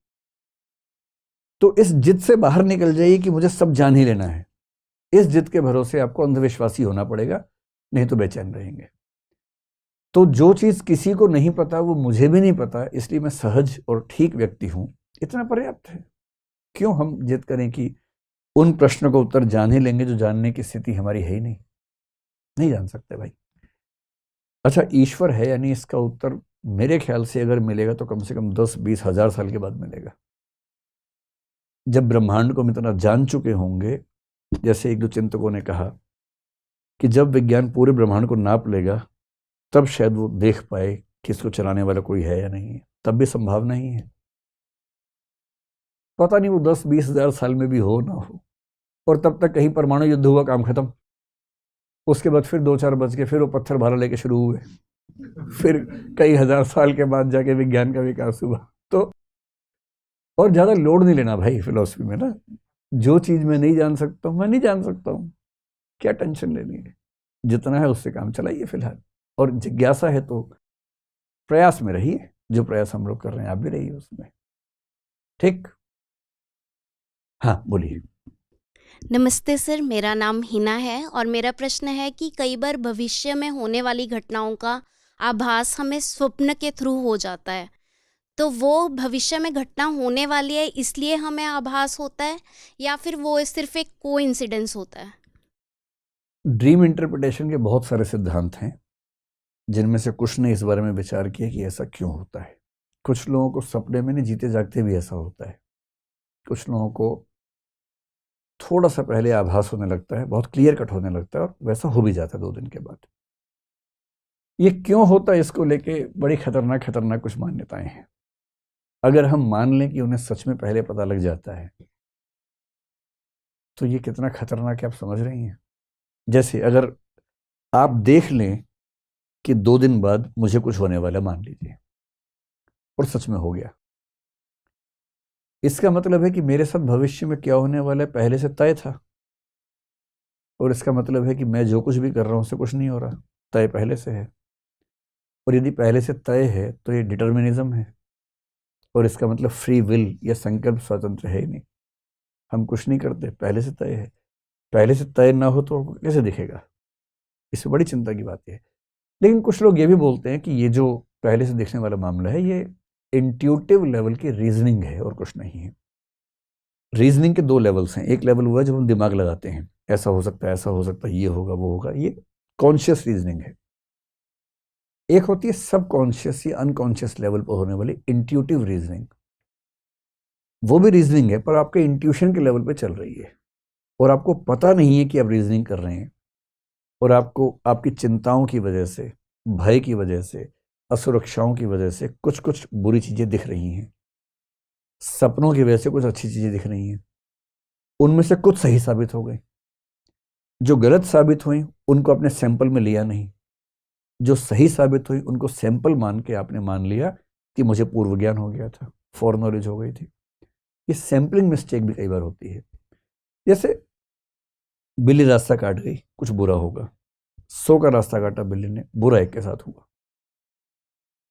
तो इस जिद से बाहर निकल जाइए कि मुझे सब जान ही लेना है। इस जिद के भरोसे आपको अंधविश्वासी होना पड़ेगा, नहीं तो बेचैन रहेंगे। तो जो चीज किसी को नहीं पता वो मुझे भी नहीं पता, इसलिए मैं सहज और ठीक व्यक्ति हूं, इतना पर्याप्त है। क्यों हम जिद करें कि उन प्रश्नों का उत्तर जान ही लेंगे जो जानने की स्थिति हमारी है ही नहीं, नहीं जान सकते भाई। अच्छा, ईश्वर है यानी इसका उत्तर मेरे ख्याल से अगर मिलेगा तो कम से कम 10-20 हजार साल के बाद मिलेगा, जब ब्रह्मांड को हम इतना जान चुके होंगे। जैसे एक दो चिंतकों ने कहा कि जब विज्ञान पूरे ब्रह्मांड को नाप लेगा तब शायद वो देख पाए कि इसको चलाने वाला कोई है या नहीं है, तब भी संभावना ही है। पता नहीं वो 10-20 हजार साल में भी हो ना हो, और तब तक कहीं परमाणु युद्ध हुआ, काम खत्म। उसके बाद फिर 2-4 बज के फिर वो पत्थर भाला लेके शुरू हुए, फिर कई हजार साल के बाद जाके विज्ञान का विकास हुआ। तो और ज्यादा लोड नहीं लेना भाई फिलॉसफी में ना, जो चीज मैं नहीं जान सकता हूं मैं नहीं जान सकता हूं, क्या टेंशन लेनी है, जितना है उससे काम चलाइए फिलहाल। और जिज्ञासा है तो प्रयास में रहिए, जो प्रयास हम लोग कर रहे हैं आप भी रहिए उसमें, ठीक? हाँ बोलिए। नमस्ते सर, मेरा नाम हिना है और मेरा प्रश्न है कि कई बार भविष्य में होने वाली घटनाओं का आभास हमें स्वप्न के थ्रू हो जाता है, तो वो भविष्य में घटना होने वाली है इसलिए हमें आभास होता है, या फिर वो सिर्फ एक कोइंसिडेंस होता है? ड्रीम इंटरप्रिटेशन के बहुत सारे सिद्धांत हैं, जिनमें से कुछ ने इस बारे में विचार किया कि ऐसा क्यों होता है। कुछ लोगों को सपने में नहीं, जीते जागते भी ऐसा होता है। कुछ लोगों को थोड़ा सा पहले आभास होने लगता है, बहुत क्लियर कट होने लगता है, और वैसा हो भी जाता है 2 दिन के बाद। ये क्यों होता है, इसको लेके बड़ी खतरनाक कुछ मान्यताएं हैं। अगर हम मान लें कि उन्हें सच में पहले पता लग जाता है तो ये कितना खतरनाक है, आप समझ रही हैं? जैसे अगर आप देख लें कि 2 दिन बाद मुझे कुछ होने वाला, मान लीजिए, और सच में हो गया, इसका मतलब है कि मेरे साथ भविष्य में क्या होने वाला है पहले से तय था, और इसका मतलब है कि मैं जो कुछ भी कर रहा हूं उससे कुछ नहीं हो रहा, तय पहले से है। और यदि पहले से तय है तो ये डिटर्मिनिज्म है, और इसका मतलब फ्री विल या संकल्प स्वतंत्र है ही नहीं। हम कुछ नहीं करते, पहले से तय है। पहले से तय ना हो तो कैसे दिखेगा? इससे बड़ी चिंता की बात है। लेकिन कुछ लोग ये भी बोलते हैं कि ये जो पहले से दिखने वाला मामला है, ये इंट्यूटिव लेवल की रीजनिंग है और कुछ नहीं है। रीजनिंग के दो लेवल्स हैं। एक लेवल हुआ जब हम दिमाग लगाते हैं, ऐसा हो सकता है, ऐसा हो सकता है, ये होगा, वो होगा, ये कॉन्शियस रीजनिंग है। एक होती है सब कॉन्शियस या अनकॉन्शियस लेवल पर होने वाली इंट्यूटिव रीजनिंग। वो भी रीजनिंग है पर आपके इंट्यूशन के लेवल पे चल रही है और आपको पता नहीं है कि आप रीजनिंग कर रहे हैं, और आपको आपकी चिंताओं की वजह से, भय की वजह से, असुरक्षाओं की वजह से कुछ कुछ बुरी चीजें दिख रही हैं, सपनों की वजह से कुछ अच्छी चीजें दिख रही हैं। उनमें से कुछ सही साबित हो गई, जो गलत साबित हुई उनको अपने सैंपल में लिया नहीं, जो सही साबित हुई उनको सैंपल मान के आपने मान लिया कि मुझे पूर्व ज्ञान हो गया था, फॉर नॉलेज हो गई थी। ये सैंपलिंग मिस्टेक भी कई बार होती है। जैसे बिल्ली रास्ता काट गई, कुछ बुरा होगा, 100 का रास्ता काटा बिल्ली ने, बुरा एक के साथ हुआ।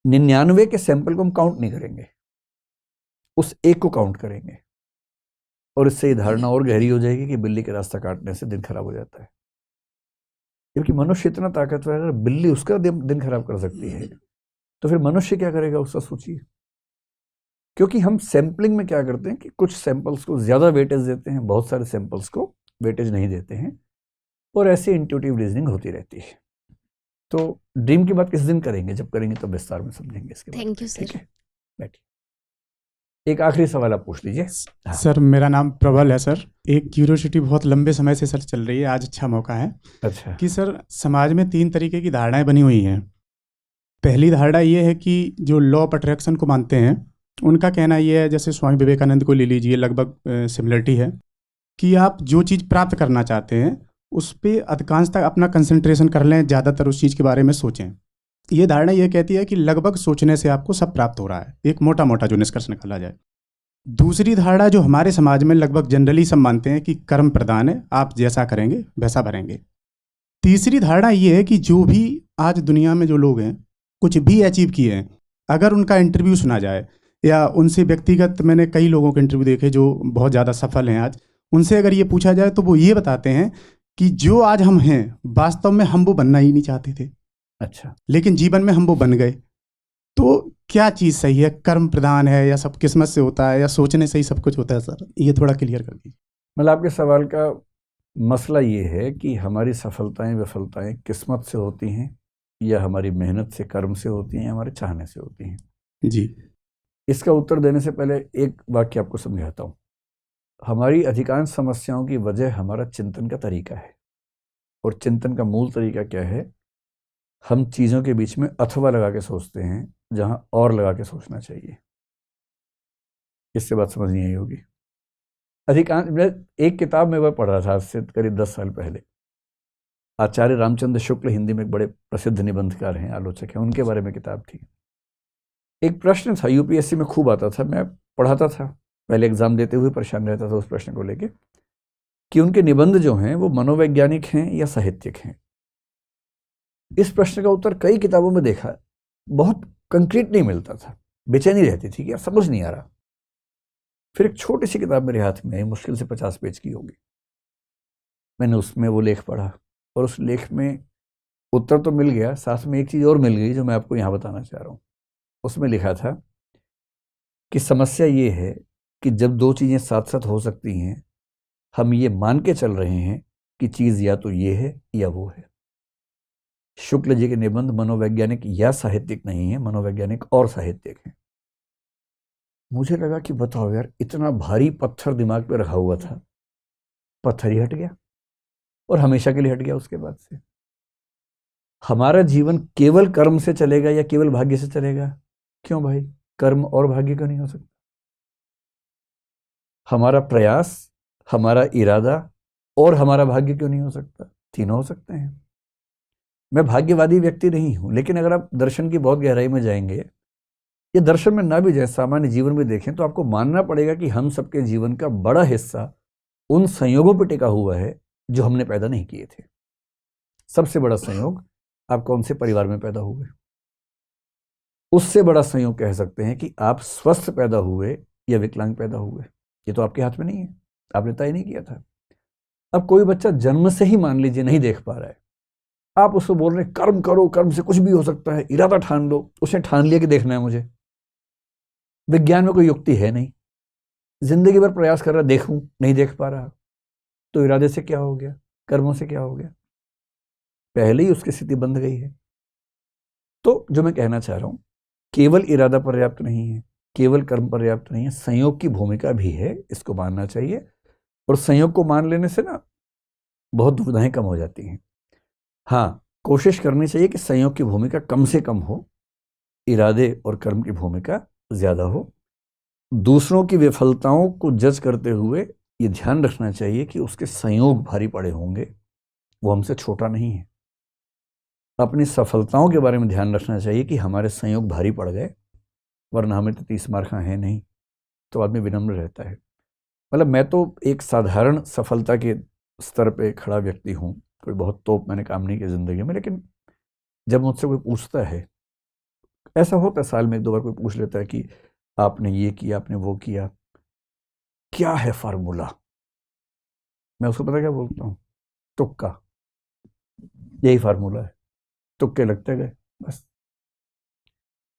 99 के सैंपल को हम काउंट नहीं करेंगे, उस एक को काउंट करेंगे, और इससे ये धारणा और गहरी हो जाएगी कि बिल्ली के रास्ता काटने से दिन खराब हो जाता है। क्योंकि मनुष्य इतना ताकतवर है, अगर बिल्ली उसका दिन खराब कर सकती है तो फिर मनुष्य क्या करेगा उसका सोचिए। क्योंकि हम सैंपलिंग में क्या करते हैं कि कुछ सैंपल्स को ज्यादा वेटेज देते हैं, बहुत सारे सैंपल्स को वेटेज नहीं देते हैं, और ऐसे इंट्यूटिव रीजनिंग होती रहती है। तो ड्रीम की बात किस दिन करेंगे, जब करेंगे तो विस्तार में समझेंगे इसके बारे में। Thank you sir. ठीक है, बैठिए। एक आखिरी सवाल आप पूछ लीजिए। हाँ। सर मेरा नाम प्रबल है सर। एक क्यूरियोसिटी बहुत लंबे समय से सर चल रही है, आज अच्छा मौका है अच्छा, कि सर समाज में 3 तरीके की धारणाएं बनी हुई हैं। पहली धारणा ये है कि जो लॉ ऑफ अट्रैक्शन को मानते हैं, उनका कहना ये है, जैसे स्वामी विवेकानंद को ले लीजिए, लगभग सिमिलरिटी है कि आप जो चीज़ प्राप्त करना चाहते हैं उस पर अधिकांशतः अपना कंसंट्रेशन कर लें, ज़्यादातर उस चीज़ के बारे में सोचें। ये धारणा ये कहती है कि लगभग सोचने से आपको सब प्राप्त हो रहा है, एक मोटा मोटा जो निष्कर्ष निकाला जाए। दूसरी धारणा जो हमारे समाज में लगभग जनरली सब मानते हैं कि कर्म प्रधान है, आप जैसा करेंगे वैसा भरेंगे। तीसरी धारणा ये है कि जो भी आज दुनिया में जो लोग हैं कुछ भी अचीव किए हैं, अगर उनका इंटरव्यू सुना जाए या उनसे व्यक्तिगत, मैंने कई लोगों के इंटरव्यू देखे जो बहुत ज़्यादा सफल हैं आज, उनसे अगर ये पूछा जाए तो वो ये बताते हैं कि जो आज हम हैं वास्तव में हम वो बनना ही नहीं चाहते थे, अच्छा, लेकिन जीवन में हम वो बन गए। तो क्या चीज़ सही है, कर्म प्रधान है या सब किस्मत से होता है या सोचने से ही सब कुछ होता है? सर ये थोड़ा क्लियर कर दीजिए। मतलब आपके सवाल का मसला ये है कि हमारी सफलताएं विफलताएं किस्मत से होती हैं या हमारी मेहनत से, कर्म से होती हैं, या हमारे चाहने से होती हैं। जी। इसका उत्तर देने से पहले एक वाक्य आपको समझाता हूँ। हमारी अधिकांश समस्याओं की वजह हमारा चिंतन का तरीका है, और चिंतन का मूल तरीका क्या है, हम चीज़ों के बीच में अथवा लगा के सोचते हैं जहां और लगा के सोचना चाहिए। इससे बात समझ नहीं आई होगी। अधिकांश, मैं एक किताब में वह पढ़ रहा था आज से करीब 10 साल पहले, आचार्य रामचंद्र शुक्ल, हिंदी में एक बड़े प्रसिद्ध निबंधकार हैं, आलोचक हैं, उनके बारे में किताब थी। एक प्रश्न था, यूपीएससी में खूब आता था, मैं पढ़ाता था, पहले एग्जाम देते हुए परेशान रहता था उस प्रश्न को लेके कि उनके निबंध जो हैं वो मनोवैज्ञानिक हैं या साहित्यिक हैं। इस प्रश्न का उत्तर कई किताबों में देखा, बहुत कंक्रीट नहीं मिलता था, बेचैनी रहती थी कि यार समझ नहीं आ रहा। फिर एक छोटी सी किताब मेरे हाथ में आई, मुश्किल से 50 पेज की होगी। मैंने उसमें वो लेख पढ़ा, और उस लेख में उत्तर तो मिल गया, साथ में एक चीज़ और मिल गई जो मैं आपको यहाँ बताना चाह रहा हूँ। उसमें लिखा था कि समस्या ये है कि जब दो चीज़ें साथ साथ हो सकती हैं, हम ये मान के चल रहे हैं कि चीज़ या तो ये है या वो है। शुक्ल जी के निबंध मनोवैज्ञानिक या साहित्यिक नहीं है, मनोवैज्ञानिक और साहित्यिक है। मुझे लगा कि बताओ यार, इतना भारी पत्थर दिमाग पे रखा हुआ था, पत्थर ही हट गया, और हमेशा के लिए हट गया। उसके बाद से हमारा जीवन केवल कर्म से चलेगा या केवल भाग्य से चलेगा? क्यों भाई, कर्म और भाग्य क्यों नहीं हो सकता? हमारा प्रयास, हमारा इरादा और हमारा भाग्य क्यों नहीं हो सकता? तीनों हो सकते हैं। मैं भाग्यवादी व्यक्ति नहीं हूं, लेकिन अगर आप दर्शन की बहुत गहराई में जाएंगे, ये दर्शन में ना भी जाए, सामान्य जीवन में देखें, तो आपको मानना पड़ेगा कि हम सबके जीवन का बड़ा हिस्सा उन संयोगों पर टिका हुआ है जो हमने पैदा नहीं किए थे। सबसे बड़ा संयोग, आप कौन से परिवार में पैदा हुए, उससे बड़ा संयोग कह सकते हैं कि आप स्वस्थ पैदा हुए या विकलांग पैदा हुए। ये तो आपके हाथ में नहीं है, आपने तय नहीं किया था। अब कोई बच्चा जन्म से ही मान लीजिए नहीं देख पा रहा है, आप उसको बोल रहे हैं कर्म करो, कर्म से कुछ भी हो सकता है, इरादा ठान लो। उसने ठान लिया कि देखना है मुझे, विज्ञान में कोई युक्ति है नहीं, जिंदगी भर प्रयास कर रहा, देखूं, नहीं देख पा रहा, तो इरादे से क्या हो गया, कर्मों से क्या हो गया, पहले ही उसकी स्थिति बंध गई है। तो जो मैं कहना चाह रहा हूं, केवल इरादा पर्याप्त नहीं है, केवल कर्म पर्याप्त नहीं है, संयोग की भूमिका भी है, इसको मानना चाहिए। और संयोग को मान लेने से ना बहुत दुविधाएं कम हो जाती हैं। हाँ, कोशिश करनी चाहिए कि संयोग की भूमिका कम से कम हो, इरादे और कर्म की भूमिका ज्यादा हो। दूसरों की विफलताओं को जज करते हुए ये ध्यान रखना चाहिए कि उसके संयोग भारी पड़े होंगे, वो हमसे छोटा नहीं है। अपनी सफलताओं के बारे में ध्यान रखना चाहिए कि हमारे संयोग भारी पड़ गए, वरना हमें तो 30 मार्का है नहीं। तो आदमी विनम्र रहता है। मतलब मैं तो एक साधारण सफलता के स्तर पे खड़ा व्यक्ति हूँ, कोई बहुत तोप मैंने काम नहीं किया ज़िंदगी में, लेकिन जब मुझसे कोई पूछता है, ऐसा होता है साल में 1-2 बार कोई पूछ लेता है कि आपने ये किया, आपने वो किया, क्या है फार्मूला, मैं उसको पता क्या बोलता हूँ, तुक्का, यही फार्मूला है, तुक्के लगते गए बस।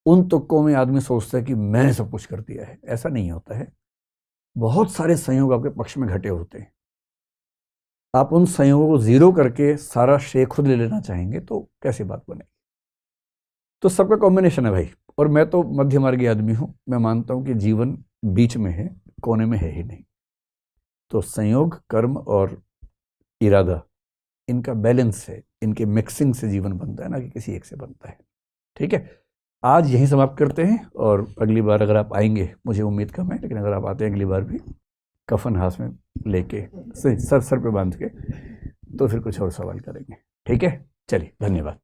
उन तुक्कों में आदमी सोचता है कि मैंने सब कुछ कर दिया है, ऐसा नहीं होता है। बहुत सारे संयोग आपके पक्ष में घटे होते हैं। आप उन संयोगों को जीरो करके सारा श्रेय खुद ले लेना चाहेंगे तो कैसी बात बनेगी। तो सबका कॉम्बिनेशन है भाई। और मैं तो मध्य मार्गी आदमी हूं, मैं मानता हूं कि जीवन बीच में है, कोने में है ही नहीं। तो संयोग, कर्म और इरादा, इनका बैलेंस है, इनके मिक्सिंग से जीवन बनता है, ना कि किसी एक से बनता है। ठीक है, आज यहीं समाप्त करते हैं। और अगली बार अगर आप आएंगे, मुझे उम्मीद कम है, लेकिन अगर आप आते हैं अगली बार भी कफन हाथ में लेके, सर पे बांध के, तो फिर कुछ और सवाल करेंगे। ठीक है, चलिए, धन्यवाद।